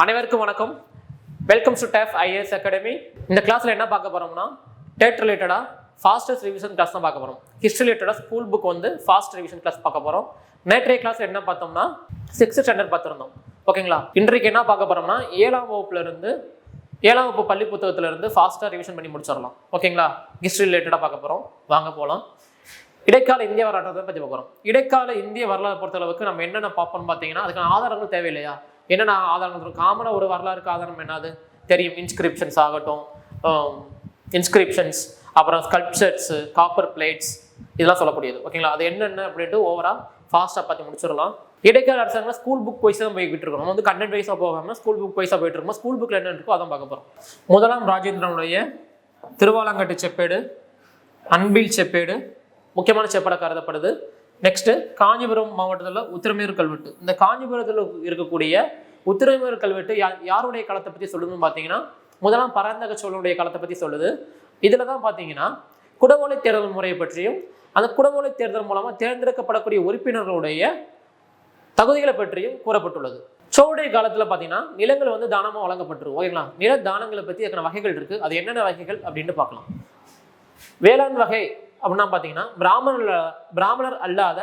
அனைவருக்கும் வணக்கம். Welcome to டேஃப் ஐஏஎஸ் அகாடமி. இந்த கிளாஸ்ல என்ன பார்க்க போறோம்னா டெட் ரிலேட்டடா ஃபாஸ்டஸ்ட் ரிவிஷன் கிளாஸ் தான் பார்க்க போறோம். ஹிஸ்டரி ரிலேட்டடா ஸ்கூல் புக் வந்து ஃபாஸ்ட் ரிவிஷன் கிளாஸ் பார்க்க போறோம். நேற்றைய கிளாஸ்ல என்ன பார்த்தோம்னா 6th ஸ்டாண்டர்ட் பார்த்திருந்தோம். ஓகேங்களா? இன்றைக்கு என்ன பார்க்க போறோம்னா 7ஆம் வகுப்புல இருந்து 7ஆம் வகுப்பு பள்ளி புத்தகத்துல இருந்து ஃபாஸ்டா ரிவிஷன் பண்ணி முடிச்சிடலாம். ஓகேங்களா? ஹிஸ்டரி ரிலேட்டடா பார்க்க போறோம். வாங்க போலாம். இடைக்கால இந்திய வரலாற்றை பற்றி பார்க்குறோம். இடைக்கால இந்திய வரலாறு பொறுத்தளவுக்கு நம்ம என்னென்ன பார்ப்போம்னு பார்த்தீங்கன்னா அதுக்கான ஆதாரங்கள் தேவையில்லையா? என்னென்ன ஆதாரங்கள் காமனாக ஒரு வரலாறுக்கு ஆதாரம் என்னது தெரியும். இன்ஸ்கிரிப்ஷன்ஸ் ஆகட்டும், இன்ஸ்கிரிப்ஷன்ஸ், அப்புறம் ஸ்கல்ப்சர்ஸ், காப்பர் பிளேட்ஸ், இதெல்லாம் சொல்லக்கூடியது. ஓகேங்களா? அது என்னென்ன அப்படின்ட்டு ஓவரால் ஃபாஸ்ட்டாக பார்த்து முடிச்சிடலாம். இடைக்கால அரசாங்கம் ஸ்கூல் புக் வைஸாக தான் போய்கிட்டு இருக்கோம். நம்ம வந்து கண்டென்ட் வைஸாக போகாமல் ஸ்கூல் புக் வைஸாக போயிட்டு இருக்கோம். ஸ்கூல் புக்கில் என்ன இருக்கோ அதான் பார்க்க போகிறோம். முதலாம் ராஜேந்திரனுடைய திருவாலங்காட்டு செப்பேடு, அன்பில் செப்பேடு முக்கியமான செப்பேடாக கருதப்படுது. நெக்ஸ்ட் காஞ்சிபுரம் மாவட்டத்தில் உத்திரமேறு கல்வெட்டு. இந்த காஞ்சிபுரத்தில் இருக்கக்கூடிய உத்திரமேறு கல்வெட்டு யாருடைய காலத்தை பற்றி சொல்லுதுன்னு பார்த்தீங்கன்னா முதலாம் பராந்தக சோழனுடைய காலத்தை பற்றி சொல்லுது. இதில் தான் பார்த்தீங்கன்னா குடவோலை தேர்தல் முறையை பற்றியும் அந்த குடவோலை தேர்தல் மூலமாக தேர்ந்தெடுக்கப்படக்கூடிய உறுப்பினர்களுடைய தகுதிகளை பற்றியும் கூறப்பட்டுள்ளது. சோழனுடைய காலத்தில் பார்த்தீங்கன்னா நிலங்கள் வந்து தானமாக வழங்கப்பட்டிருக்கும். ஓகேங்களா? நில தானங்களை பற்றி அதுக்கான வகைகள் இருக்குது. அது என்னென்ன வகைகள் அப்படின்ட்டு பார்க்கலாம். வேளாண் வகை அப்படின்னா பார்த்தீங்கன்னா பிராமணர் அல்லாத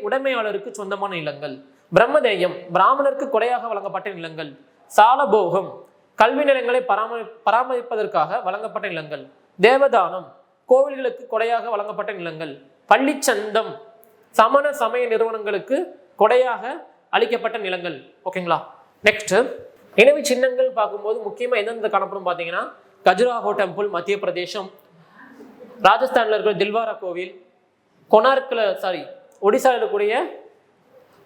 உடைமையாளருக்கு சொந்தமான நிலங்கள். பிரம்மதேயம் பிராமணருக்கு கொடையாக வழங்கப்பட்ட நிலங்கள். சாலபோகம் கல்வி நிலையங்களை பராமரிப்பதற்காக வழங்கப்பட்ட நிலங்கள். தேவதானம் கோவில்களுக்கு கொடையாக வழங்கப்பட்ட நிலங்கள். பள்ளிச்சந்தம் சமண சமய நிறுவனங்களுக்கு கொடையாக அளிக்கப்பட்ட நிலங்கள். ஓகேங்களா? நெக்ஸ்ட் நினைவு சின்னங்கள் பார்க்கும்போது முக்கியமாக எந்தெந்த காணப்படும் பார்த்தீங்கன்னா கஜுராஹோ டெம்பிள் மத்திய பிரதேசம், ராஜஸ்தான்ல இருக்கிற தில்வாரா கோவில், ஒடிசாவில் இருக்கக்கூடிய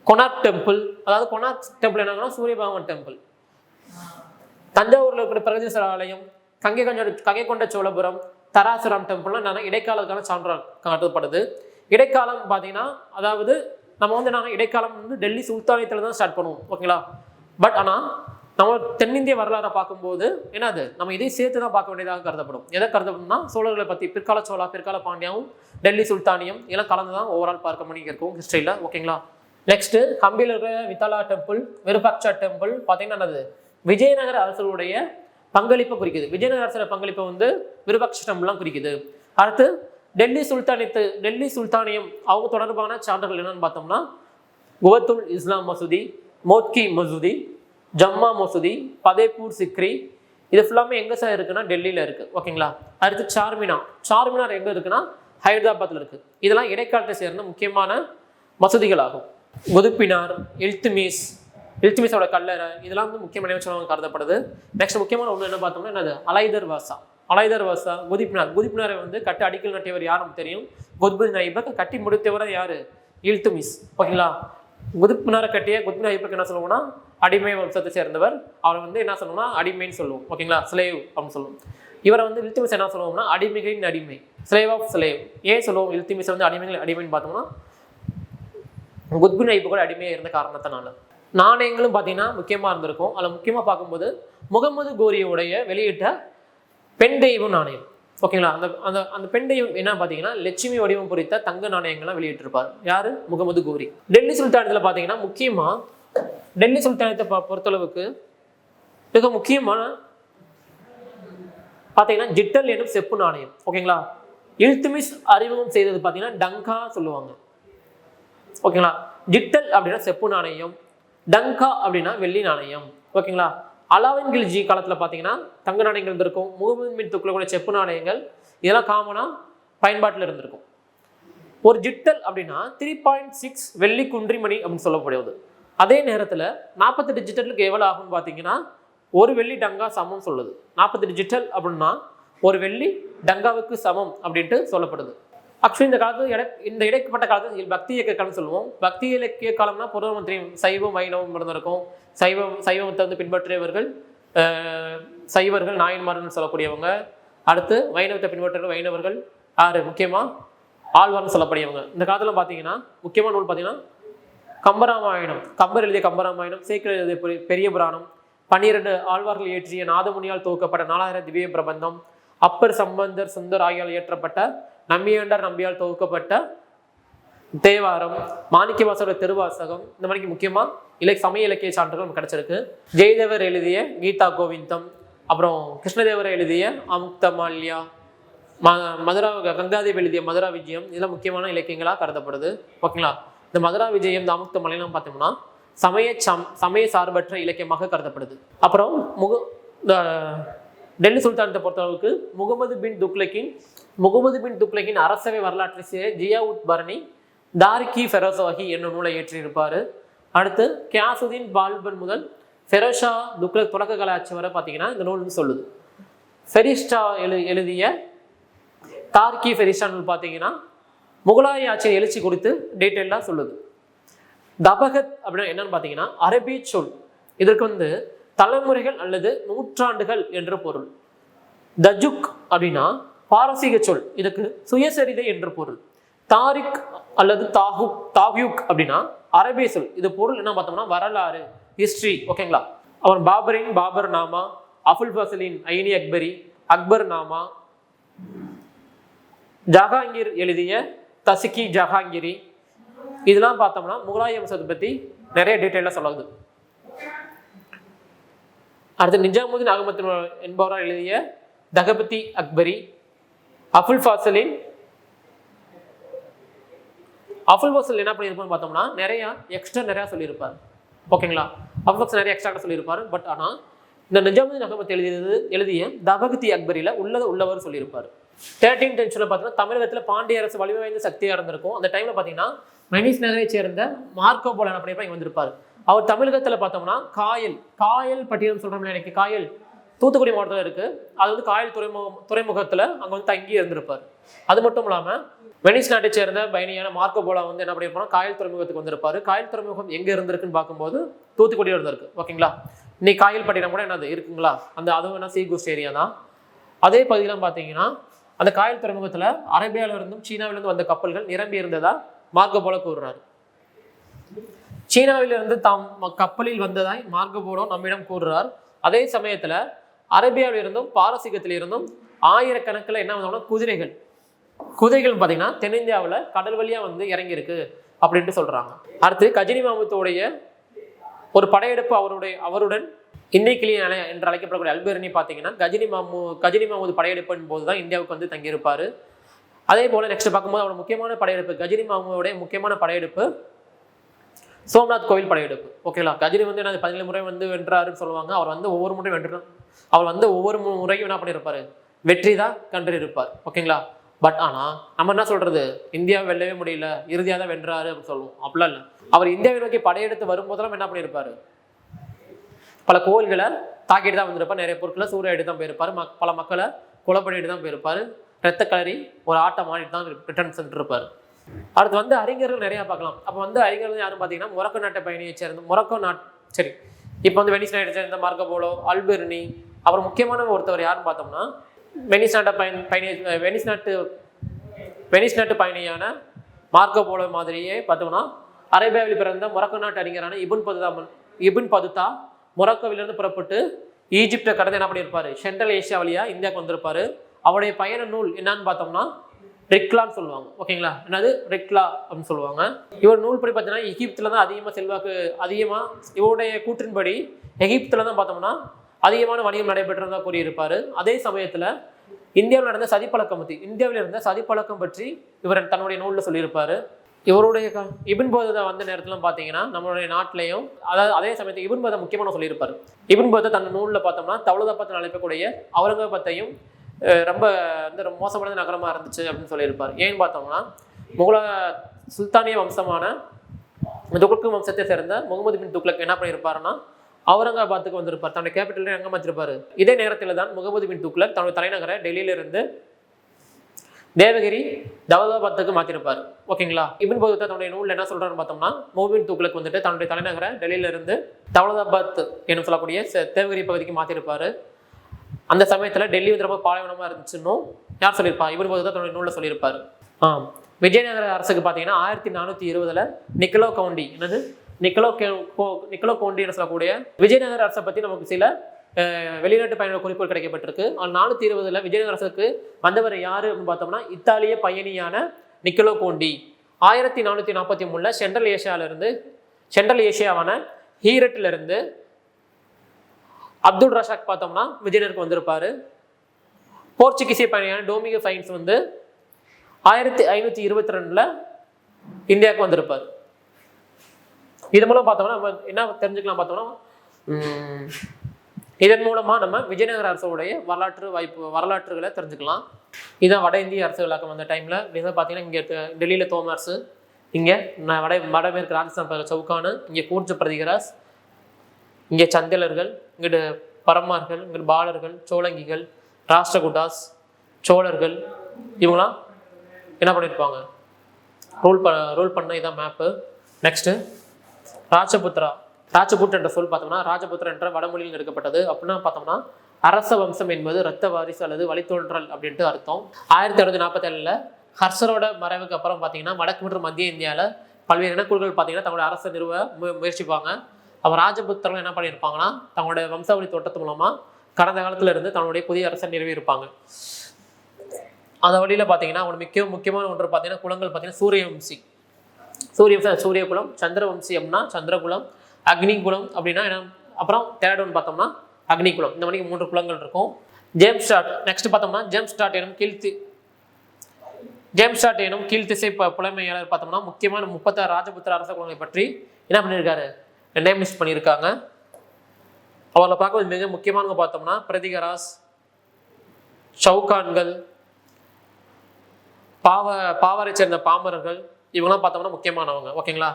கொனார்க் டெம்பிள், அதாவது கொனார்க் டெம்பிள் என்னன்னா சூரிய பகவான் டெம்பிள், தஞ்சாவூர்ல இருக்கிற பிரகதீஸ்வரர் ஆலயம், கங்கை கொண்ட சோழபுரம், தராசுரம் டெம்பிள்லாம் நான் இடைக்காலத்துக்கான சான்றாக கருதப்படுது. இடைக்காலம் பார்த்தீங்கன்னா அதாவது நம்ம வந்து இடைக்காலம் வந்து டெல்லி சுல்தானியத்தில் தான் ஸ்டார்ட் பண்ணுவோம். ஓகேங்களா? பட் ஆனால் நம்ம தென்னிந்திய வரலாறை பார்க்கும்போது என்னது நம்ம இதை சேர்த்து தான் பார்க்க வேண்டியதாக கருதப்படும். எதை கருதப்படும்னா சோழர்களை பற்றி பிற்கால சோழா, பிற்கால பாண்டியாவும், டெல்லி சுல்தானியம் இதெல்லாம் கலந்து தான் ஓவரால் பார்க்க பண்ணி இருக்கும் ஹிஸ்டரியில். ஓகேங்களா? நெக்ஸ்ட் ஹம்பியில் இருக்கிற வித்தாலா டெம்பிள், விருபாக்சா டெம்பிள் பார்த்தீங்கன்னா என்னது விஜயநகர அரசருடைய பங்களிப்பை குறிக்குது. விஜயநகர அரசர பங்களிப்பை வந்து விருபாக்சா டெம்பிள்லாம் குறிக்குது. அடுத்து டெல்லி சுல்தானியம் அவங்க தொடர்பான சான்றுகள் என்னன்னு பார்த்தோம்னா குவத்துல் இஸ்லாம் மசூதி, மோத்கி மசூதி, ஜம்மா மசூதி, பதேப்பூர் சிக்ரி, இது ஃபுல்லாமே எங்கே சார் இருக்குன்னா டெல்லியில் இருக்குது. ஓகேங்களா? அடுத்து சார்மினார் எங்கே இருக்குன்னா ஹைதராபாத்தில் இருக்குது. இதெல்லாம் இடைக்காலத்தை சேர்ந்த முக்கியமான மசூதிகள் ஆகும். குதுப்பினார், இல்துமிஸோட கல்லறை இதெல்லாம் வந்து முக்கியமான நினைவுச்சின்னமாக கருதப்படுது. நெக்ஸ்ட் முக்கியமான ஒன்று என்ன பார்த்தோம்னா என்னது அலைதர் வாசா, குதுப்பினாரை வந்து கட்டி அடிக்கல் நட்டியவர் யாரும் தெரியும். குத்புதீன் ஐபக் கட்டி முடித்தவர் யாரு? இல்துமிஸ். ஓகேங்களா? குதுப்பினாரை கட்டிய குத்புதீன் ஐபக் என்ன சொல்லுவோம்னா அடிமை வம்சத்தை சேர்ந்தவர். அவரை வந்து என்ன சொல்லுவோம்னா அடிமைன்னு சொல்லுவோம். ஓகேங்களா? ஸ்லேவ் அப்படின்னு சொல்லுவோம். இவரை வந்து இல்துமிஸ் என்ன சொல்லுவோம்னா அடிமைகளின் அடிமை, ஸ்லேவ் ஆஃப் ஸ்லேவ். ஏன் சொல்லுவோம் இல்துமிஸ் வந்து அடிமைகளின் அடிமைன்னு பார்த்தோம்னா குத்புதீன் ஐபக் கூட அடிமையாக இருந்த காரணத்தினால. நாணயங்களும் பார்த்தீங்கன்னா முக்கியமாக இருந்திருக்கும். அதில் முக்கியமாக பார்க்கும்போது முகமது கோரியோடைய வெளியிட்ட பெண் தெய்வம் நாணயம். ஓகேங்களா? அந்த அந்த பெண் தெய்வம் என்ன பார்த்தீங்கன்னா லட்சுமி வடிவம் பொறித்த தங்க நாணயங்கள்லாம் வெளியிட்டிருப்பார். யாரு? முகமது கோரி. டெல்லி சுல்தானத்தில் பார்த்தீங்கன்னா முக்கியமாக டெல்லி சுல்தானத்தை பொறுத்தளவுக்கு மிக முக்கியமான பார்த்தீங்கன்னா ஜிட்டல் எனும் செப்பு நாணயம். ஓகேங்களா? இல்துமிஸ் அறிமுகம் செய்தது பார்த்தீங்கன்னா டங்கா சொல்லுவாங்க. ஓகேங்களா? ஜிட்டல் அப்படின்னா செப்பு நாணயம், டங்கா அப்படின்னா வெள்ளி நாணயம். ஓகேங்களா? அலாவுதீன் கில்ஜி காலத்தில் பார்த்தீங்கன்னா தங்க நாணயங்கள் இருந்திருக்கும். முகமது பின் துக்ளக்குடைய செப்பு நாணயங்கள் இதெல்லாம் காமனாக பயன்பாட்டில் இருந்திருக்கும். ஒரு ஜிட்டல் அப்படின்னா 3.6 வெள்ளி குன்றிமணி அப்படின்னு சொல்லப்படுவது. அதே நேரத்தில் 48 ஜிட்டலுக்கு எவ்வளோ ஆகும்னு பார்த்தீங்கன்னா ஒரு வெள்ளி டங்கா சமம் சொல்லுது. 48 ஜிட்டல் அப்படின்னா ஒரு வெள்ளி டங்காவுக்கு சமம் அப்படின்ட்டு சொல்லப்படுது. ஆக்சுவலி இந்த இடைப்பட்ட காலத்தில் பக்தி இயக்க காலம் சொல்லுவோம். பக்தி இலக்கிய காலம்னா பொதுவாக தெரியும். சைவம் வைணவம் இருந்திருக்கும். சைவத்தை வந்து பின்பற்றியவர்கள் சைவர்கள், நாயன்மார்கள் சொல்லக்கூடியவங்க. அடுத்து வைணவத்தை பின்பற்றியவர்கள் வைணவர்கள். முக்கியமாக ஆழ்வார்னு சொல்லக்கூடியவங்க. இந்த காலத்தில் பார்த்தீங்கன்னா முக்கியமான நூல் பார்த்தீங்கன்னா கம்பராமாயணம், கம்பர் எழுதிய கம்பராமாயணம், சேக்கிழார் எழுதிய பெரிய புராணம், 12 ஆழ்வார்கள் இயற்றிய நாதமுனியால் தொகுக்கப்பட்ட 4000 திவ்ய பிரபந்தம், அப்பர், சம்பந்தர், சுந்தர் ஆகியால் இயற்றப்பட்ட நம்பியாண்டார் நம்பியால் தொகுக்கப்பட்ட தேவாரம், மாணிக்கவாசகரோட திருவாசகம், இந்த மாதிரி முக்கியமாக சமய இலக்கிய சான்றுகள் நமக்கு கிடைச்சிருக்கு. ஜெயதேவர் எழுதிய கீதா கோவிந்தம், அப்புறம் கிருஷ்ணதேவர் எழுதிய அமுக்தமால்யா, கங்காதேவி எழுதிய மதுரா விஜயம், இதெல்லாம் முக்கியமான இலக்கியங்களாக கருதப்படுது. ஓகேங்களா? இந்த மதுரா விஜயம், இந்த அமுக்தமால்யம் பார்த்தோம்னா சமய சார்பற்ற இலக்கியமாக கருதப்படுது. அப்புறம் டெல்லி சுல்தானத்தை பொறுத்தளவுக்கு முகமது பின் துக்ளக்கின் அரசவை வரலாற்றை ஜியாவுத் பர்னி தாரிகி ஃபெரோசாஹி என்னும் நூலை இயற்றியிருப்பார். அடுத்து கியாசுதீன் பால்பன் முதல் ஃபெரோஷா துக்ளக் தொடக்க கால ஆட்சி வரை பார்த்தீங்கன்னா இந்த நூல்னு சொல்லுது. ஃபெரிஸ்டா எழுதிய தாரிகி ஃபெரிஸ்டா நூல் பார்த்தீங்கன்னா முகலாய ஆட்சியை எழுச்சி குறித்து டீட்டெயிலாக சொல்லுது. தபகத் அப்படின்னா என்னன்னு பார்த்தீங்கன்னா அரபி சொல். இதற்கு தலைமுறைகள் அல்லது நூற்றாண்டுகள் என்ற பொருள். தஜுக் அப்படின்னா பாரசீக சொல், இதுக்கு சுயசரிதை என்ற பொருள். தாரிக் அல்லது தாஹ்யூக் அப்படின்னா அரபிய சொல், இது பொருள் என்ன பார்த்தோம்னா வரலாறு, ஹிஸ்டரி. ஓகேங்களா? அவன் பாபர் நாமா, அபுல் ஃபசலின் ஐனி அக்பரி, அக்பர் நாமா, ஜஹாங்கீர் எழுதிய தசிகி ஜஹாங்கிரி, இதெல்லாம் பார்த்தோம்னா முகலாய வம்சத்தை பற்றி நிறைய டீட்டெயிலாக சொல்லுது. அடுத்து நிஜாமுதீன் அகமது என்பவரால் எழுதிய தகபதி அக்பரி, அபுல் ஃபசல் என்ன பண்ணியிருப்பான்னு பார்த்தோம்னா நிறைய சொல்லியிருப்பார். ஓகேங்களா? அபுல் ஃபசல் நிறைய எக்ஸ்ட்ரா சொல்லியிருப்பார். பட் ஆனால் இந்த நிஜாமுதீன் அகமது எழுதிய தகபதி அக்பரியில் உள்ளவர் சொல்லியிருப்பார். 13th century பார்த்தீங்கன்னா தமிழகத்தில் பாண்டிய அரசு வலிமை வாய்ந்த சக்தியாக இருந்திருக்கும். அந்த டைமில் பார்த்தீங்கன்னா வெனிஸ் நகரை சேர்ந்த மார்க்கோ போலோ என்ன பண்ணியிருப்பா இங்கே வந்திருப்பார். அவர் தமிழகத்தில் பார்த்தோம்னா காயல் பட்டியலம் சொல்கிறோம்ல, எனக்கு காயல் தூத்துக்குடி மாவட்டத்தில் இருக்குது. அது காயல் துறைமுகத்தில் அங்கே தங்கி இருந்திருப்பார். அது மட்டும் இல்லாமல் வெனிஸ் நாட்டை சேர்ந்த பயணியான மார்க்கோ போலோ என்ன பண்ணியிருப்பாங்க, காயல் துறைமுகத்துக்கு வந்திருப்பார். காயல் துறைமுகம் எங்கே இருந்திருக்குன்னு பார்க்கும்போது தூத்துக்குடியில் இருந்திருக்கு. ஓகேங்களா? இன்னைக்கு காயல் பட்டினம் கூட என்னது இருக்குங்களா, அதுவும் என்ன சீகூஸ்ட் ஏரியா தான். அதே பகுதியெல்லாம் பார்த்தீங்கன்னா அந்த காயல் துறைமுகத்தில் அரேபியாவிலிருந்தும் சீனாவிலிருந்து வந்த கப்பல்கள் நிரம்பி இருந்ததா மார்க்கோ போலோ கூறுறாரு. சீனாவிலிருந்து தாம் கப்பலில் வந்ததாய் மார்க்கோ போலோ நம்மிடம் கூறுறார். அதே சமயத்தில் அரேபியாவிலிருந்தும் பாரசீகத்திலிருந்தும் ஆயிரக்கணக்கில் என்ன வந்தோம்னா குதிரைகள் பார்த்தீங்கன்னா தென்னிந்தியாவில் கடல் வழியாக இறங்கியிருக்கு அப்படின்ட்டு சொல்றாங்க. அடுத்து கஜினி மாமுத்தோடைய ஒரு படையெடுப்பு அவருடன் இந்திய என்று அழைக்கப்படக்கூடிய அல்பெர்னி பார்த்தீங்கன்னா கஜினி மாமுது படையெடுப்பின் போது தான் இந்தியாவுக்கு தங்கியிருப்பார். அதே போல் நெக்ஸ்ட் பார்க்கும்போது அவரோட முக்கியமான படையெடுப்பு, கஜினி மாமுடைய முக்கியமான படையெடுப்பு சோம்நாத் கோவில் படையெடுப்பு. ஓகேங்களா? கஜினி 17 முறை வென்றாருன்னு சொல்லுவாங்க. அவர் ஒவ்வொரு முறையும் வென்றார். அவர் ஒவ்வொரு முறையும் என்ன பண்ணியிருப்பார், வெற்றி தான் கண்டிருப்பார். ஓகேங்களா? பட் ஆனால் நம்ம என்ன சொல்றது, இந்தியாவை வெல்லவே முடியல, இறுதியாக தான் வென்றாரு அப்படின்னு சொல்லுவோம். அப்படிலாம் இல்லை. அவர் இந்தியாவை நோக்கி படையெடுத்து வரும்போதெல்லாம் என்ன பண்ணியிருப்பாரு, பல கோவில்களை தாக்கிட்டு தான் வந்திருப்பார். நிறைய பொருட்களை சூறையாடி தான் போயிருப்பார். பல மக்களை கொலை பண்ணிட்டு தான் போயிருப்பார். ரத்த கலரி ஒரு ஆட்டம் ஆடிட்டு தான் ரிட்டர்ன் சென்றிருப்பார். அடுத்து அறிஞர்கள் நிறையா பார்க்கலாம். அப்போ அறிஞர்கள் யாரும் பார்த்தீங்கன்னா மொரக்கோ நாட்டை பயணியை சேர்ந்த இப்போ வெனிஸ் நாட்டை சேர்ந்த மார்க்கோ போலோ, அல்பெர்னி, அப்புறம் முக்கியமான ஒருத்தவர் யாருன்னு பார்த்தோம்னா வெனிஸ் நாட்டு பயணியான மார்க்கோ போலோ மாதிரியே பார்த்தோம்னா அரேபியாவில் பிறந்த மொரக்கோ நாட்டு அறிஞரான இபுன் பதுதா மொரக்கோவிலிருந்து புறப்பட்டு ஈஜிப்டை கடந்து என்ன பண்ணியிருப்பாரு, சென்ட்ரல் ஏஷியா வழியா இந்தியாவுக்கு வந்திருப்பாரு. அவருடைய பயண நூல் என்னன்னு பார்த்தோம்னா ரிக்லான்னு சொல்லுவாங்க. ஓகேங்களா? என்னது ரிக்லா அப்படின்னு சொல்லுவாங்க. இவர் நூல் படி பார்த்தீங்கன்னா எகிப்தில் தான் இவருடைய கூற்றின்படி எகிப்தில் தான் பார்த்தோம்னா அதிகமான வணிகம் நடைபெற்றதா கூறியிருப்பார். அதே சமயத்தில் இந்தியாவில் இருந்த சதிப்பழக்கம் பற்றி இவர் தன்னுடைய நூலில் சொல்லியிருப்பார். இவருடைய இபின் பதுதா நேரத்தில் பார்த்தீங்கன்னா நம்மளுடைய நாட்டிலையும் அதே சமயத்தில் இபின் பதுதா முக்கியமான சொல்லியிருப்பார். இபின் பதுதா தன் நூலில் பார்த்தோம்னா தௌலதாபாத் அழைக்கக்கூடிய அவுரங்காபாத்தையும் ரொம்ப மோசமான நகரமாக இருந்துச்சு அப்படின்னு சொல்லியிருப்பார். ஏன்னு பார்த்தோம்னா சுல்தானிய வம்சமான துக்ளக் வம்சத்தை சேர்ந்த முகமது பின் துக்ளக் என்ன பண்ணியிருப்பாருன்னா அவுரங்காபாத்துக்கு வந்திருப்பார். தன்னுடைய கேபிட்டல் எங்கே மாற்றிருப்பாரு. இதே நேரத்தில் தான் முகமது பின் துக்ளக் தன்னுடைய தலைநகரை டெல்லியிலிருந்து தேவகிரி தௌலதாபாத்துக்கு மாற்றிருப்பார். ஓகேங்களா? இபின் பதுதா தன்னுடைய நூலில் என்ன சொல்றாருன்னு பார்த்தோம்னா முகமது பின் துக்ளக் தன்னுடைய தலைநகரை டெல்லியிலிருந்து தௌலதாபாத் என்று சொல்லக்கூடிய தேவகிரி பகுதிக்கு மாற்றிருப்பாரு. அந்த சமயத்தில் டெல்லி ரொம்ப பாலைவனமாக இருந்துச்சுன்னு யார் சொல்லியிருப்பா, இபின் பதுதா தன்னுடைய நூலில் சொல்லியிருப்பாரு. விஜயநகர அரசுக்கு பார்த்தீங்கன்னா 1420 நிக்கலோ கோண்டின்னு சொல்லக்கூடிய விஜயநகர அரசை பற்றி நமக்கு சில வெளிநாட்டு பயணிகள் குறிப்புகள் கிடைக்கப்பட்டிருக்கு. 420 விஜயநகர அரசுக்கு வந்தவர் யாரு அப்படின்னு பார்த்தோம்னா இத்தாலிய பயணியான நிக்கலோ கோண்டி. 1443 சென்ட்ரல் ஏஷியாவான ஹீரட்ல இருந்து அப்துல் ரஷாக் பார்த்தோம்னா விஜயநகருக்கு வந்திருப்பாரு. போர்ச்சுகீசிய பயணியான டோமிகோ ஃபைன்ஸ் வந்து 1522 இந்தியாவுக்கு வந்திருப்பார். இது மூலம் பார்த்தோம்னா நம்ம என்ன தெரிஞ்சுக்கலாம் பார்த்தோம்னா, இதன் மூலமா நம்ம விஜயநகர அரசுடைய வரலாற்றுகளை தெரிஞ்சுக்கலாம். இதான் வட இந்திய அரசுகளாக வந்த டைம்ல பார்த்தீங்கன்னா இங்கே டெல்லியில தோமர்ஸ், இங்கே வடமேற்கு ராஜஸ்தான் சவுகானு, இங்கே கூர்ஜ பிரதிகராஸ், இங்கே சந்தலர்கள், இங்கிட்டு பரமார்கள், இங்கிட்டு பாலர்கள், சோழங்கிகள், ராஷ்டிரகூட்டாஸ், சோழர்கள், இவங்களாம் என்ன பண்ணியிருப்பாங்க, ரூல் பண்ண இதான் மேப்பு. நெக்ஸ்ட்டு ராஜபுத் என்ற சொல் பார்த்தோம்னா ராஜபுத்திர என்ற வடமொழியில் எடுக்கப்பட்டது. அப்படின்னா பார்த்தோம்னா அரச வம்சம் என்பது இரத்த வாரிசு அல்லது வழித்தோன்றல் அப்படின்ட்டு அர்த்தம். 1647 ஹர்ஷரோட மறைவுக்கு அப்புறம் பார்த்தீங்கன்னா வடக்கு மற்றும் மத்திய இந்தியாவில் பல்வேறு இனக்குழுக்கள் பார்த்தீங்கன்னா தங்களுடைய அரசை நிறுவ முயற்சிப்பாங்க. அப்போ ராஜபுத்திரர்கள் என்ன பண்ணியிருப்பாங்கன்னா தங்களுடைய வம்சாவளி தோட்டத்து மூலமாக கடந்த காலத்துல இருந்து தன்னுடைய புதிய அரசை நிறுவியிருப்பாங்க. அந்த வழியில் பார்த்தீங்கன்னா அவங்க முக்கியமான ஒன்று பார்த்தீங்கன்னா குலங்கள் பார்த்தீங்கன்னா சூரியவம்சி, சூரியகுலம், சந்திரவம்சி அப்படின்னா சந்திரகுலம், அக்னிகுலம் அப்படின்னா என்ன, அப்புறம் தேர்ட் பார்த்தோம்னா அக்னிகுலம். இந்த மாதிரி 3 குலங்கள் இருக்கும். ஜேம்ஸ் பார்த்தோம்னா ஜேம்ஸ் ஸ்டார்ட் எனும் கீழ்த்திசை புலமையாளர் பார்த்தோம்னா முக்கியமான 36 ராஜபுத்திர அரச குலங்களை பற்றி என்ன பண்ணியிருக்காரு, நேம் லிஸ்ட் பண்ணியிருக்காங்க. அவங்களை பார்க்கும்போது மிக முக்கியமானவங்க பார்த்தோம்னா பிரதிகராஸ், சவுகான்கள், பாவரை சேர்ந்த பாமரர்கள், இவங்கெல்லாம் பார்த்தோம்னா முக்கியமானவங்க. ஓகேங்களா.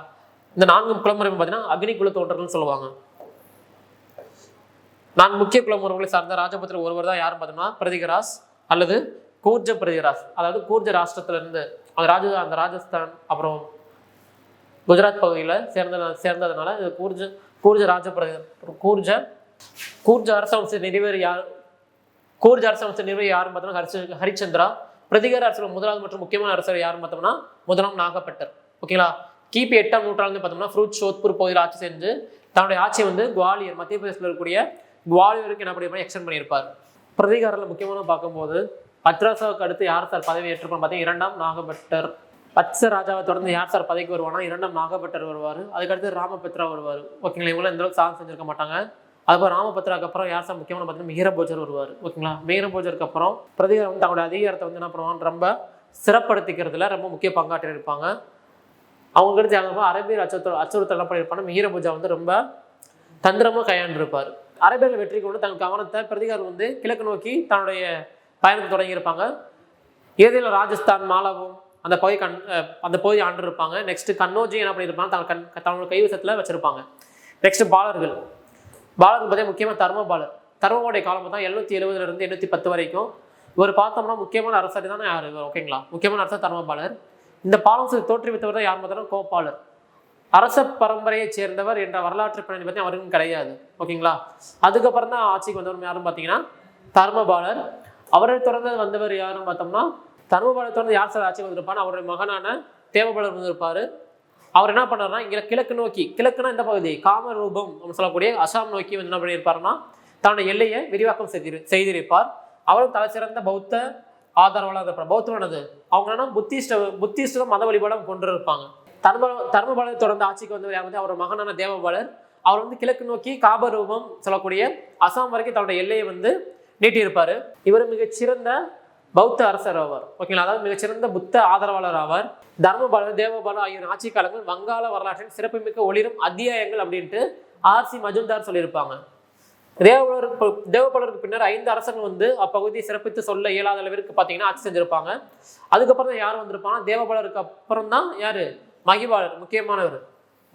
இந்த 4 குலமுறை பார்த்தீங்கன்னா அக்னி குல தோன்றர்கள் சொல்லுவாங்க. 4 முக்கிய குலமுறைகளை சார்ந்த ராஜபுத்திர ஒருவர் தான் யாரும் பார்த்தோம்னா பிரதிகராஸ் அல்லது கூர்ஜ பிரதிகராஸ். அதாவது கூர்ஜ ராஷ்டிரத்துல இருந்து அந்த ராஜஸ்தான் அப்புறம் குஜராத் பகுதியில் சேர்ந்ததுனால இது கூர்ஜ அரசவம்ச நிறுவனர் யாரும் பார்த்தோம்னா ஹரிச்சந்திரா. பிரதிகார அரசர் முதலாவது மற்றும் முக்கியமான அரசர் யாரும் பார்த்தோம்னா முதலாம் நாகப்பட்டர். ஓகேங்களா. கிபி 8ஆம் நூற்றாண்டு பார்த்தோம்னா ஃப்ரூட் சோத்பூர் பகுதியில் ஆட்சி செஞ்சு தன்னுடைய ஆட்சியை வந்து குவாலியர், மத்திய பிரதேசத்தில் இருக்கக்கூடிய குவாலியருக்கு என்ன பண்ணி எக்ஸ்டெண்ட் பண்ணியிருப்பார். பிரதிகாரில் முக்கியமான பார்க்கும்போது பத்ராசாவுக்கு அடுத்து யார் சார் பதவி ஏற்றுக்கணும் பார்த்தீங்கன்னா 2ஆம் நாகப்பட்டர். பத்ச ராஜாவை தொடர்ந்து யார் சார் பதவிக்கு வருவானா 2ஆம் நாகப்பட்டர் வருவார். அதுக்கடுத்து ராமபத்ரா வருவார். ஓகேங்களா. இவங்களும் இந்த அளவுக்கு சாதனை செஞ்சிருக்க மாட்டாங்க. அதுக்கப்புறம் ராமபத்ராக்கு அப்புறம் யார் சார் முக்கியமான பார்த்தீங்கன்னா மிஹிரபோஜர் வருவார். ஓகேங்களா. மிஹிரபோஜருக்கு அப்புறம் பிரதிகாரம் வந்து தங்களுடைய அதிகாரத்தை வந்து என்ன பண்ணுவாங்க ரொம்ப சிறப்படுத்திக்கிறதுல ரொம்ப முக்கிய பங்காற்றி இருப்பாங்க. அவங்க அடுத்து யாரும் அரேபியர் அச்சுறுத்தல் என்ன பண்ணியிருப்பாங்க, மிஹிரபோஜா வந்து ரொம்ப தந்திரமாக கையாண்டிருப்பார். அரேபியர்கள் வெற்றி கொண்டு தங்கள் கவனத்தை பிரதிகாரம் வந்து கிழக்கு நோக்கி தன்னுடைய பயணத்தை தொடங்கியிருப்பாங்க. இறுதியில் ராஜஸ்தான், மாலவும் அந்த பகுதி ஆண்டு இருப்பாங்க. நெக்ஸ்ட் கன்னோஜி என்ன பண்ணியிருப்பாங்க தன்னோட கைவசத்தில் வச்சிருப்பாங்க. நெக்ஸ்ட் பாலர்கள் பார்த்தீங்கன்னா முக்கியமாக தர்மபாலருடைய காலம் பார்த்தா 770 810 வரைக்கும். இவர் பார்த்தோம்னா முக்கியமான அரசர் தானே யார் இவர். ஓகேங்களா. முக்கியமான அரசர் தர்மபாலர். இந்த பாலவம்சத்தை தோற்றுவித்தவர் தான் யார் பார்த்தோம்னா கோபாலர். அரச பரம்பரையை சேர்ந்தவர் என்ற வரலாற்று பின்னணி பற்றி அவருக்கும் கிடையாது. ஓகேங்களா. அதுக்கப்புறம் தான் ஆட்சிக்கு வந்தவர் யாரும் பார்த்தீங்கன்னா தர்மபாலர். அவரை தொடர்ந்து வந்தவர் யாரும் பார்த்தோம்னா தர்மபாலர் தொடர்ந்து யார் சார் ஆட்சிக்கு வந்திருப்பாரு, அவருடைய மகனான தேவபாலர் வந்திருப்பாரு. அவர் என்ன பண்ணாருன்னா இங்கே கிழக்குனா இந்த பகுதி காமரூபம் அப்படின்னு சொல்லக்கூடிய அசாம் நோக்கி வந்து என்ன பண்ணியிருப்பாருன்னா தன்னுடைய எல்லையை விரிவாக்கம் செய்திருப்பார். அவரும் தலை சிறந்த பௌத்த ஆதரவாளர் இருப்பார். பௌத்தமானது அவங்க என்னன்னா புத்திஸ்ட மத வழிபாடம் கொண்டு இருப்பாங்க. தர்மபாலர் தொடர்ந்து ஆட்சிக்கு வந்தவர் யார் வந்து அவர் மகனான தேவபாலர். அவர் வந்து கிழக்கு நோக்கி காபரூபம் சொல்லக்கூடிய அசாம் வரைக்கும் தன்னுடைய எல்லையை வந்து நீட்டியிருப்பாரு. இவர் மிகச்சிறந்த பௌத்த அரசர் ஆவார். ஓகேங்களா. அதாவது மிகச்சிறந்த புத்த ஆதரவாளர் ஆவார். தர்மபாலர், தேவபாலர் ஆகிய ஆட்சி காலங்கள் வங்காள வரலாற்றின் சிறப்புமிக்க ஒளிரும் அத்தியாயங்கள் அப்படின்ட்டு RC மஜும்தார் சொல்லியிருப்பாங்க. தேவபாலருக்கு பின்னர் 5 அரசர்கள் வந்து அப்பகுதியை சிறப்பித்து சொல்ல இயலாத அளவிற்கு பார்த்தீங்கன்னா ஆட்சி செஞ்சிருப்பாங்க. அதுக்கப்புறம் தான் யார் வந்திருப்பாங்க, தேவபாலருக்கு அப்புறம் தான் யாரு மகிபாலர் முக்கியமானவர்.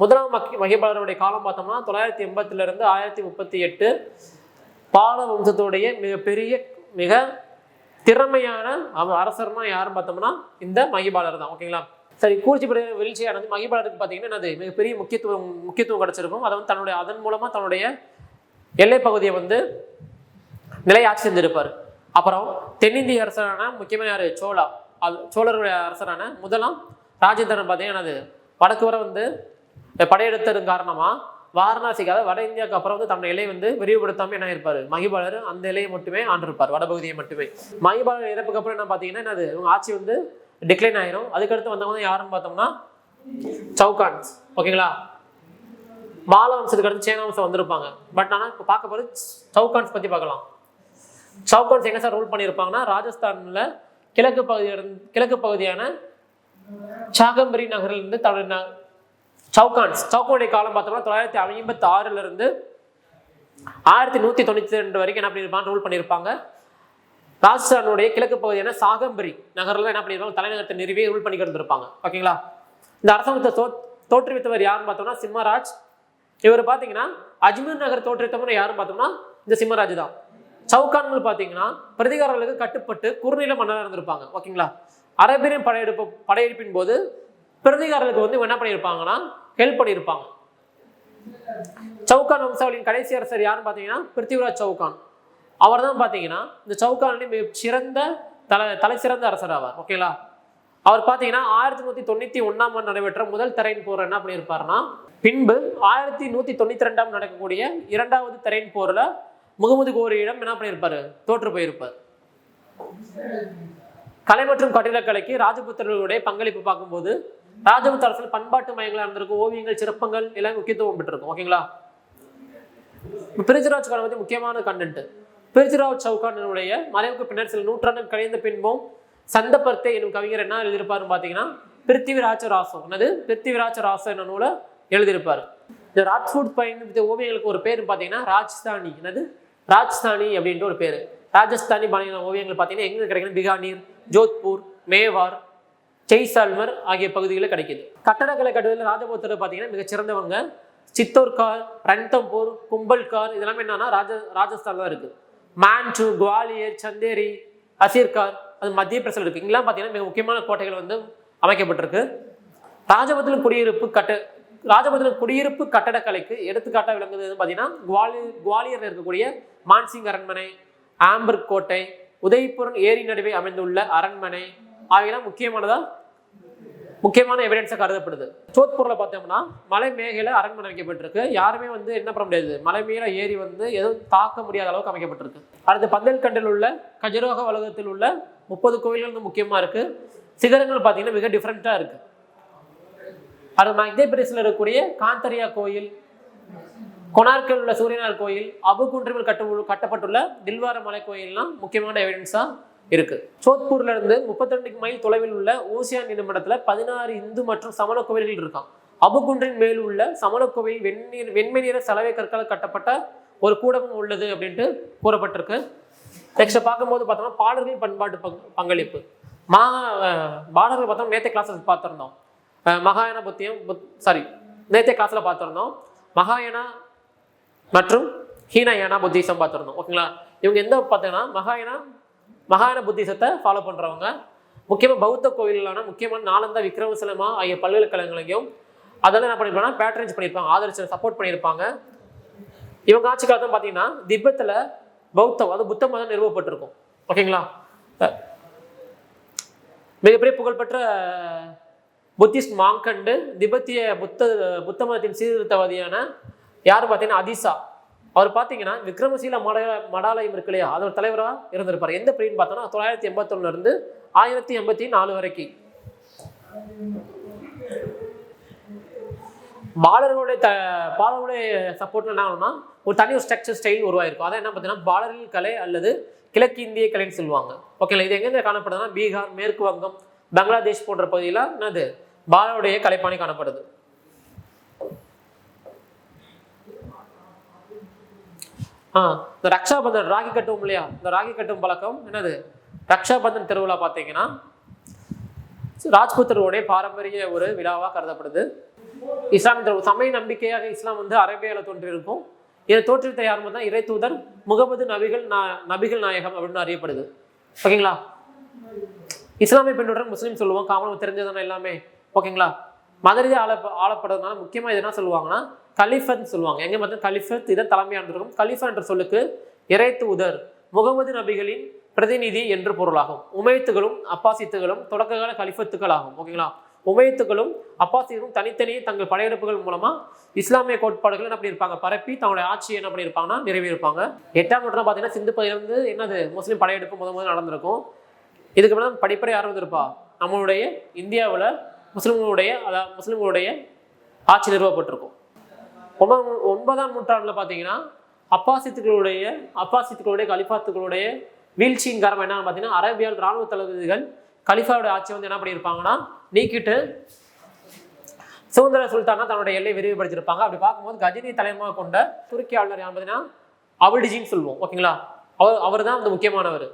முதலாம் மகிபாலருடைய காலம் பார்த்தோம்னா 980 1038. பால வம்சத்துடைய மிகப்பெரிய மிக திறமையான அரசர்னா யாரும் பார்த்தோம்னா இந்த மகிபாலர் தான். ஓகேங்களா. சரி, கூர்ச்சிப்படை வீழ்ச்சியானது மகிபாலருக்கு பார்த்தீங்கன்னா என்னது மிகப்பெரிய முக்கியத்துவம் கிடைச்சிருக்கும். அதை வந்து அதன் மூலமா தன்னுடைய எல்லை பகுதியை வந்து நிலையாட்சி செஞ்சிருப்பார். அப்புறம் தென்னிந்திய அரசரான முக்கியமான யாரு சோழருடைய அரசரான முதலாம் ராஜேந்திரன் பார்த்தீங்கன்னா என்னது வடக்கு வர வந்து படையெடுத்ததன் காரணமா வாரணாசிக்காக வட இந்தியாவுக்கு அப்புறம் வந்து தன்னோட எல்லையை வந்து விரிவுபடுத்தாமல் என்ன இருப்பார் மகிபாலர் அந்த எல்லையை மட்டுமே ஆண்டிருப்பார், வடபகுதியை மட்டுமே. மகிபாலர் இறப்புக்கு அப்புறம் என்ன பார்த்தீங்கன்னா என்னது இவங்க ஆட்சி வந்து டிக்ளைன் ஆயிரும். அதுக்கடுத்து வந்தவங்க யாருன்னு பார்த்தோம்னா சவுகான்ஸ். ஓகேங்களா, மால வம்சத்துக்கு அடுத்து சேன வம்சம் வந்திருப்பாங்க. பட் ஆனால் இப்போ பார்க்க போது சவுகான்ஸ் பற்றி பார்க்கலாம். சவுகான்ஸ் எங்கே சார் ரூல் பண்ணியிருப்பாங்கன்னா ராஜஸ்தானில் கிழக்கு பகுதியான சாகம்பரி நகரிலிருந்து சவுகானுடைய காலம் பார்த்தோம்னா 956 1192 வரைக்கும் என்ன பண்ணியிருப்பாங்க, ரூல் பண்ணியிருப்பாங்க. ராஜஸ்தானுடைய கிழக்கு பகுதியான சாகம்பரி நகரில் என்ன பண்ணியிருப்பாங்க, தலைநகரத்தை நிறுவி ரூல் பண்ணிக்கிட்டு இருந்திருப்பாங்க. ஓகேங்களா, இந்த அரசாங்கத்தை தோற்றுவித்தவர் யாருன்னு பார்த்தோம்னா சிம்மராஜ். இவர் பார்த்தீங்கன்னா அஜ்மீர் நகர் தோற்றுவித்தவர் யாருன்னு பார்த்தோம்னா இந்த சிம்மராஜ் தான். சவுகான்கள் பார்த்தீங்கன்னா பிரதிகாரர்களுக்கு கட்டுப்பட்டு குறுநில மன்னராக இருந்திருப்பாங்க. ஓகேங்களா, அரேபியன் படையெடுப்பின் போது பிரதிகாரர்களுக்கு வந்து என்ன பண்ணியிருப்பாங்கன்னா ஹெல்ப் பண்ணியிருப்பாங்க. சவுகான் வம்சாவளியின் கடைசி அரசர் யாருன்னு பார்த்தீங்கன்னா பிருத்திவிராஜ் சவுகான். அவர் தான் பார்த்தீங்கன்னா இந்த சவுகானின் மிக சிறந்த தலை சிறந்த அரசர் ஆவார். ஓகேங்களா, அவர் பார்த்தீங்கன்னா 1191 நடைபெற்ற முதல் தரையின் போர் என்ன பண்ணியிருப்பாருன்னா, பின்பு 1192 நடக்கக்கூடிய இரண்டாவது தரையின் போர்ல முகமது கோரியிடம் என்ன பண்ணியிருப்பாரு, தோற்று போயிருப்பார். கலை மற்றும் கட்டிடக்கலைக்கு ராஜபுத்திரர்களுடைய பங்களிப்பு பார்க்கும்போது ராஜபுத்திர அரசியல் பண்பாட்டு மையங்களாக இருந்திருக்கும். ஓவியங்கள், சிற்பங்கள் எல்லாம் முக்கியத்துவம் பெற்றிருக்கும். ஓகேங்களா, பிருத்திவிராஜ் சவுகான் பற்றி முக்கியமான கண்டென்ட். பிருத்திவிராஜ் சவுகானுடைய மறைவுக்கு பின்னர் சில நூற்றாண்டு கழிந்த பின்பும் சந்தபர்த்தே என்னும் கவிஞர் என்ன எழுதியிருப்பாருன்னு பார்த்தீங்கன்னா பிருத்திவிராஜ ராசம். என்னது பிருத்திவிராஜ ராசம் என்ன நூலை எழுதியிருப்பாரு. இந்த ராஜ்புட் பயன்படுத்திய ஓவியங்களுக்கு ஒரு பேர் பார்த்தீங்கன்னா ராஜஸ்தானி. என்னது ராஜஸ்தானி அப்படின்ற ஒரு பேர். ராஜஸ்தானி பாணியான ஓவியங்கள் பார்த்தீங்கன்னா எங்கே கிடைக்குது, பிகானீர், ஜோத்பூர், மேவார், ஜெய்சால்மர் ஆகிய பகுதிகளில் கிடைக்குது. கட்டடக்கலை கட்டுவதில் ராஜபுத்திரர் பார்த்தீங்கன்னா மிகச்சிறந்தவங்க. சித்தோர்கார், ரன்தம்பூர், கும்பல்கார் இதெல்லாமே என்னன்னா ராஜஸ்தான் தான் இருக்குது. மான்சு, குவாலியர், சந்தேரி, அசீர்கார் அது மத்திய பிரதேசத்தில் இருக்குது. இங்கெல்லாம் பார்த்தீங்கன்னா மிக முக்கியமான கோட்டைகள் வந்து அமைக்கப்பட்டிருக்கு. ராஜபுத்திரன் குடியிருப்பு கட்டடக்கலைக்கு எடுத்துக்காட்டாக விளங்குது பார்த்தீங்கன்னா குவாலியரில் இருக்கக்கூடிய மான்சிங் அரண்மனை, ஆம்பர் கோட்டை, உதய்பூர் ஏரி நடுவே அமைந்துள்ள அரண்மனை ஆகியெல்லாம் முக்கியமான எவிடன்ஸாக கருதப்படுது. ஜோத்பூரில் பார்த்தோம்னா மலை மேகையில் அரண்மனை அமைக்கப்பட்டிருக்கு. யாருமே வந்து என்ன பண்ண முடியாது, மலை மேல ஏரி வந்து எதுவும் தாக்க முடியாத அளவுக்கு அமைக்கப்பட்டிருக்கு. அடுத்து பந்தல்கண்டில் உள்ள கஜரோக வளாகத்தில் உள்ள 30 கோயில்கள் வந்து முக்கியமாக இருக்கு. சிகரங்கள் பார்த்தீங்கன்னா மிக டிஃப்ரெண்ட்டாக இருக்கு. அது மத்திய பிரதேசத்தில் இருக்கக்கூடிய காந்தரியா கோயில், கொனார்க்கில் உள்ள சூரியனார் கோயில், அபுகுன்றில் கட்டப்பட்டுள்ள தில்வார மலை கோயில்லாம் முக்கியமான எவிடன்ஸா இருக்கு. ஜோத்பூர்ல இருந்து 32 மைல் தொலைவில் உள்ள ஊசியான் என்னும் இடத்துல 16 இந்து மற்றும் சமண கோவில்கள் இருக்கான். அபுகுன்றின் மேல் உள்ள சமண கோவில் வெண்மை நிற சலவை கற்கால கட்டப்பட்ட ஒரு கூடமும் உள்ளது அப்படின்ட்டு கூறப்பட்டிருக்கு. நெக்ஸ்ட் பார்க்கும்போது பார்த்தோம்னா பாடல்களின் பண்பாட்டு பங்களிப்பு. பாடல்கள் பார்த்தோம் நேற்று கிளாஸஸ் பார்த்துருந்தோம். மகாயானா நேற்றைய கிளாஸில் பார்த்துருந்தோம். மகாயானா மற்றும் ஹீனயானா புத்திசம் பார்த்துருந்தோம். ஓகேங்களா, இவங்க எந்த பார்த்தீங்கன்னா மகாயானா புத்திசத்தை ஃபாலோ பண்ணுறவங்க. முக்கியமாக பௌத்த கோவிலான முக்கியமான நாலந்தா, விக்ரமசிலமா ஆகிய பல்கலைக்கழகங்களையும் அதெல்லாம் என்ன பண்ணியிருப்பாங்கன்னா பேட்ரனைஸ் பண்ணியிருப்பாங்க, ஆதரிச்சு சப்போர்ட் பண்ணியிருப்பாங்க. இவங்க ஆட்சி காலத்தில் பார்த்தீங்கன்னா திபெத்தில் புத்த மதம் நிறுவப்பட்டிருக்கும். ஓகேங்களா, மிகப்பெரிய புகழ்பெற்ற புத்திஸ்ட் மாங்கண்டு திபெத்திய புத்த மதத்தின் சீர்திருத்தவாதியான யார் பார்த்தீங்கன்னா அதிசா. அவர் பார்த்தீங்கன்னா விக்ரமசீல மடாலயம் இருக்கு இல்லையா, அதோட தலைவராக இருந்திருப்பார். எந்த பீரியட் பார்த்தோம்னா 981 1084 வரைக்கும். பாலருடைய சப்போர்ட்ல என்ன ஆகும்னா ஒரு தனி ஒரு ஸ்ட்ரக்சர் ஸ்டைல் உருவாயிருக்கும். அதான் என்ன பார்த்தீங்கன்னா பாலரில் கலை அல்லது கிழக்கு இந்திய கலைன்னு சொல்லுவாங்க. ஓகேங்களா, இது எங்கேருந்து காணப்படுதுன்னா பீகார், மேற்கு வங்கம், பங்களாதேஷ் போன்ற பகுதியில் என்னது பாலருடைய கலைப்பாணி காணப்படுது. இந்த ரக்ஷாபந்தன் ராகி கட்டும் இல்லையா, இந்த ராகி கட்டும் பழக்கம் என்னது ரக்ஷாபந்தன் திருவிழா பார்த்தீங்கன்னா ராஜ்புத்தருடைய பாரம்பரிய ஒரு விழாவாக கருதப்படுது. இஸ்லாமிய சமய நம்பிக்கையாக இஸ்லாம் வந்து அரேபியாவில் தோன்றியிருக்கும். இதை தோற்றுவித்த யாருமே தான் இறை தூதர் முகமது நபிகள் நாயகம் அப்படின்னு அறியப்படுது. ஓகேங்களா, இஸ்லாமிய பின்பற்றுற முஸ்லீம் சொல்லுவோம், காமன் தெரிஞ்சதானே எல்லாமே. ஓகேங்களா, மதரீதியாக ஆளப்படுறதுனால முக்கியமாக இது என்ன சொல்லுவாங்கன்னா கலிஃபத் சொல்லுவாங்க. எங்கே பார்த்தா கலிஃபத் இதை தலைமையாக இருக்கும். கலிஃபா என்ற சொல்லுக்கு இறை தூதர் முகமது நபிகளின் பிரதிநிதி என்று பொருளாகும். உமையத்துகளும் அப்பாசித்துகளும் தொடக்ககால கலிஃபத்துக்கள் ஆகும். ஓகேங்களா, உமையத்துகளும் அப்பாசித்துகளும் தனித்தனியே தங்கள் படையெடுப்புகள் மூலமா இஸ்லாமிய கோட்பாடுகள் என்ன பண்ணியிருப்பாங்க பரப்பி தங்களுடைய ஆட்சியை என்ன பண்ணியிருப்பாங்கன்னா நிறைவேறியிருப்பாங்க. 8ஆம் நூற்றாண்டு பார்த்தீங்கன்னா சிந்து பகுதியிலிருந்து என்னது முஸ்லீம் படையெடுப்பு முதல் நடந்திருக்கும். இதுக்கு மேலே படிப்பறை யாரும் இருப்பா நம்மளுடைய இந்தியாவில் முஸ்லிம்களுடைய ஆட்சி நிறுவப்பட்டிருக்கும். 9ஆம் நூற்றாண்டில் பார்த்தீங்கன்னா அப்பாசித்துக்களுடைய கலிஃபாத்துக்களுடைய வீழ்ச்சியின் காரணம் என்னன்னு பார்த்தீங்கன்னா, அரேபியாவில் இராணுவ தளபதிகள் கலிஃபாவுடைய ஆட்சி வந்து என்ன பண்ணியிருப்பாங்கன்னா நீக்கிட்டு சுதந்திர சுல்தானா தன்னுடைய எல்லை விரிவுபடுத்தியிருப்பாங்க. அப்படி பார்க்கும்போது கஜினி தலைமையாக கொண்ட துருக்கி ஆளுநர் யார் பார்த்தீங்கன்னா அபிடிஜின்னு சொல்லுவோம். ஓகேங்களா, அவர் தான் வந்து முக்கியமானவர்.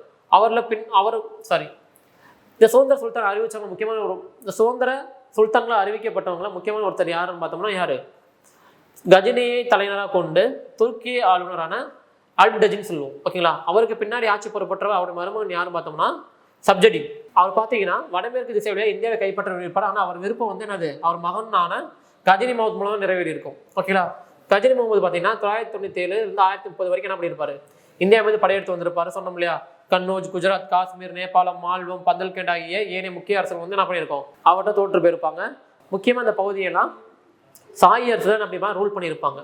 இந்த சுதந்திர சுல்தான் அறிவிச்சவங்க முக்கியமான இந்த சுதந்திர சுல்தான்களை அறிவிக்கப்பட்டவங்கள முக்கியமான ஒருத்தர் யாருன்னு பார்த்தோம்னா கஜினியை தலைநராக கொண்டு துருக்கி ஆளுநரான அல்பிடஜின்னு சொல்லுவோம். ஓகேங்களா, அவருக்கு பின்னாடி ஆட்சி பொறுப்பற்றவர் அவருடைய மருமகன் யாருன்னு பார்த்தோம்னா சப்ஜடி. அவர் பார்த்தீங்கன்னா வடமேற்கு திசையுடைய இந்தியாவை கைப்பற்ற விருப்பார். ஆனால் அவர் விருப்பம் வந்து என்னது, அவர் மகனான கஜினி முகமது மூலமாக நிறைவேறி இருக்கும். ஓகேங்களா, கஜினி முகமது பார்த்தீங்கன்னா 997 இருந்து 1030 வரைக்கும் என்ன பண்ணியிருப்பாரு, இந்தியா மீது படையெடுத்து வந்திருப்பாரு. சொன்னோம் இல்லையா, கன்னோஜ், குஜராத், காஷ்மீர், நேபாளம், மால்வம், பந்தல்கண்ட் ஆகிய ஏனைய முக்கிய அரசுகள் வந்து என்ன பண்ணியிருக்கோம், அவர்கிட்ட தோற்று போயிருப்பாங்க. முக்கியமாக இந்த பகுதியெல்லாம் சாயி அரசு தான் அப்படிமா ரூல் பண்ணியிருப்பாங்க.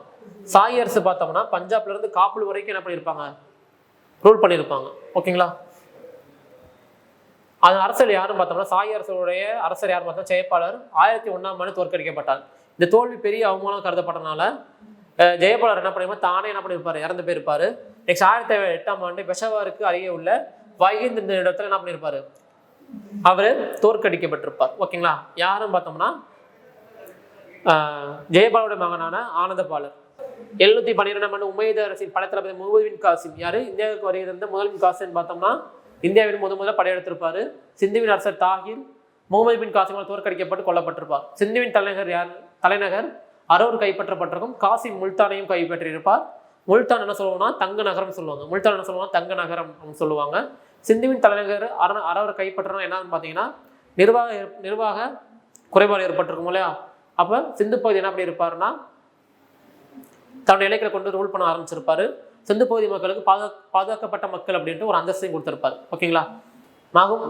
சாயி அரசு பார்த்தோம்னா பஞ்சாப்ல இருந்து காபூல் வரைக்கும் என்ன பண்ணியிருப்பாங்க, ரூல் பண்ணியிருப்பாங்க. ஓகேங்களா, அது அரசர் யாருன்னு பார்த்தோம்னா சாயி அரசுடைய அரசர் யாருன்னு பார்த்தோம்னா ஜெயபாலர் 1001ஆம் ஆண்டு தோற்கடிக்கப்பட்டார். இந்த தோல்வி பெரிய அவமானம் கருதப்பட்டனால ஜெயபாலர் என்ன பண்ணிருப்பார், தானே என்ன பண்ணியிருப்பாரு, இறந்து போயிருப்பாரு. நெக்ஸ்ட் 1008ஆம் ஆண்டு பெஷவாருக்கு அருகே உள்ள வைகிந்த் இந்த இடத்துல என்ன பண்ணியிருப்பாரு, அவரு தோற்கடிக்கப்பட்டிருப்பார். ஓகேங்களா, யாருன்னு பார்த்தோம்னா ஜெயபாலருடைய மகனான ஆனந்தபாலர். 712ஆம் ஆண்டு உமையது அரசின் படைத்தளபதி முகமது பின் காசிம் யாரு, இந்தியாவுக்கு வருகிற முதல் பின் காசிம் பார்த்தோம்னா இந்தியாவின் முதல்ல படையெடுத்திருப்பாரு. சிந்துவின் அரசர் தாகிர் முகமது பின் காசிமால் தோற்கடிக்கப்பட்டு கொல்லப்பட்டிருப்பார். சிந்துவின் தலைநகர் அரூர் கைப்பற்றப்பட்டிருக்கும். காசிம் முல்தானையும் கைப்பற்றியிருப்பார். முல்தான் என்ன சொல்லுவோம்னா தங்க நகரம் சொல்லுவாங்க. முல்தான் என்ன சொல்லுவாங்க, தங்க நகரம் சொல்லுவாங்க. சிந்துவின் தலைநகர் அரூர் கைப்பற்றணும் என்னன்னு பார்த்தீங்கன்னா நிர்வாக குறைபாடு ஏற்பட்டிருக்கும் இல்லையா. அப்போ சிந்து பகுதி என்ன அப்படி இருப்பாருன்னா தன்னுடைய இலக்கில கொண்டு ரூல் பண்ண ஆரம்பிச்சிருப்பாரு. சிந்து பகுதி மக்களுக்கு பாதுகாக்கப்பட்ட மக்கள் அப்படின்ட்டு ஒரு அந்தஸ்தையும் கொடுத்திருப்பாரு. ஓகேங்களா,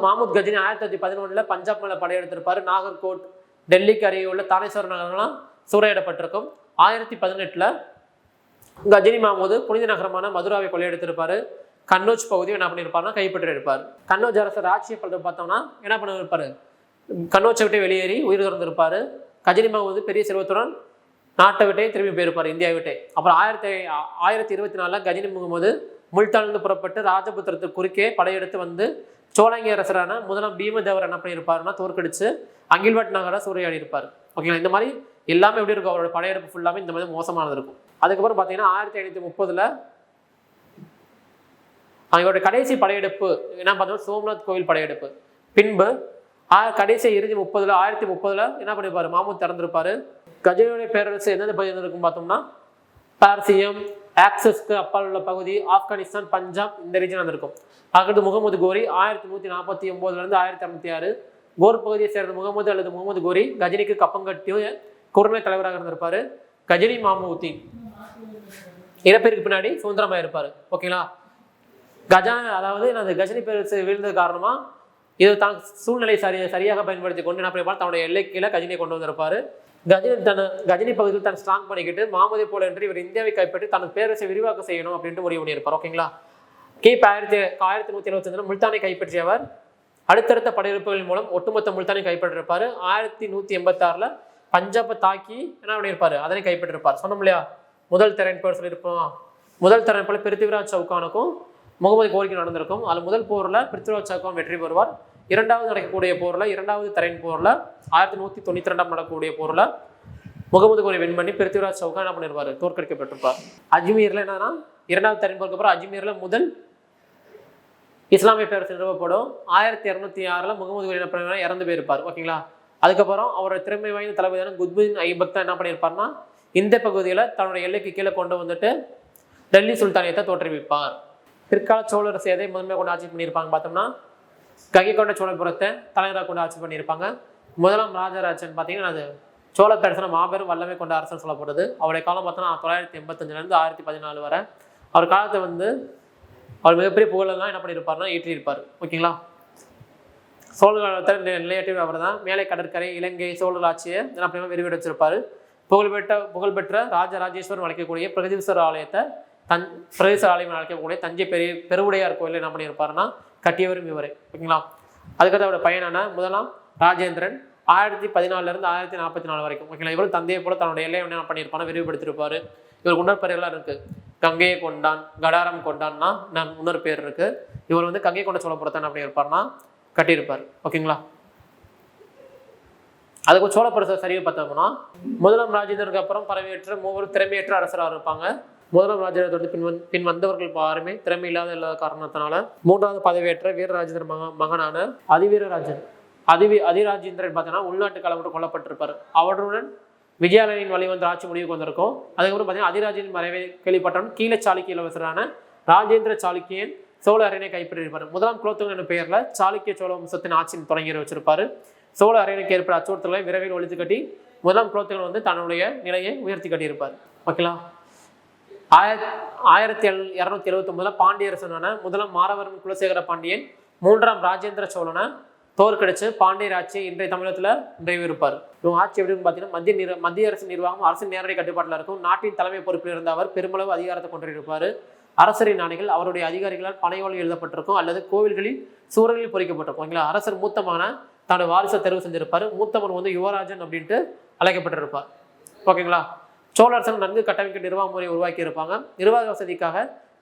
மாமூத் கஜினி 1911 பஞ்சாப் மேல படையெடுத்திருப்பாரு. நாகர்கோட், டெல்லிக்கு அருகே உள்ள தானேஸ்வர நகரங்கள்லாம் சூறையிடப்பட்டிருக்கும். 1011 கஜினி மாமூது புனித நகரமான மதுராவை கொள்ளையெடுத்திருப்பாரு. கன்னோஜ் பகுதியை என்ன பண்ணியிருப்பாருன்னா கைப்பற்றியிருப்பார். கன்னோஜ் அரசர் ஆட்சியை பார்த்தோம்னா என்ன பண்ணிருப்பாரு, கன்னோஜை விட்டு வெளியேறி உயிர் திறந்திருப்பாரு. கஜினி மாமூது பெரிய செல்வத்துடன் நாட்டை விட்டே திரும்பி போயிருப்பார், இந்தியா விட்டே. அப்புறம் 1024 கஜினி முகமது முல்தானிலிருந்து புறப்பட்டு ராஜபுத்திரத்துக்கு குறுக்கே படையெடுத்து வந்து சோழங்கி அரசரான முதலாம் பீமதேவர் என்ன பண்ணியிருப்பாருன்னா தோற்கடிச்சு அங்கில்வாட் நகரை சூறையாடி இருப்பார். ஓகேங்களா, இந்த மாதிரி எல்லாமே எப்படி இருக்கும், அவரோட படையெடுப்பு ஃபுல்லாமே இந்த மாதிரி மோசமானது இருக்கும். அதுக்கப்புறம் பார்த்தீங்கன்னா 1530 அவங்களோட கடைசி படையெடுப்பு என்ன பார்த்தோம்னா சோம்நாத் கோவில் படையெடுப்பு. பின்பு கடைசி இறுதி 1030 என்ன பண்ணிருப்பாரு, மாமூத் திறந்திருப்பாரு. கஜினியுடைய பேரரசு எந்தெந்த பகுதியில் இருக்கும் பார்த்தோம்னா பாரசீகம், ஆக்சஸ்க்கு அப்பால் உள்ள பகுதி, ஆப்கானிஸ்தான், பஞ்சாப் இந்த ரீஜன் இருக்கும். அடுத்து முகமது கோரி 1149 1206 கோர் பகுதியை சேர்ந்த முகமது கோரி கஜினிக்கு கப்பங்கட்டிய குறுநிலை தலைவராக இருந்திருப்பாரு. கஜினி மாமூத்தின் இறப்பிற்கு பின்னாடி சுதந்திரமாக இருப்பாரு. ஓகேங்களா, அதாவது கஜினி பேரரசு வீழ்ந்தது காரணமா இது தான் சூழ்நிலை சரியாக பயன்படுத்தி கொண்டு என்ன பண்ணிருப்பாரு, தன்னுடைய எல்லை கீழே கஜினியை கொண்டு வந்திருப்பாரு. கஜினி பகுதியில் தான் ஸ்ட்ராங் பண்ணிக்கிட்டு மாமூதை போல என்று இவர் இந்தியாவை கைப்பற்றி தனது பேரரசை விரிவாக்கம் செய்யணும் அப்படின்ட்டு முடிவு பண்ணியிருப்பார். ஓகேங்களா, கிபி 1175 முல்தானை கைப்பற்றியவர். அடுத்தடுத்த படையெடுப்புகளின் மூலம் ஒட்டுமொத்த முல்தானை கைப்பற்றிருப்பாரு. 1186 பஞ்சாபை தாக்கி என்ன பண்ணியிருப்பாரு, அதனை கைப்பற்றிருப்பார். சொன்னோம் இல்லையா, முதல் திறன் சொல்லியிருப்போம். முதல் திறன் போல பிருத்திவிராஜ் சவுகானுக்கும் முகமது கோரிக்கை நடந்திருக்கும். அதில் முதல் போரில் பிருத்திவிராஜ் சவுகான் வெற்றி பெறுவார். இரண்டாவது நடக்கக்கூடிய போரில், இரண்டாவது தரையின் போரில் 1192 நடக்கக்கூடிய போரில் முகமது கோரி வின் பண்ணி பிருத்திவிராஜ் சவுகான் என்ன பண்ணிருப்பாரு, தோற்கடிக்கப்பட்டிருப்பார். அஜ்மீரில் என்னன்னா இரண்டாவது தரையின் போருக்கு அப்புறம் அஜ்மீரில் முதல் இஸ்லாமிய பேரரசு நிறுவப்படும். 1206 முகமது கோரி என்ன இறந்து போயிருப்பார். ஓகேங்களா, அதுக்கப்புறம் அவரோட திறமை வாய்ந்த தளபதியான குத்புதீன் ஐபக் தான் என்ன பண்ணியிருப்பார்னா இந்த பகுதியில் தன்னுடைய எல்லைக்கு கீழே கொண்டு வந்துட்டு டெல்லி சுல்தானியத்தை தோற்றுவிப்பார். பிற்கால சோழரசு எதை முதன்மையாக கொண்டு ஆட்சி பண்ணியிருப்பாங்க பார்த்தோம்னா கங்கை கொண்ட சோழபுரத்தை தலைவராக கொண்டு ஆட்சி பண்ணியிருப்பாங்க. முதலாம் ராஜராஜன் பார்த்தீங்கன்னா அது சோழ பேரரசன மாபெரும் வல்லமை கொண்ட அரசன் சொல்லப்படுது. அவருடைய காலம் பார்த்தோன்னா 985 1014 வரை. அவர் காலத்தை அவர் மிகப்பெரிய புகழெல்லாம் என்ன பண்ணியிருப்பாருன்னா ஈற்றியிருப்பார். ஓகேங்களா, சோழ காலத்தில் நிலையாட்டி அவர் தான் மேலை கடற்கரை இலங்கை சோழர் ஆட்சியை என்ன பண்ணி விரிவடைச்சிருப்பார். புகழ்பெற்ற ராஜராஜேஸ்வரன் அழைக்கக்கூடிய பிரகதீஸ்வரர் ஆலயத்தை பிரகதீஸ்வரர் ஆலயம் அழைக்கக்கூடிய தஞ்சை பெருவுடையார் கோயிலில் என்ன பண்ணியிருப்பாருன்னா கட்டியவரும் இவரே. ஓகேங்களா, அதுக்கடுத்து அவருடைய பையனான முதலாம் ராஜேந்திரன் 1014 1044 வரைக்கும். ஓகேங்களா, இவரும் தந்தையை போல தன்னுடைய எல்லையை என்ன பண்ணியிருப்பாங்க, விரிவுபடுத்தியிருப்பாரு. இவர் இன்னொரு பேர்கள்லாம் இருக்கு. கங்கையை கொண்டான், கடாரம் கொண்டான்னா இன்னொரு பேர் இருக்கு. இவர் வந்து கங்கை கொண்ட சோழபுரத்தான் அப்படி இருப்பார்னா கட்டியிருப்பார். ஓகேங்களா, அதுக்கு சோழபுரத்தை சரியாக பார்த்தோம்னா முதலாம் ராஜேந்திரனுக்கு அப்புறம் பரவியற்ற மூவர் திறமையற்ற அரசராக இருப்பாங்க. முதலாம் ராஜேந்திரன் பின் வந்தவர்கள் யாருமே திறமை இல்லாத காரணத்தினால மூன்றாவது பதவியேற்ற வீரராஜேந்திர மகனான அதிராஜேந்திரன் பார்த்தீங்கன்னா உள்நாட்டு கலவரம் கொல்லப்பட்டிருப்பார். அவருடன் விஜயாலயனின் வழி வந்து ஆட்சி முடிவுக்கு வந்திருக்கும். அதுக்கப்புறம் பார்த்தீங்கன்னா அதிராஜின் மறைவை கேள்விப்பட்டவன் கீழே சாளுக்கிய இளவரசரான ராஜேந்திர சாளுக்கியன் சோழ அரியணை கைப்பற்றியிருப்பார். முதலாம் குலோத்துங்கன் என்ற பெயர்ல சாளுக்கிய சோழ வம்சத்தின் ஆட்சியின் தொடங்கி வச்சிருப்பாரு. சோழ அரியணைக்கு ஏற்பட்ட அச்சுறுத்தல்களை விரைவில் ஒழித்து கட்டி முதலாம் குலோத்துங்கன் வந்து தன்னுடைய நிலையை உயர்த்தி கட்டியிருப்பார். ஓகேங்களா, 1279 பாண்டியரசனான முதலாம் மாறவர்மன் குலசேகர பாண்டியன் மூன்றாம் ராஜேந்திர சோழனை தோற்கடிச்சு பாண்டியர் ஆட்சியை இன்றைய தமிழகத்தில் நிறைவேறுப்பார். இவங்க ஆட்சி எப்படின்னு பார்த்தீங்கன்னா மத்திய அரசு நிர்வாகம் அரசின் நேரடி கட்டுப்பாட்டில் இருக்கும். நாட்டின் தலைமை பொறுப்பில் இருந்த அவர் பெருமளவு அதிகாரத்தை கொண்டிருப்பார். அரசரின் ஆணைகள் அவருடைய அதிகாரிகளால் பனையோலில் எழுதப்பட்டிருக்கும் அல்லது கோவில்களில் சூழலில் பொறிக்கப்பட்டிருக்கும். ஓகேங்களா, அரசர் மூத்தமான தன்னோட வாரிசை தெரிவு செஞ்சிருப்பார். மூத்தவன் வந்து யுவராஜன் அப்படின்ட்டு அழைக்கப்பட்டிருப்பார். ஓகேங்களா, சோழ அரசன் நன்கு கட்டமைக்க நிர்வாக முறையை உருவாக்கி இருப்பாங்க. நிர்வாக வசதிக்காக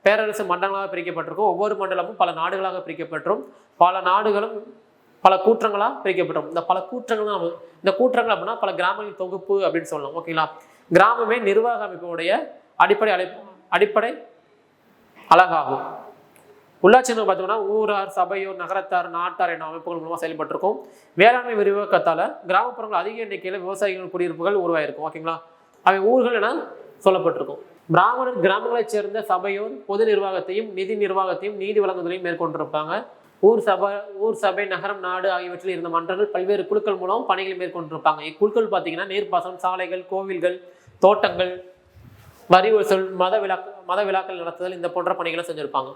பேரரசு மண்டலங்களாக பிரிக்கப்பட்டிருக்கும். ஒவ்வொரு மண்டலமும் பல நாடுகளாக பிரிக்கப்பட்டிரும். பல நாடுகளும் பல கூற்றங்களாக பிரிக்கப்பட்டோம். இந்த பல கூற்றங்கள் தான் இந்த கூற்றங்கள் அப்படின்னா பல கிராமங்களின் தொகுப்பு அப்படின்னு சொல்லலாம். ஓகேங்களா, கிராமமே நிர்வாக அமைப்புடைய அடிப்படை அழகாகும். உள்ளாட்சி பார்த்தோம்னா ஊரார், சபையோர், நகரத்தார், நாட்டார் என்ற அமைப்புகள் மூலமாக செயல்பட்டிருக்கும். வேளாண்மை விரிவாக்கத்தால் கிராமப்புறங்கள் அதிக எண்ணிக்கையில் விவசாயிகள் குடியிருப்புகள் உருவாயிருக்கும். ஓகேங்களா, அவை ஊர்கள் என சொல்லப்பட்டிருக்கும். பிராமணர் கிராமங்களைச் சேர்ந்த சபையோர் பொது நிர்வாகத்தையும் நிதி நிர்வாகத்தையும் நீதி வழங்குதலையும் மேற்கொண்டிருப்பாங்க. ஊர் சபை, நகரம், நாடு ஆகியவற்றில் இருந்த மன்றங்கள் பல்வேறு குழுக்கள் மூலம் பணிகளை மேற்கொண்டிருப்பாங்க. இக்குழுக்கள் பார்த்தீங்கன்னா நீர்ப்பாசனம், சாலைகள், கோவில்கள், தோட்டங்கள், வரி வசூல், மத விழாக்கள் நடத்துதல் இந்த போன்ற பணிகளை செஞ்சிருப்பாங்க.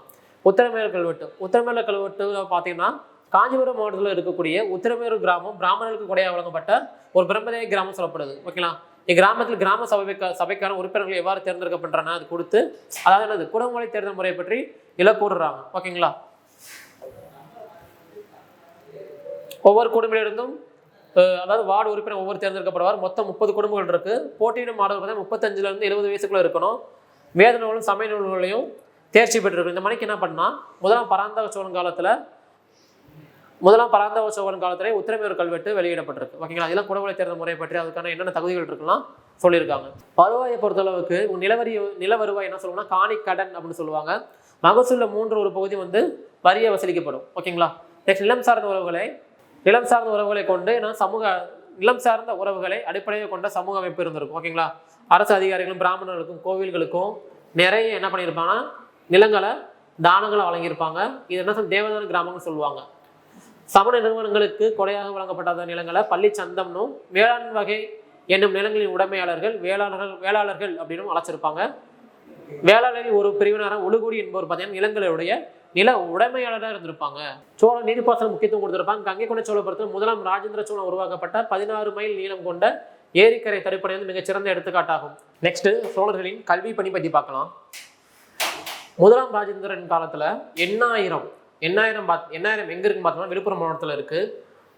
உத்திரமேரூர் கல்வெட்டு பார்த்தீங்கன்னா காஞ்சிபுரம் மாவட்டத்தில் இருக்கக்கூடிய உத்திரமேரூர் கிராமம் பிராமணர்களுக்கு கொடையாக வழங்கப்பட்ட ஒரு பிரம்மதேவி கிராமம் சொல்லப்படுது. ஓகேங்களா, இக்கிராமத்தில் கிராம சபைக்கான உறுப்பினர்கள் எவ்வாறு தேர்ந்தெடுக்கப்படுறாங்க அது கொடுத்து அதாவது என்னது குடும்பங்களை தேர்தல் முறையை பற்றி கூறுறாங்க. ஓகேங்களா, ஒவ்வொரு குடும்பத்திலிருந்தும் அதாவது வார்டு உறுப்பினர் ஒவ்வொரு தேர்ந்தெடுக்கப்படுவார். மொத்தம் 30 குடும்பங்கள் இருக்கு. போட்டியிடும் மாணவர்கள் 35 இருந்து 70 வயசுக்குள்ள இருக்கணும். வேத நூலும் சமய நூல்களையும் தேர்ச்சி பெற்றிருக்கும். இந்த மணிக்கு என்ன பண்ணா முதலாம் பராந்தக சோழன் காலத்துல உத்திரமேரூர் கல்வெட்டு வெளியிடப்பட்டிருக்கு. ஓகேங்களா, இதெல்லாம் குடும்பங்களை தேர்தல் முறை பற்றி அதுக்கான என்னென்ன தகுதிகள் இருக்குலாம் சொல்லியிருக்காங்க. வருவாயை பொறுத்தளவுக்கு நில வருவாய் என்ன சொல்லுவாங்கன்னா காணி கடன் அப்படின்னு சொல்லுவாங்க. மகசூல்ல 3 ஒரு பகுதி வந்து வரியை வசூலிக்கப்படும். ஓகேங்களா, நெக்ஸ்ட் நிலம் சார்ந்த உறவுகளை கொண்டு நிலம் சார்ந்த உறவுகளை அடிப்படையாக கொண்ட சமூக அமைப்பு இருந்திருக்கும். ஓகேங்களா, அரசு அதிகாரிகளும் பிராமணர்களுக்கும் கோவில்களுக்கும் நிறைய என்ன பண்ணியிருப்பாங்கன்னா நிலங்களை தானங்களை வழங்கியிருப்பாங்க. இது என்ன தேவதான கிராமங்கள் சொல்லுவாங்க. சமண நிறுவனங்களுக்கு கொடையாக வழங்கப்பட்ட நிலங்களை பள்ளி சந்தம்னும் வேளாண் வகை என்னும் நிலங்களின் உடைமையாளர்கள் வேளாளர்கள் அப்படின்னு அழைச்சிருப்பாங்க. வேளாளரில் ஒரு பிரிவினரான உளுகுடி என்பவர் பார்த்தீங்கன்னா நிலங்களுடைய நில உடைமையாளராக இருந்திருப்பாங்க. சோழ நீர்ப்பாசனம் முக்கியத்துவம் கொடுத்திருப்பாங்க. கங்கை கொண்ட சோழபுரத்தில் முதலாம் ராஜேந்திர சோழன் உருவாக்கப்பட்ட 16 மைல் நீளம் கொண்ட ஏரிக்கரை தடுப்பணை வந்து மிகச்சிறந்த எடுத்துக்காட்டாகும். நெக்ஸ்ட் சோழர்களின் கல்வி பணி பற்றி பார்க்கலாம். முதலாம் ராஜேந்திரன் காலத்துல எண்ணாயிரம் எங்க இருக்குன்னு பார்த்தோம்னா விழுப்புரம் மாவட்டத்தில் இருக்கு.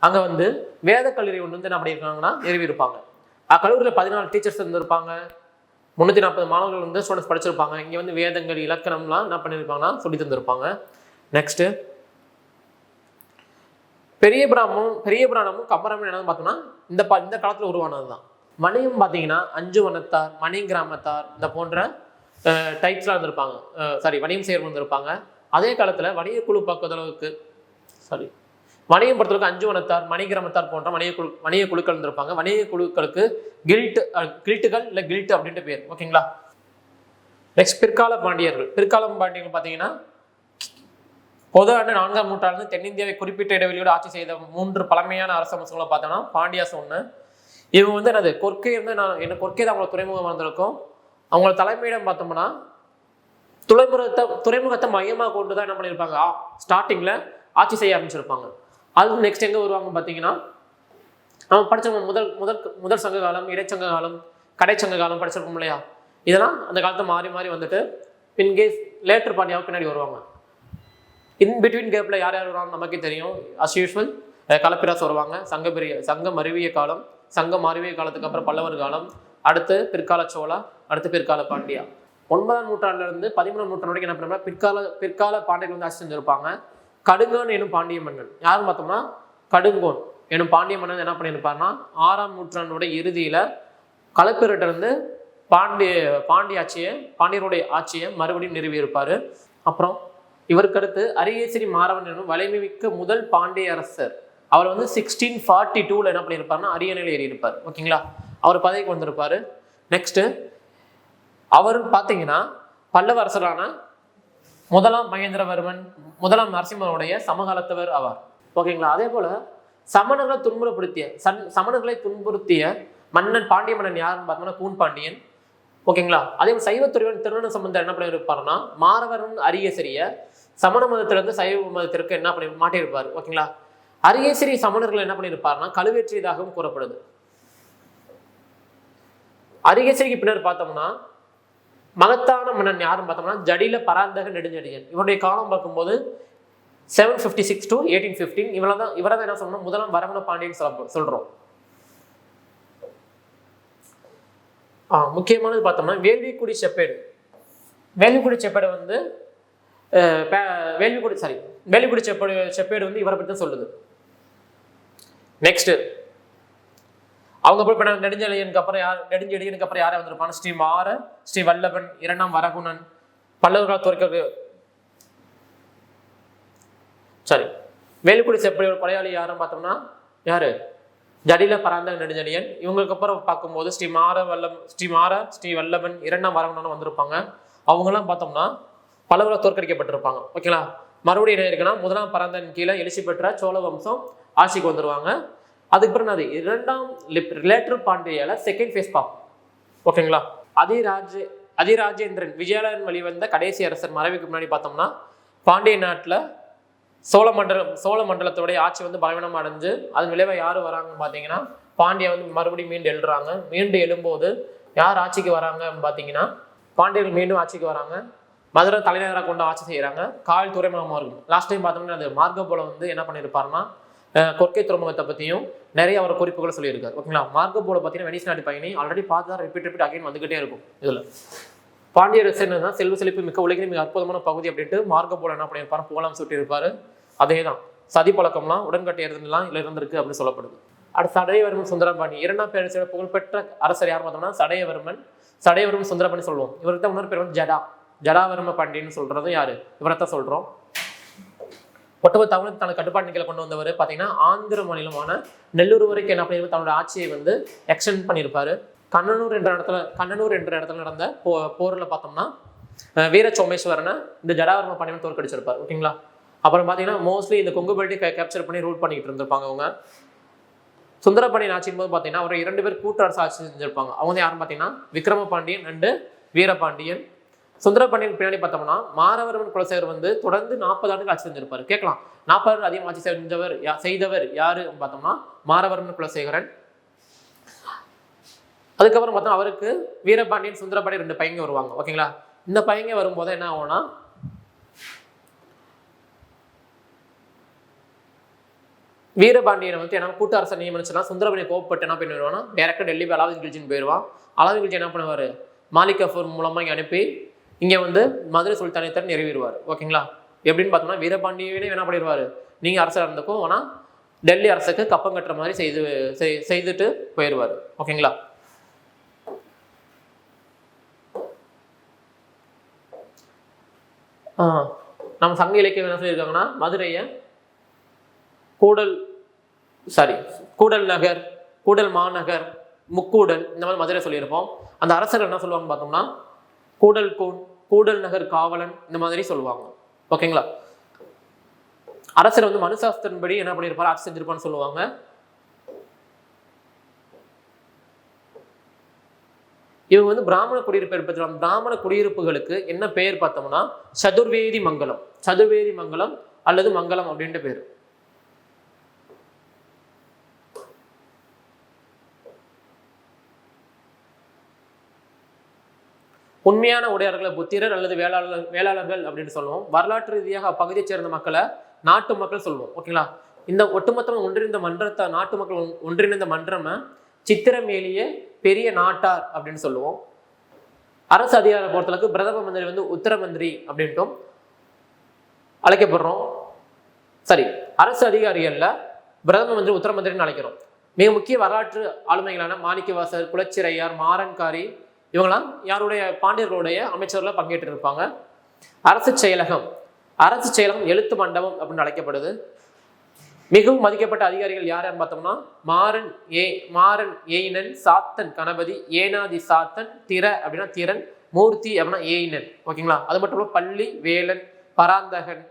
அங்க வந்து வேத கல்லூரி ஒன்று வந்து என்ன பண்ணியிருக்காங்கன்னா நிறுவியிருப்பாங்க. அக்கல்லூரியில் 14 டீச்சர்ஸ் இருந்திருப்பாங்க. 340 மாணவர்கள் வந்து ஸ்டூடெண்ட்ஸ் படிச்சிருப்பாங்க. இங்கே வந்து வேதங்கள் இலக்கணம்லாம் என்ன பண்ணியிருப்பாங்கன்னா சொல்லி தந்திருப்பாங்க. நெக்ஸ்ட் பெரிய புராணமும் கம்பராமாயணம் என்னன்னு பார்த்தோம்னா இந்த காலத்தில் உருவானது தான். மணியும் பார்த்தீங்கன்னா 5 வனத்தார், மணி கிராமத்தார் இந்த போன்ற டைப்ஸ்லாம் இருந்திருப்பாங்க. வணிகம் செய்யறது வந்திருப்பாங்க. அதே காலத்தில் வணிக குழு பக்கத்தளவுக்கு வணிகம் பொறுத்தளவுக்கு 5 வனத்தார், மணி கிராமத்தார் போன்ற வணிக குழுக்கள் இருந்திருப்பாங்க. வணிக குழுக்களுக்கு கில்ட்டுகள் இல்லை கில்ட் அப்படின்ட்டு பேர். ஓகேங்களா, நெக்ஸ்ட் பிற்கால பாண்டியர்கள் பார்த்தீங்கன்னா பொது ஆண்டு 4ஆம் நூற்றாண்டு தென்னிந்தியாவை குறிப்பிட்ட இடைவெளியோடு ஆட்சி செய்த 3 பழமையான அரச வம்சங்களை பார்த்தோம்னா பாண்டியாஸ் ஒன்று. இவங்க வந்து என்னது கொற்கை வந்து கொற்கை தான் அவங்களோட துறைமுகம் வந்திருக்கும். அவங்களோட தலைமையிடம் பார்த்தோம்னா துறைமுகத்தை மையமாக கொண்டு தான் என்ன பண்ணியிருப்பாங்க ஸ்டார்டிங்கில் ஆட்சி செய்ய ஆரம்பிச்சிருப்பாங்க. அது நெக்ஸ்ட் எங்கே வருவாங்க பார்த்தீங்கன்னா நம்ம படித்தவங்க முதல் சங்க காலம், இடைச்சங்க காலம், கடைச்சங்க காலம் படிச்சிருப்போம் இல்லையா. இதெல்லாம் அந்த காலத்தை மாறி மாறி வந்துட்டு பின்கேஸ் லேட்டர் பாண்டியாவுக்கு பின்னாடி வருவாங்க. இன் பிட்வீன் கேப்பில் யார் வருவாங்க நமக்கே தெரியும். அஸ் யூஸ்வல் களப்பிராசு வருவாங்க. சங்கம் அறிவிய காலம், சங்கம் அறிவிய காலத்துக்கு அப்புறம் பல்லவர் காலம், அடுத்து பிற்கால சோழா, அடுத்து பிற்கால பாண்டியா. 9ஆம் நூற்றாண்டுல இருந்து 13ஆம் நூற்றாண்டு வரைக்கும் என்ன பண்ணா பிற்கால பாண்டியர்கள் வந்து ஆட்சி செஞ்சிருப்பாங்க. கடுங்கோன் எனும் பாண்டிய மன்னன் யாருன்னு பார்த்தோம்னா, கடுங்கோன் எனும் பாண்டிய மன்னன் என்ன பண்ணியிருப்பாருன்னா 6ஆம் நூற்றாண்டோட இறுதியில களப்பிரட்ட இருந்து பாண்டியருடைய ஆட்சியை மறுபடியும் நிறுவியிருப்பாரு. அப்புறம் இவருக்கு அடுத்து அரியேசரி மாறவன் எனும் வலிமை மிக்க முதல் பாண்டிய அரசர். அவர் வந்து 1642 என்ன பண்ணியிருப்பாருன்னா அரியணையில் ஏறி இருப்பார். ஓகேங்களா, அவர் பதவிக்கு வந்திருப்பாரு. நெக்ஸ்ட் அவர் பார்த்தீங்கன்னா பல்லவ அரசரான முதலாம் மகேந்திரவர்மன், முதலாம் நரசிம்மருடைய சமகாலத்தவர் ஆவார். ஓகேங்களா, அதே போல சமணர்களை துன்புறுத்திய மன்னன் பாண்டிய மன்னன் யாருன்னு பார்த்தோம்னா கூன் பாண்டியன். ஓகேங்களா, அதே போல சைவத்துறைவன் திருநன சம்பந்தம் என்ன பண்ணியிருப்பாருன்னா மாறவரன் அரியேசரிய சமண மதத்திலிருந்து சைவ மதத்திற்கு என்ன பண்ணி மாட்டியிருப்பார். ஓகேங்களா, அரியேசரி சமணர்கள் என்ன பண்ணியிருப்பாருன்னா கழுவேற்றியதாகவும் கூறப்படுது. அரியேசரிக்கு பின்னர் பார்த்தோம்னா மகத்தான மன்னன் யாருன்னு பார்த்தோம்னா ஜடில பராந்தக நெடுஞ்செழியன். இவருடைய காலம் பார்க்கும்போது 756 to 1815. இவரை தான் என்ன சொல்லணும் முதலாம் வரகுண பாண்டியன் சொல்றோம். முக்கியமானது பார்த்தோம்னா வேள்விக்குடி செப்பேடு. வேள்விக்குடி செப்பேடு வந்து வேள்விக்குடி செப்பேடு வந்து இவரை பற்றி தான் சொல்லுது. நெக்ஸ்ட் அவங்க போய் நெடுஞ்செழியனுக்கு அப்புறம் யாரை வந்திருப்பாங்க, ஸ்ரீ மாற, ஸ்ரீ வல்லபன், 2ஆம் வரகுணன், பல்லவர்களால் தோற்க வேலுக்குடி செப்பேடு கொலையாளி யாரும் பார்த்தோம்னா யாரு, ஜடில பராந்தக நெடுஞ்செழியன். இவங்களுக்கு அப்புறம் பார்க்கும்போது ஸ்ரீ வல்லபன், 2ஆம் வரகுணன் வந்திருப்பாங்க. அவங்கெல்லாம் பார்த்தோம்னா பல்லவர்களால் தோற்கடிக்கப்பட்டிருப்பாங்க. ஓகேங்களா, மறுபடியும் என்ன இருக்குன்னா முதலாம் பராந்தகன் கீழே எழுச்சி பெற்ற சோழ வம்சம் ஆட்சிக்கு வந்துருவாங்க. அதுக்கப்புறம் அது 2ஆம் ரிலேட்டர் பாண்டியால செகண்ட் ஃபேஸ் பார்ப்போம். ஓகேங்களா, அதிராஜேந்திரன் விஜயாலயன் வழிவந்த கடைசி அரசர் மறைவுக்கு முன்னாடி பார்த்தோம்னா பாண்டிய நாட்டில் சோழ மண்டலத்தோடைய ஆட்சி வந்து பலவீனம் அடைஞ்சு அதன் விளைவை யார் வராங்கன்னு பார்த்தீங்கன்னா பாண்டியா வந்து மறுபடியும் மீண்டு எழுறாங்க. மீண்டு எழும்போது யார் ஆட்சிக்கு வராங்கன்னு பார்த்தீங்கன்னா பாண்டியர்கள் மீண்டும் ஆட்சிக்கு வராங்க. மதுரை தலைநகராக கொண்டு ஆட்சி செய்கிறாங்க. காவல் துறைமுகமாக இருக்கும். லாஸ்ட் டைம் பார்த்தோம்னா அது மார்கபோல வந்து என்ன பண்ணியிருப்பாருன்னா கொற்கை துறைமுகத்தை பற்றியும் நிறைய அவர் குறிப்புகளை சொல்லியிருக்காரு. ஓகேங்களா, மார்கபோல பார்த்தீங்கன்னா வெனிஸ் நாட்டு பயணி ஆல்ரெடி பார்த்து தான் ரிப்பீட் அகைன் வந்துகிட்டே இருக்கும். இதில் பாண்டிய அரசன் தான் செல்வ செழிப்பு மிக்க உலகின் மிக அற்புதமான பகுதி அப்படின்ட்டு மார்கபோல என்ன பண்ணியிருப்பாரு புகழாம் சுட்டியிருப்பாரு. அதே தான் சதி பழக்கம்லாம் உடன்கட்டை இருந்தெல்லாம் இதில் இருந்திருக்கு அப்படின்னு சொல்லப்படுது. அடுத்து சடையவர்மன் சுந்தரபாணி 2ஆம் பேரரசோட புகழ்பெற்ற அரசர் யார் பார்த்தோம்னா சடையவர்மன் சுந்தரபாணி சொல்லுவோம். இவருக்கு தான் இன்னொரு பேர் வந்து ஜடாவர்ம பாண்டியன்னு சொல்றது யாரு, இவரைத்தான் சொல்றோம். ஒட்டுமொத்த தமிழ் தனது கட்டுப்பாட்டு கொண்டு வந்தவர் பார்த்தீங்கன்னா ஆந்திர மாநிலமான நெல்லூர் வரைக்கும் என்ன பண்ணியிருப்பாரு, தன்னோட ஆட்சியை வந்து எக்ஸ்டெண்ட் பண்ணியிருப்பாரு. கண்ணனூர் என்ற இடத்துல நடந்த போரில் பார்த்தோம்னா வீர சோமேஸ்வரனை இந்த ஜடாவர்ம பாண்டியன் தோற்கடிச்சிருப்பார். ஓகேங்களா, அப்புறம் பார்த்தீங்கன்னா மோஸ்ட்லி இந்த கொங்கு பெல்ட்டை கேப்சர் பண்ணி ரூல் பண்ணிட்டு இருந்திருப்பாங்க அவங்க. சுந்தரபாண்டியன் ஆட்சியின் போது பார்த்தீங்கன்னா அவர் 2 பேர் கூட்டு அரசு ஆட்சி செஞ்சிருப்பாங்க. அவங்க யாரும் பார்த்தீங்கன்னா விக்ரம பாண்டியன் அண்டு வீரபாண்டியன். சுந்தரபாண்டியன் பின்னாடி பார்த்தோம்னா மாறவர்மன் குலசேகர் வந்து தொடர்ந்து 40 ஆண்டுகள் ஆட்சி செஞ்சிருப்பாரு. கேட்கலாம் 40 ஆண்டு அதிகம் ஆட்சி செய்தவர் யாரு பார்த்தோம்னா மாறவர்மன் குலசேகரன். அதுக்கப்புறம் பார்த்தா அவருக்கு வீரபாண்டியன் சுந்தரபாண்டியன் 2 பையங்க வருவாங்க. ஓகேங்களா, இந்த பையங்க வரும்போது என்ன ஆகும்னா வீரபாண்டியனை வந்து என்ன கூட்டு அரசர் நியமனிச்சுன்னா சுந்தரபாண்டியன் கோவப்பட்டு என்ன பண்ணிடுவான்னா டேரக்டா டெல்லி அலாவுதீன் கில்ஜின்னு போயிடுவான். அலாவுதீன் கில்ஜி என்ன பண்ணுவார், மாலிக் கஃபூர் மூலமா இங்கே அனுப்பி இங்கே வந்து மதுரை சுல்தானியத்தை நிறைவேறுவார். ஓகேங்களா, எப்படின்னு பார்த்தோம்னா வீரபாண்டியனே என்ன பண்ணிடுவார், நீங்கள் அரசர் இருந்தக்கும் ஆனால் டெல்லி அரசுக்கு கப்பம் கட்டுற மாதிரி செய்துட்டு போயிடுவார். ஓகேங்களா, நம்ம சங்க இலக்கியம் என்ன சொல்லியிருக்காங்கன்னா மதுரையை கூடல் நகர், கூடல் மாநகர், முக்கூடல் இந்த மாதிரி மதுரை சொல்லியிருப்போம். அந்த அரசர்கள் என்ன சொல்லுவாங்க பார்த்தோம்னா கூடல் நகர் காவலன் இந்த மாதிரி சொல்லுவாங்க. ஓகேங்களா, அரசர் வந்து மனுசாஸ்திரன்படி என்ன பண்ணியிருப்பாரு ஆட்சி செஞ்சிருப்பான்னு சொல்லுவாங்க. இவங்க வந்து பிராமண குடியிருப்பு ஏற்படுத்துறாங்க. பிராமண குடியிருப்புகளுக்கு என்ன பெயர் பார்த்தோம்னா சதுர்வேதி மங்கலம் அல்லது மங்கலம் அப்படின்ற பேர். உண்மையான உடையார்களை புத்திரர் அல்லது வேளாளர்கள் அப்படின்னு சொல்லுவோம். வரலாற்று ரீதியாக அப்பகுதியை சேர்ந்த மக்களை நாட்டு மக்கள் சொல்லுவோம். ஓகேங்களா, இந்த ஒட்டுமொத்தமாக ஒன்றிணைந்த மன்றத்தை நாட்டு மக்கள் ஒன்றிணைந்த மன்றமை சித்திரமேலிய பெரிய நாட்டார் அப்படின்னு சொல்லுவோம். அரசு அதிகார பொறுத்தளவுக்கு பிரதம மந்திரி வந்து உத்தர மந்திரி அப்படின்ட்டும் அழைக்கப்படுறோம். சரி, அரசு அதிகாரிகள்ல பிரதம மந்திரி உத்தர மந்திரின்னு அழைக்கிறோம். மிக முக்கிய வரலாற்று ஆளுமைகளான மாணிக்கவாசர், குலச்சிறையார், மாறன்காரி இவங்களாம் யாருடைய பாண்டியர்களுடைய அமைச்சர்களை பங்கேற்று இருப்பாங்க. அரசு செயலகம் எழுத்து மண்டபம் அப்படின்னு அழைக்கப்படுது. மிகவும் மதிக்கப்பட்ட அதிகாரிகள் யாருன்னு பார்த்தோம்னா மாறன் ஏயினன், சாத்தன் கணபதி, ஏனாதி சாத்தன், திற அப்படின்னா திறன், மூர்த்தி அப்படின்னா ஏயினன். ஓகேங்களா? அது மட்டும் இல்லாமல் பள்ளி, வேலன், பராந்தகன்,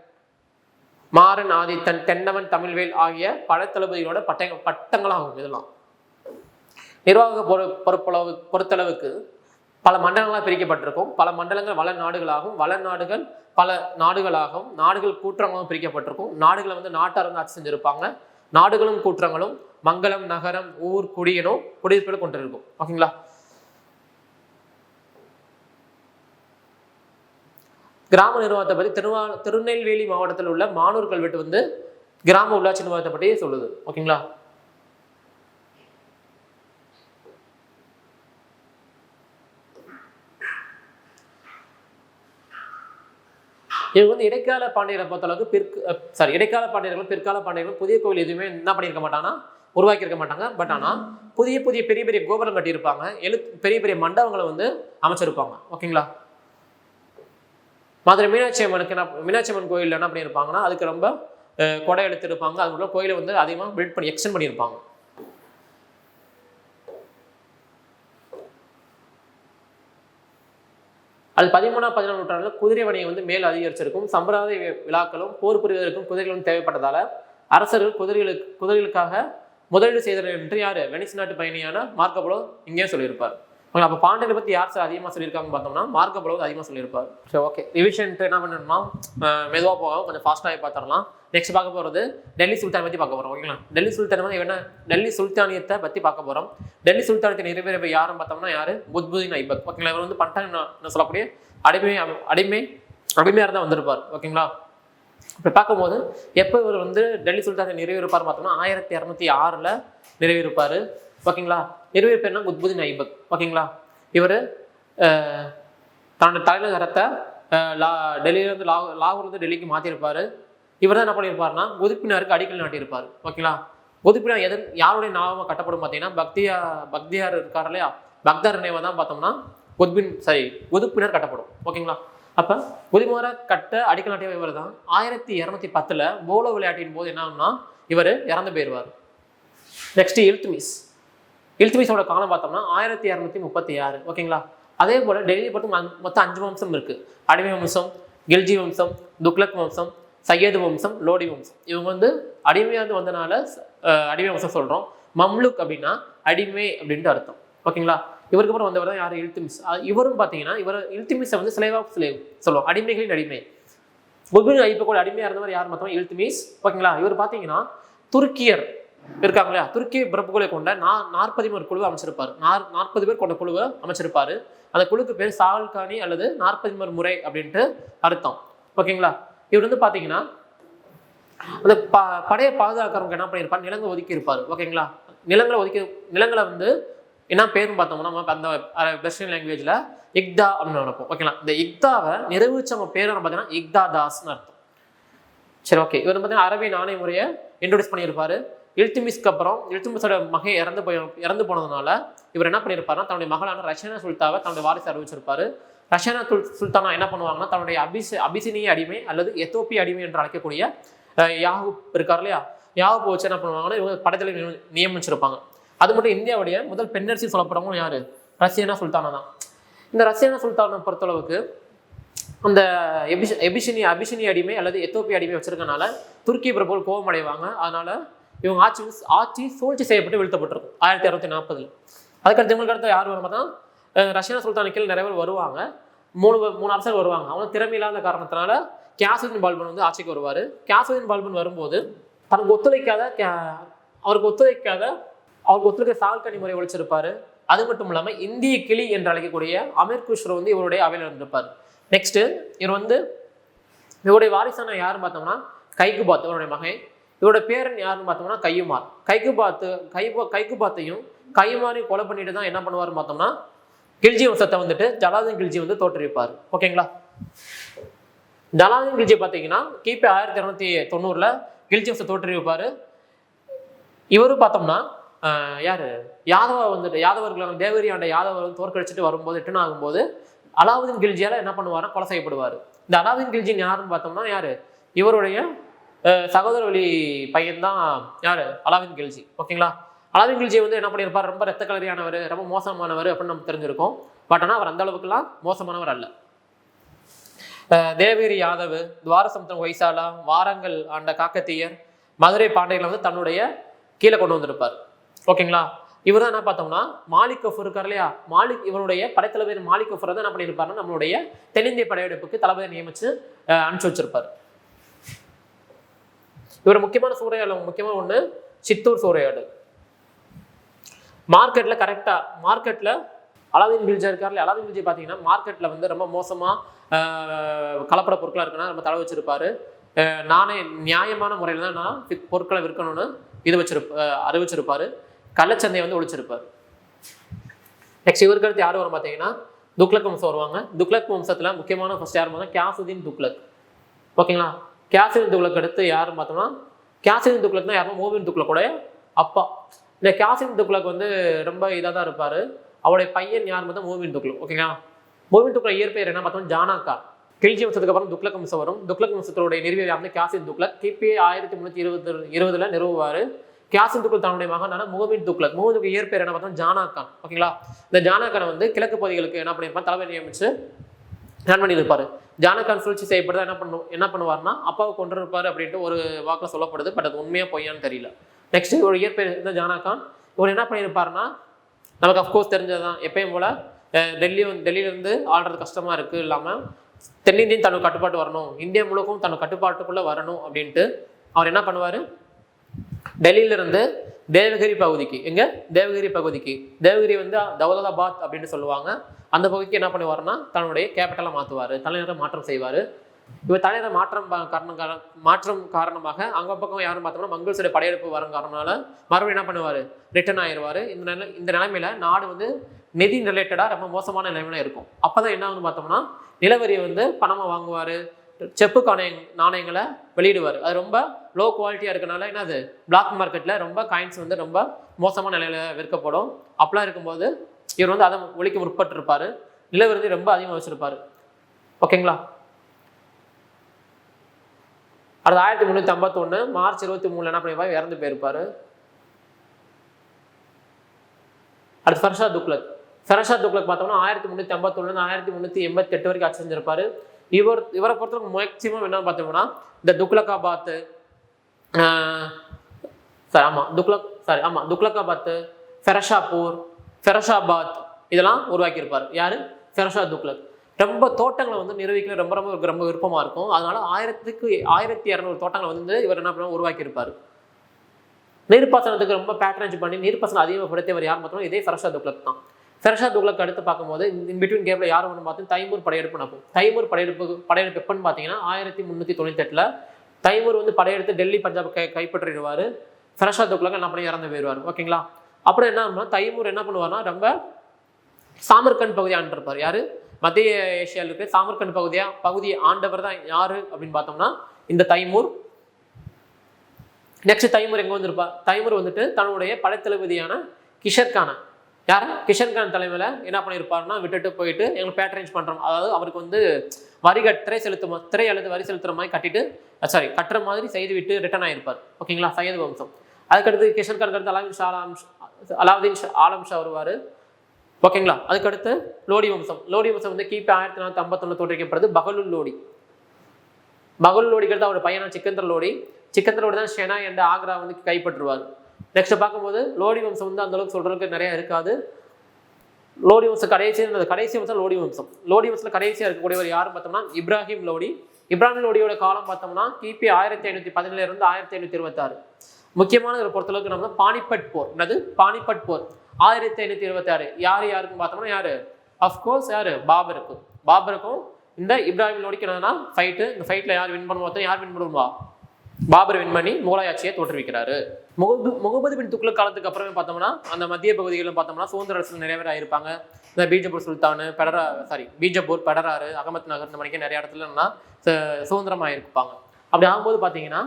மாறன் ஆதித்தன், தென்னவன், தமிழ்வேல் ஆகிய பழத்தளபதிகளோட பட்டங்களாகும். இதெல்லாம் நிர்வாக பொறுத்தளவுக்கு பல மண்டலங்களாக பிரிக்கப்பட்டிருக்கும். பல மண்டலங்கள் வள நாடுகளாகும், வள நாடுகள் பல நாடுகளாகும், நாடுகள் கூற்றங்களும் பிரிக்கப்பட்டிருக்கும். நாடுகளை வந்து நாட்டார் வந்து ஆட்சி செஞ்சிருப்பாங்க. நாடுகளும் கூற்றங்களும் மங்களம், நகரம், ஊர், குடியனும் குடியிருப்புகளை கொண்டிருக்கும். ஓகேங்களா? கிராம நிர்வாகத்தை பற்றி திருநெல்வேலி மாவட்டத்தில் உள்ள மானூர் கல்வெட்டு வந்து கிராம உள்ளாட்சி நிர்வாகத்தை பற்றி சொல்லுது. ஓகேங்களா? இவங்க வந்து இடைக்கால பாண்டியரை பொறுத்தளவுக்கு இடைக்கால பாண்டியர்களும் பிற்கால பாண்டியர்களும் புதிய கோவில் எதுவுமே என்ன பண்ணியிருக்க மாட்டாங்கன்னா உருவாக்கி இருக்க மாட்டாங்க. பட் ஆனால் புதிய பெரிய பெரிய கோபுரம் கட்டியிருப்பாங்க, பெரிய பெரிய மண்டபங்களை வந்து அமைச்சிருப்பாங்க. ஓகேங்களா? மதுரை மீனாட்சி அம்மன் கோயில் என்ன பண்ணியிருப்பாங்கன்னா அதுக்கு ரொம்ப கொடை எடுத்திருப்பாங்க. அது மட்டும் கோயிலை வந்து அதிகமாக பில்ட் பண்ணி எக்ஸ்டெண்ட் பண்ணியிருப்பாங்க. அது 13ஆம் 14ஆம் நூற்றாண்டில் குதிரை வணிகம் வந்து மேல் அதிகரிச்சிருக்கும். சம்பிரதாய விழாக்களும் போர் புரிவதற்கும் குதிரைகளும் தேவைப்பட்டதால அரசர்கள் குதிரைகளுக்காக முதலீடு செய்தனர் என்று யாரு வெனிஸ் நாட்டு பயணியான மார்க்கோபோலோ இங்கே சொல்லியிருப்பார். அப்போ பாண்டியரை பற்றி யார் சார் அதிகமாக சொல்லியிருக்காங்கன்னு பார்த்தோம்னா மார்க்கோபோலோ அதிகமாக சொல்லியிருப்பார். சரி, ஓகே. ரிவிஷன் என்ன பண்ணணும்னா மெதுவாக போக கொஞ்சம் ஃபாஸ்ட்டாகி பார்த்துடலாம். நெக்ஸ்ட் பார்க்க போகிறது டெல்லி சுல்தான் பற்றி பார்க்க போகிறோம். ஓகேங்களா? டெல்லி சுல்தானியத்தை பற்றி பார்க்க போகிறோம். டெல்லி சுல்தானியத்தை நிறைவேற யாருன்னு பார்த்தோம்னா யார்? குத்புதீன் ஐபக். ஓகேங்களா? இவர் வந்து பண்டான் சொல்லக்கூடிய அடிமையாக தான் வந்திருப்பார். ஓகேங்களா? இப்போ பார்க்கும்போது எப்போ இவர் வந்து டெல்லி சுல்தானை நிறைவேறுப்பார் பார்த்தோம்னா 1206 நிறைவேறுப்பார். ஓகேங்களா? நிறைவேற்பேர்னா குத்புதீன் ஐபக். ஓகேங்களா? இவர் தன்னோட தலைநகரத்தை டெல்லியிலேருந்து லாகூர்லேருந்து டெல்லிக்கு மாற்றிருப்பார். இவர் தான் என்ன பண்ணியிருப்பார்னா குதுப்பினாருக்கு அடிக்கல் நாட்டியிருப்பார். ஓகேங்களா? குதுப்பினார் யாருடைய ஞாபகமாக கட்டப்படும் பார்த்தீங்கன்னா பக்தியார் இருக்கார் இல்லையா, பக்தார் நினைவாக தான் பார்த்தோம்னா குதுப்பினர் கட்டப்படும். ஓகேங்களா? அப்போ குதிமோரை கட்ட அடிக்கல் நாட்டிய இவர் தான் 1210 போலோ விளையாட்டின் போது என்ன ஆகும்னா இவர் இறந்து போயிடுவார். நெக்ஸ்ட் இல்துமிஸோட காலம் பார்த்தோம்னா 1236. ஓகேங்களா? அதே போல் டெல்லி பொறுத்து மொத்தம் 5 வம்சம் இருக்குது. அடிமை வம்சம், கில்ஜி வம்சம், துக்ளக் வம்சம், சையது வம்சம், லோடி வம்சம். இவங்க வந்து அடிமையாக வந்தனால அடிமை வம்சம் சொல்கிறோம். மம்லுக் அப்படின்னா அடிமை அப்படின்ட்டு அர்த்தம். ஓகேங்களா? இவருக்கு அப்புறம் வந்தவர் தான் யார்? இல்துமிஸ். இவரும் பார்த்தீங்கன்னா இல்துமிஸை வந்து ஸ்லேவ் சொல்லுவோம், அடிமைகளின் அடிமை. குத்புதீன் ஐபக்கோட அடிமையாக இருந்தவர் யார் பார்த்தோம்? இல்துமிஸ். ஓகேங்களா? இவர் பார்த்தீங்கன்னா துருக்கியர் இருக்காங்க இல்லையா, துருக்கிய பிரபுகளை கொண்ட 40 குழுவை அமைச்சிருப்பார். 40 பேர் கொண்ட குழுவை அமைச்சிருப்பாரு. அந்த குழுக்கு பேர் சால்கானி அல்லது 40 முறை அப்படின்ட்டு அர்த்தம். ஓகேங்களா? இவர் வந்து பார்த்தீங்கன்னா அந்த படையை பாதுகாக்கிறவங்க என்ன பண்ணியிருப்பார்? நிலங்களை ஒதுக்கி இருப்பார். ஓகேங்களா? நிலங்களை வந்து என்ன பேருன்னு பார்த்தோம்னா நம்ம அந்த வெஸ்டர்ன் லாங்குவேஜில் இக்தா அப்படின்னு நினைப்போம். ஓகேங்களா? இந்த இக்தாவை நிறைவேற்றவங்க பேர் பார்த்தீங்கன்னா இக்தா தாஸ்ன்னு அர்த்தம். சரி, ஓகே. இவர் பார்த்தீங்கன்னா அரபி நாணய முறையை இன்ட்ரோடியூஸ் பண்ணியிருப்பாரு. இல்துமிஸ்க்கு அப்புறம் இல்துமிஸோட மகன் இறந்து போனதுனால இவர் என்ன பண்ணியிருப்பாருன்னா தன்னுடைய மகளான ரஷனா சுல்தாவை தன்னுடைய வாரிசு அறிவிச்சிருப்பாரு. ரஷனா சுல்தானா என்ன பண்ணுவாங்கன்னா தன்னுடைய அபிசினிய அடிமை அல்லது எத்தோப்பிய அடிமை என்று அழைக்கக்கூடிய யாகூப் இருக்கார் இல்லையா, யாகூப் வச்சு என்ன பண்ணுவாங்கன்னா இவங்க படைத்தலை நியமிச்சிருப்பாங்க. அது மட்டும் இந்தியாவுடைய முதல் பெண்ணரசி சொல்லப்படுறவங்க யாரு? ரஷியனா சுல்தானா தான். இந்த ரஷியனா சுல்தானை பொறுத்தளவுக்கு அந்த அபிசினிய அடிமை அல்லது எத்தோப்பிய அடிமை வச்சிருக்கனால துருக்கி பிரபுகள் கோபம் அடைவாங்க. அதனால இவங்க ஆட்சி சூழ்ச்சி செய்யப்பட்டு வீழ்த்தப்பட்டிருக்கும் 1240. அதுக்கடுத்து இவங்களுக்கு அடுத்த யார் வரும் பார்த்தா ரஷ்யா சுல்தானுக்கு நிறைய பேர் வருவாங்க. மூணு அரசர்கள் வருவாங்க. அவங்க திறமை இல்லாத காரணத்தினால கியாசுதீன் பால்பன் வந்து ஆட்சிக்கு வருவார். கியாசுதீன் பால்பன் வரும்போது அவருக்கு ஒத்துழைக்க சால்கனி முறை ஒழிச்சிருப்பாரு. அது மட்டும் இல்லாமல் இந்திய கிளி என்று அழைக்கக்கூடிய அமீர் குஷ்ரோ வந்து இவருடைய அவையில் இருந்திருப்பார். நெக்ஸ்ட் இவருடைய வாரிசான யாருன்னு பார்த்தோம்னா கைகுபாத் இவருடைய மகன். இவரோட பேரன் யாருன்னு பார்த்தோம்னா கையுமார். கைக்குபாத்தையும் கையுமாரையும் கொலை பண்ணிட்டு தான் என்ன பண்ணுவாருன்னு பார்த்தோம்னா கில்ஜி வம்சத்தை வந்துட்டு ஜலாலுதீன் கில்ஜி வந்து தோற்றுவிப்பார். ஓகேங்களா. ஜலாலுதீன் கில்ஜி பார்த்தீங்கன்னா கிபி 1290 கில்ஜி வம்சத்தை தோற்றுவிப்பார். இவரும் பார்த்தோம்னா யாரு யாதவர்கள் தேவரி ஆண்ட யாதவர்கள் தோற்கடிச்சிட்டு வரும்போது ரிட்டர்ன் ஆகும்போது அலாவுதீன் கில்ஜியால என்ன பண்ணுவாருன்னா கொலை செய்யப்படுவார். இந்த அலாவுதீன் கில்ஜின்னு யாருன்னு பார்த்தோம்னா யாரு இவருடைய சகோதர வழி பையன் தான் யாரு அலாவுதீன் கில்ஜி. ஓகேங்களா. அலாவுதீன் கில்ஜி வந்து என்ன பண்ணியிருப்பார், ரொம்ப ரத்த கலரியானவர், ரொம்ப மோசமானவர் அப்படின்னு நம்ம தெரிஞ்சிருக்கோம். பட் ஆனால் அவர் அந்த அளவுக்குலாம் மோசமானவர் அல்ல. தேவேரி யாதவ், துவாரசமுத்திரம் ஹொய்சாலா, வாரங்கல் ஆண்ட காக்கத்தீயர், மதுரை பாண்டியர்களை வந்து தன்னுடைய கீழே கொண்டு வந்திருப்பார். ஓகேங்களா. இவர் தான் என்ன பார்த்தோம்னா மாலிக் கஃபூர் இருக்கார் இல்லையா, இவருடைய படைத்தளபதி மாலிக் கஃபூர் தான் என்ன பண்ணியிருப்பாருன்னா நம்மளுடைய தென்னிந்திய படையெடுப்புக்கு தளபதியை நியமிச்சு அனுப்பிச்சு வச்சிருப்பார். இவர் முக்கியமான சூறையாடல் முக்கியமான ஒன்று சித்தூர் சூறையாடல். மார்க்கெட்ல அலாவுதீன் கில்ஜி இருக்கார்ல, அலாவுதீன் கில்ஜி பார்த்தீங்கன்னா மார்க்கெட்ல வந்து ரொம்ப மோசமா கலப்பட பொருட்களாக இருக்குன்னா நம்ம தலை வச்சிருப்பாரு. நியாயமான முறையில் தான் நான் பொருட்களை விற்கணும்னு அறிவிச்சிருப்பாரு. கள்ளச்சந்தையை வந்து ஒழிச்சிருப்பார். நெக்ஸ்ட் இவருக்கு அடுத்து யார் வரும் பார்த்தீங்கன்னா துக்ளக் வம்சம் வருவாங்க. துக்ளக் வம்சத்தில் முக்கியமான ஃபர்ஸ்ட் யார் பார்த்தா கியாசுதீன் துக்ளக். ஓகேங்களா. கியாசுதீன் துக்ளக் அடுத்து யாருன்னு பார்த்தோம்னா கியாசுதீன் துக்ளக் தான் யாரும் மூவின் துக்ளக்கோட அப்பா. இந்த கியாசுதீன் துக்ளக் வந்து ரொம்ப இதாக தான் இருப்பார். அவருடைய பையன் யார் பார்த்தா மூவின் துக்ளக். ஓகேங்களா. மூவின் துக்ளக் இயற்பெயர் என்ன பார்த்தோம்னா ஜானாக்கா. கில்ஜி வம்சத்துக்கு அப்புறம் துக்ளக் வம்சம் வரும். துக்ளக் வம்சத்தினுடைய நிறுவியர் யாருன்னு கியாசுதீன் துக்ளக் கிபி 1320 நிறுவுவார். கியாசுதீன் துக்ளக் தன்னுடைய மகனான முகமது துக்ளக் இயற்பெயர் என்ன பார்த்தோம் ஜானாக்கான். ஓகேங்களா. இந்த ஜானாக்கானை வந்து கிழக்கு பகுதிகளுக்கு என்ன பண்ணியிருப்பார், தலைவர் நியமிச்சு ரன் பண்ணியிருப்பாரு. ஜானாக்கான் சூழ்ச்சி செய்யப்படுதா என்ன பண்ணுவார்னா அப்பாவை கொண்டு இருப்பாரு அப்படின்ட்டு ஒரு வாக்கில் சொல்லப்படுது. பட் அது உண்மையா பொய்யான்னு தெரியல. நெக்ஸ்ட் ஒரு இயற்பெயர் இந்த ஜானாக்கான் இவர் என்ன பண்ணியிருப்பாருன்னா நமக்கு அஃப்கோர்ஸ் தெரிஞ்சதுதான், எப்பயும் போல டெல்லியிலேருந்து ஆள்றது கஷ்டமா இருக்கு, இல்லாமல் தென்னிந்தியன் தனக்கு கட்டுப்பாட்டு வரணும், இந்தியா முழுக்கும் தனக்கு கட்டுப்பாட்டுக்குள்ள வரணும் அப்படின்ட்டு அவர் என்ன பண்ணுவார், டெல்லியிலிருந்து தேவகிரி பகுதிக்கு தேவகிரி வந்து தௌலதாபாத் அப்படின்னு சொல்லுவாங்க, அந்த பகுதிக்கு என்ன பண்ணுவாருன்னா தன்னுடைய கேபிட்டலை மாற்றுவார், தலைநகரை மாற்றம் செய்வார். இவர் தலைநகர் மாற்றம் காரணமாக அங்கே பக்கம் யாரும் பார்த்தோம்னா மங்கள்சுடைய படையெடுப்பு வரும் காரணனால மறுபடியும் என்ன பண்ணுவார், ரிட்டர்ன் ஆயிடுவார். இந்த நிலைமையில நாடு வந்து நிதி ரிலேட்டடாக ரொம்ப மோசமான நிலைமையில இருக்கும். அப்போதான் என்ன வந்து பார்த்தோம்னா நிலவரியை வந்து பணமாக வாங்குவார், செப்பு நாணயங்களை வெளியிடுவார். அது ரொம்ப லோ குவாலிட்டியாக இருக்கனால என்னது பிளாக் மார்க்கெட்டில் ரொம்ப காயின்ஸ் வந்து ரொம்ப மோசமான நிலையில் விற்கப்படும். அப்பெல்லாம் இருக்கும்போது இவர் வந்து அதை ஒழிக்க முற்பட்டிருப்பார். நிலவரி ரொம்ப அதிகமாக வச்சிருப்பார். ஓகேங்களா. அது 1351 மார்ச் 23 என்ன பண்ணிருப்பாரு, இறந்து போயிருப்பாரு. அடுத்து ஃபெரஷா துக்ளக் பார்த்தோம்னா 1351 1388 வரைக்கும் ஆட்சி செஞ்சிருப்பாரு. இவரை பொறுத்தவரைக்கும் மேக்சிமம் என்ன பார்த்தோம்னா இந்த துக்ளக்காபாத் துக்ளக்காபாத், ஃபெரஷாபாத் இதெல்லாம் உருவாக்கியிருப்பார். யாரு, ஃபெரஷா துக்ளக். ரொம்ப தோட்டங்களை வந்து நிர்வகிக்கல ரொம்ப ரொம்ப விருப்பமாக இருக்கும். அதனால 1200 தோட்டங்களை வந்து இவர் என்ன பண்ண உருவாக்கியிருப்பார். நீர்ப்பாசனத்துக்கு ரொம்ப பேட்டரேஜ் பண்ணி நீர்ப்பாசனம் அதிகப்படுத்தியவர் யார் பார்த்தோம்னா இதே ஃபெரஷா துக்ளக் தான். ஃபெரஷா துக்ளக் அடுத்து பார்க்கும்போது இன் பிட்வீன் கேப்ல யார் ஒன்று பார்த்தோம், தைமூர் படையெடுப்பு நடக்கும். தைமூர் படையெடுப்பு எப்பன்னு பார்த்தீங்கன்னா 1398 தைமூர் வந்து படையெடுத்து டெல்லி பஞ்சாப் கைப்பற்றிடுவார். ஃபெரஷா துக்ளக் என்ன பண்ணி இறந்து போயிடுவார். ஓகேங்களா. அப்புறம் என்ன ஆகும்னா தைமூர் என்ன பண்ணுவார்னா ரொம்ப சாமர்கண்ட் பகுதி ஆண்டிருப்பார். யாரு, மத்திய ஏசியாவில் இருக்கிற சாமர்கண்ட் பகுதியை ஆண்டவர் தான் யாரு அப்படின்னு பார்த்தோம்னா இந்த தைமூர். நெக்ஸ்ட் தைமூர் எங்க வந்திருப்பார், தைமூர் வந்துட்டு தன்னுடைய படைத்தளபதியான கிஷன்கான் தலைமையில என்ன பண்ணியிருப்பாருன்னா விட்டுட்டு போயிட்டு எங்களுக்கு பேட்டரேஞ்ச் பண்றோம், அதாவது அவருக்கு வந்து திரை அல்லது வரி செலுத்துற மாதிரி கட்டுற மாதிரி செய்து விட்டு ரிட்டர்ன் ஆயிருப்பார். ஓகேங்களா. சையது வம்சம். அதுக்கடுத்து கிஷன்கான் அடுத்து அலாவுதீன் ஆலம் ஷா வருவார். ஓகேங்களா. அதுக்கடுத்து லோடி வம்சம் வந்து கிபி 1451 தோற்றுவிக்கப்படுது. பகலுல் லோடிக்கு அடுத்து அவருடைய பையனா சிக்கந்தர் லோடி தான் ஷெனா என்ற ஆக்ரா வந்து கைப்பற்றுவார். நெக்ஸ்ட் பார்க்கும்போது லோடி வம்சம் வந்து அந்த அளவுக்கு சொல்றதுக்கு நிறைய இருக்காது. லோடி வம்சம் கடைசி வம்சம் லோடி வம்சத்தில் கடைசியாக இருக்கக்கூடியவர் யாரும் பார்த்தோம்னா இப்ராஹிம் லோடியோட காலம் பார்த்தோம்னா கிபி 1517 இருந்து 1526. முக்கியமான ஒரு பொறுத்தளவுக்கு நம்ம பானிபட் போர் 1526 யாருக்கும் பார்த்தோம்னா யாரு, அஃப்கோர்ஸ் யாரு, பாபருக்கும் இந்த இப்ராஹிம் லோடிக்கு என்னன்னா ஃபைட்டு. இந்த ஃபைட்ல யார் வின் பண்ணுவா, பாபர் வின் பண்ணி முகலாய ஆட்சியை தோற்றுவிக்கிறாரு. முகமது பின் துக்ளக் காலத்துக்கு அப்புறமே பார்த்தோம்னா அந்த மத்திய பகுதிகளில் பார்த்தோம்னா சுதந்திர அரசு நிறைய பேர் ஆயிருப்பாங்க. இந்த பீஜப்பூர் சுல்தானு பீஜப்பூர், பெடராறு, அகமத் நகர் இந்த மாதிரி நிறைய இடத்துல சுதந்திரமாக இருப்பாங்க. அப்படி ஆகும்போது பார்த்தீங்கன்னா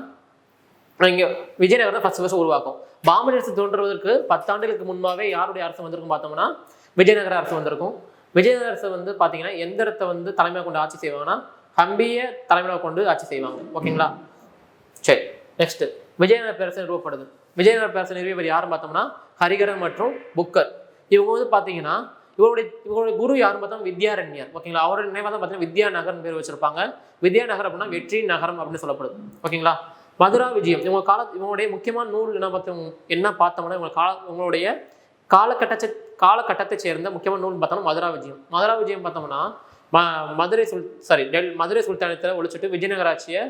இங்கே விஜயநகரம் தான் ஃபர்ஸ்ட் உருவாக்கும். பாமணி அரசு தோன்றுவதற்கு 10 ஆண்டுகளுக்கு முன்பாவே யாருடைய அரசு வந்திருக்கும் பார்த்தோம்னா விஜயநகர அரசு வந்திருக்கும். விஜயநகர அரசு பார்த்தீங்கன்னா எந்த இடத்தை தலைமையாக கொண்டு ஆட்சி செய்வாங்கன்னா ஹம்பியை தலைமையாக கொண்டு ஆட்சி செய்வாங்க. ஓகேங்களா? சரி, நெக்ஸ்ட் விஜயநகர பேரரசு நிறுவப்படுது. விஜயநகர பேரரசு நிறுவியவர் யாரும் பார்த்தோம்னா ஹரிகரன் மற்றும் புக்கர். இவங்க பார்த்தீங்கன்னா இவங்களுடைய குரு யாரும் பார்த்தோம் வித்யாரண்யர். ஓகேங்களா? அவரோட நினைவாக தான் பார்த்தீங்கன்னா வித்யாநகர் பேர் வச்சிருப்பாங்க. வித்யாநகர் அப்படின்னா வெற்றி நகரம் அப்படின்னு சொல்லப்படுது. ஓகேங்களா? மதுரா விஜயம் இவங்களுடைய முக்கியமான நூல் என்ன பார்த்தோம்னா இவங்களுடைய காலகட்டத்தை சேர்ந்த முக்கியமான நூல் பார்த்தோம்னா மதுரா விஜயம். மதுரா விஜயம் பார்த்தோம்னா மதுரை சுல்தானத்தில் ஒழிச்சிட்டு விஜயநகராட்சியின்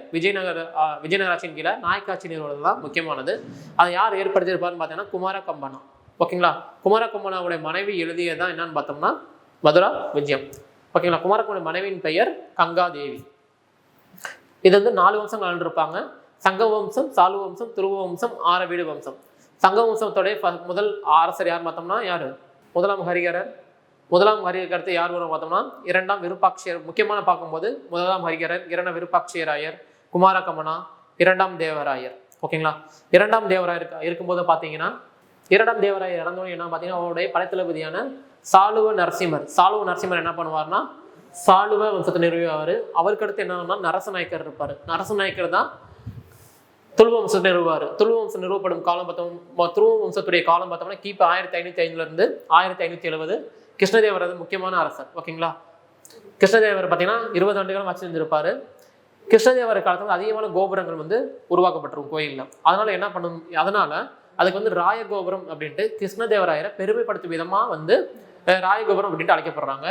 கீழே நாயக்காட்சி நிறுவனம் தான் முக்கியமானது. அதை யார் ஏற்படுத்தியிருப்பாருன்னு பார்த்தீங்கன்னா குமார கம்பனா. ஓகேங்களா? குமார கம்பனாவுடைய மனைவி எழுதியதான் என்னன்னு பார்த்தோம்னா மதுரா விஜயம். ஓகேங்களா? குமார கம்பனுடைய மனைவியின் பெயர் கங்காதேவி. இது 4 வம்சங்கள் ஆண்டிருப்பாங்க. சங்க வம்சம், சாலு வம்சம், துருவ வம்சம், ஆரவீடு வம்சம். சங்க வம்சத்தோடைய முதல் அரசர் யார் பார்த்தோம்னா யாரு? முதலாம் ஹரிகரர். முதலாம் ஹரிகருக்கு அடுத்து யார் வரும் பார்த்தோம்னா 2ஆம் விருப்பாட்சியர். முக்கியமான பார்க்கும்போது முதலாம் ஹரிகரர், 2ஆம் விருப்பாட்சியராயர், குமார கம்பனா, 2ஆம் தேவராயர். ஓகேங்களா? 2ஆம் தேவராயர் இருக்கும்போது பார்த்தீங்கன்னா 2ஆம் தேவராயர் இறந்தவங்க என்ன பார்த்தீங்கன்னா அவருடைய படைத்தளபதியான சாலுவ நரசிம்மர் என்ன பண்ணுவார்னா சாலுவ வம்சத்தை நிறுவிவார். அவருக்கு அடுத்து என்ன நரசநாயக்கர் இருப்பார். நரசநாயக்கர் தான் துளுவ வம்சத்தை நிறுவார். துளுவ வம்சம் நிறுவப்படும் காலம் துளுவ வம்சத்துடைய காலம் பார்த்தோம்னா கிபி 1505 1570. கிருஷ்ணதேவர் முக்கியமான அரசர். ஓகேங்களா? கிருஷ்ணதேவர் பார்த்தீங்கன்னா 20 ஆண்டுகளும் ஆட்சி செஞ்சிருப்பாரு. கிருஷ்ணதேவர் காலத்தில் அதிகமான கோபுரங்கள் உருவாக்கப்பட்டிருக்கும் கோயிலில். அதனால என்ன பண்ணும், அதனால அதுக்கு ராயகோபுரம் அப்படின்ட்டு கிருஷ்ணதேவராயரை பெருமைப்படுத்தும் விதமாக ராயகோபுரம் அப்படின்ட்டு அழைக்கப்படுறாங்க.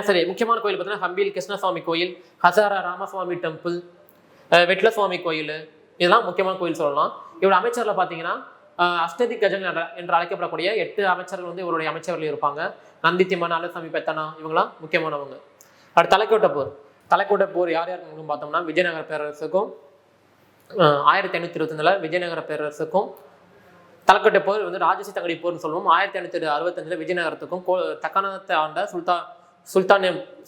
சரி, முக்கியமான கோயில் பார்த்தீங்கன்னா ஹம்பியில் கிருஷ்ணசுவாமி கோயில், ஹசாரா ராமசுவாமி டெம்பிள், வெட்ல சுவாமி கோயில், இதெல்லாம் முக்கியமான கோயில் சொல்லலாம். இவரோட அமைச்சர்ல பார்த்தீங்கன்னா அஷ்டதி கஜங்கள் என்று அழைக்கப்படக்கூடிய 8 அமைச்சர்கள் இவருடைய அமைச்சர்கள் இருப்பாங்க. நந்தித்திமன், அலசாமி பெத்தனா, இவங்களாம் முக்கியமானவங்க. அடுத்து தலைக்கோட்டை போர் யார் யாருக்கும் பார்த்தோம்னா விஜயநகர பேரரசுக்கும் 1525 விஜயநகர பேரரசுக்கும், தலைக்கோட்டை போர் ராஜசி தங்கடி போர்னு சொல்லுவோம் 1565 விஜயநகரத்துக்கும், தக்காணத்தை ஆண்ட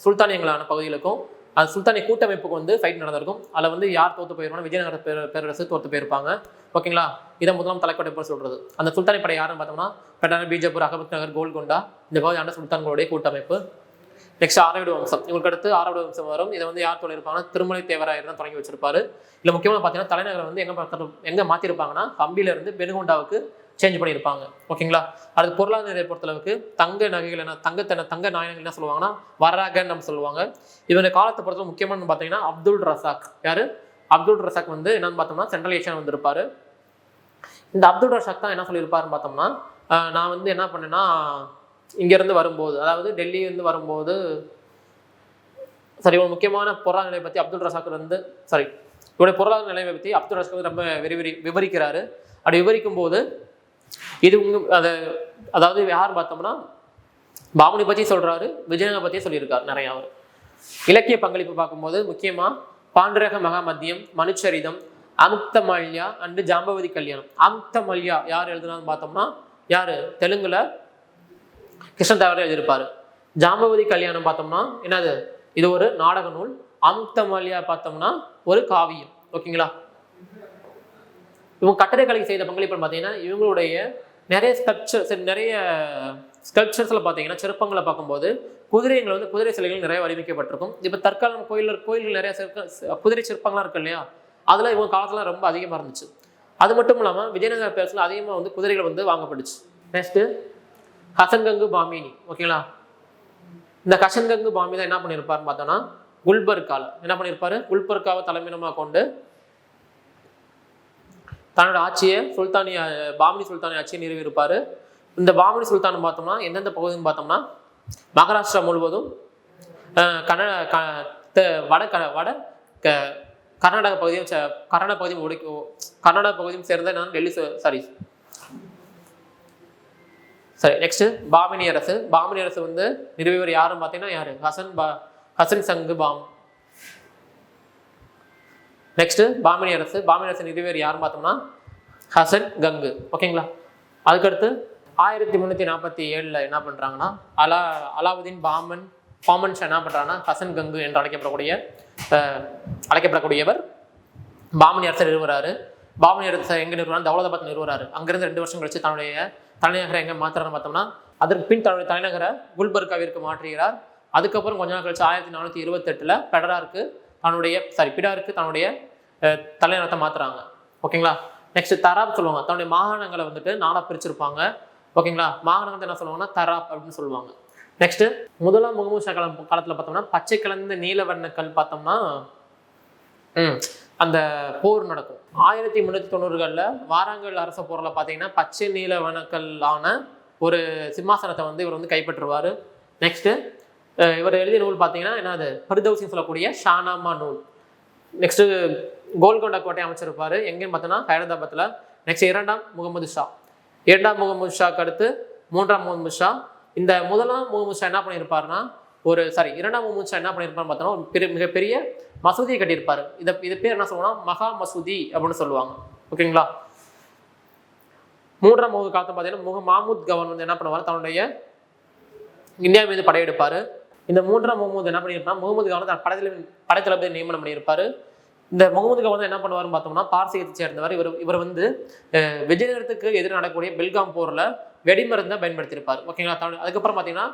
சுல்தானியங்களான பகுதிகளுக்கும் அது சுல்தானிய கூட்டமைப்புக்கு ஃபைட் நடந்திருக்கும். அதில் யார் தோற்று போயிருப்பாங்க, விஜயநகர பேரரசு தோற்று போயிருப்பாங்க. ஓகேங்களா? இதை முதலாம் தலைக்கோட்டை போர் சொல்றது. அந்த சுல்தானி படை யாருன்னு பார்த்தோம்னா பெட்டான, பீஜப்பூர், அகமத் நகர், கோல்கொண்டா இந்த பகுதி ஆண்ட சுல்தான்களுடைய கூட்டமைப்பு. நெக்ஸ்ட் ஆரவீடு வம்சம். இவங்களுக்கு அடுத்து ஆரவீடு வம்சம் வரும். இதை யார் தொடங்கியிருப்பாங்கன்னா திருமலை தேவராயர் தான் தொடங்கி வச்சிருப்பாரு. இல்லை முக்கியமாக பார்த்தீங்கன்னா தலைநகர் எங்கே மாற்றிருப்பாங்கன்னா ஹம்பியிலிருந்து பெனுகொண்டாவுக்கு சேஞ்ச் பண்ணியிருப்பாங்க. ஓகேங்களா? அதுக்கு பொருளாதார பொறுத்தளவுக்கு தங்க நகைகள் தங்க நாணயங்கள் என்ன சொல்லுவாங்கன்னா வராகன் நம்ம சொல்லுவாங்க. இவருடைய காலத்தை பொறுத்தவரை முக்கியமான பார்த்தீங்கன்னா அப்துல் ரசாக். யாரு? அப்துல் ரசாக் என்னன்னு பார்த்தோம்னா சென்ட்ரல் ஏஷியா வந்திருப்பாரு. இந்த அப்துல் ரசாக் தான் என்ன சொல்லியிருப்பாருன்னு பார்த்தோம்னா நான் என்ன பண்ணேன்னா இங்கேருந்து வரும்போது, அதாவது டெல்லியிலிருந்து வரும்போது ஒரு முக்கியமான பொருளாதார நிலையை பற்றி அப்துல் ரசாக் இவருடைய பொருளாதார நிலையை பற்றி அப்துல் ரசாக் ரொம்ப விவரிக்கிறாரு. அப்படி விவரிக்கும் போது இது அதாவது யார் பார்த்தோம்னா பாமணி பற்றி சொல்றாரு, விஜயநகர் பற்றியே சொல்லியிருக்காரு நிறைய. அவர் இலக்கிய பங்களிப்பு பார்க்கும்போது முக்கியமாக பாண்டரக மகாமத்தியம், மனுச்சரிதம், அமுக்தமல்யா அண்டு ஜாம்பவதி கல்யாணம். அமுக்தமல்யா யார் எழுதுனான்னு பார்த்தோம்னா யாரு? தெலுங்குல கிருஷ்ணதேவராயர் எழுதியிருப்பாரு. ஜாம்பவதி கல்யாணம் பார்த்தோம்னா என்னது? இது ஒரு நாடக நூல். அமுக்தமல்யா பார்த்தோம்னா ஒரு காவியம். ஓகேங்களா? இவங்க கட்டடக்கலைக்கு செய்த பங்களிப்பு பார்த்தீங்கன்னா இவங்களுடைய நிறைய ஸ்கல்ப்சர்ஸில் பார்த்தீங்கன்னா சிற்பங்களை பார்க்கும்போது குதிரைகள் குதிரை சிலைகள் நிறைய வடிவமைக்கப்பட்டிருக்கும். இப்போ தற்காலம் கோயில்கள் நிறைய குதிரை சிற்பங்கள்லாம் இருக்கு இல்லையா, அதெல்லாம் இவங்க காலத்துல ரொம்ப அதிகமாக இருந்துச்சு. அது மட்டும் இல்லாமல் விஜயநகர பேரரசில் அதிகமாக குதிரைகள் வாங்கப்பட்டுச்சு. நெக்ஸ்ட்டு ஹசன்கங்கு பாமினி. ஓகேங்களா? இந்த ஹசன்கங்கு பாமி தான் என்ன பண்ணியிருப்பாருன்னு பார்த்தோன்னா குல்பர்கால என்ன பண்ணியிருப்பாரு? குல்பர்காவை தலைமையிடமாக கொண்டு தன்னோட ஆட்சியை பாமினி சுல்தானிய ஆட்சியை நிறுவியிருப்பாரு. இந்த பாமினி சுல்தான் பார்த்தோம்னா எந்தெந்த பகுதின்னு பார்த்தோம்னா மகாராஷ்டிரா முழுவதும், கர்நாடக பகுதியும் சேர்ந்த டெல்லி நெக்ஸ்ட் பாமினி அரசு. பாமினி அரசு நிறுவியவர் யாரும் பார்த்தீங்கன்னா யாரு? ஹசன் சங்கு நெக்ஸ்ட்டு பாமினி அரசு. பாமினி அரசு நிறுவியவர் யாருன்னு பார்த்தோம்னா ஹசன் கங்கு. ஓகேங்களா. அதுக்கடுத்து 1347 என்ன பண்ணுறாங்கன்னா அலாவுதீன் பாமன் ஷா என்ன பண்ணுறாங்கன்னா ஹசன் கங்கு என்று அழைக்கப்படக்கூடியவர் பாமினி அரசர் நிறுவுறாரு. பாமினி அரசர் எங்கே நிறுவனம்? தௌலதாபாத் நிறுவுறாரு. அங்கிருந்து 2 வருஷம் கழிச்சு தன்னுடைய தலைநகரை எங்கே மாற்றுறான்னு பார்த்தோம்னா அதற்கு பின் தன்னுடைய தலைநகரை குல்பர்காவிற்கு மாற்றுகிறார். அதுக்கப்புறம் கொஞ்ச நாள் கழிச்சு 1428 பிடாருக்கு தன்னுடைய தலைநகரத்தை மாற்றுறாங்க. ஓகேங்களா. நெக்ஸ்ட் தராப் சொல்லுவாங்க. தன்னுடைய மாகாணங்களை வந்துட்டு 4 பிரிச்சிருப்பாங்க. ஓகேங்களா. மாகாணங்கள் என்ன சொல்லுவாங்கன்னா தராப் அப்படின்னு சொல்லுவாங்க. நெக்ஸ்ட் முதலாம் முகமது ஷா காலத்தில் பார்த்தோம்னா பச்சை கலந்த நீல வண்ணக்கல் பார்த்தோம்னா அந்த போர் நடக்கும். 1390களில் வாராங்கல் அரச போரில் பார்த்தீங்கன்னா பச்சை நீல வண்ணக்கல்லான ஒரு சிம்மாசனத்தை வந்து இவர் வந்து கைப்பற்றுவார். நெக்ஸ்ட்டு இவர் எழுதிய நூல் பார்த்தீங்கன்னா என்னது ஃபர்தௌசின்னு சொல்லக்கூடிய ஷானாமா நூல். நெக்ஸ்ட்டு கோல்கொண்டா கோட்டை அமைச்சிருப்பார். எங்கேன்னு பார்த்தோன்னா ஹைதராபாத்தில். நெக்ஸ்ட் 2ஆம் முகமது ஷா. 2ஆம் முகமது ஷாக்கு அடுத்து 3ஆம் முகமது ஷா. இந்த முதலாம் முகமது ஷா என்ன பண்ணியிருப்பாருன்னா 2ஆம் முகமது ஷா என்ன பண்ணியிருப்பாருன்னு பார்த்தோன்னா ஒரு மிகப்பெரிய மசூதியை கட்டியிருப்பார். இது பேர் என்ன சொல்லுவாங்கன்னா மகா மசூதி அப்படின்னு சொல்லுவாங்க. ஓகேங்களா. 3ஆம் முகமது காலத்தை பார்த்தீங்கன்னா மாமூத் கவன் வந்து என்ன பண்ணுவார்? தன்னுடைய இந்தியா மீது படையெடுப்பார். இந்த 3ஆம் முகமது என்ன பண்ணியிருப்பார்? முகமது கவன் தன் படைத்தளபதி நியமனம் பண்ணியிருப்பார். இந்த முகமது கவன் என்ன பண்ணுவார்னு பார்த்தோம்னா பார்சியத்தை சேர்ந்தவர். இவர் வந்து விஜயநகரத்துக்கு எதிராக நடக்கக்கூடிய பெல்காம் போரில் வெடிமருந்தை பயன்படுத்தியிருப்பார். ஓகேங்களா. அதுக்கப்புறம் பார்த்தீங்கன்னா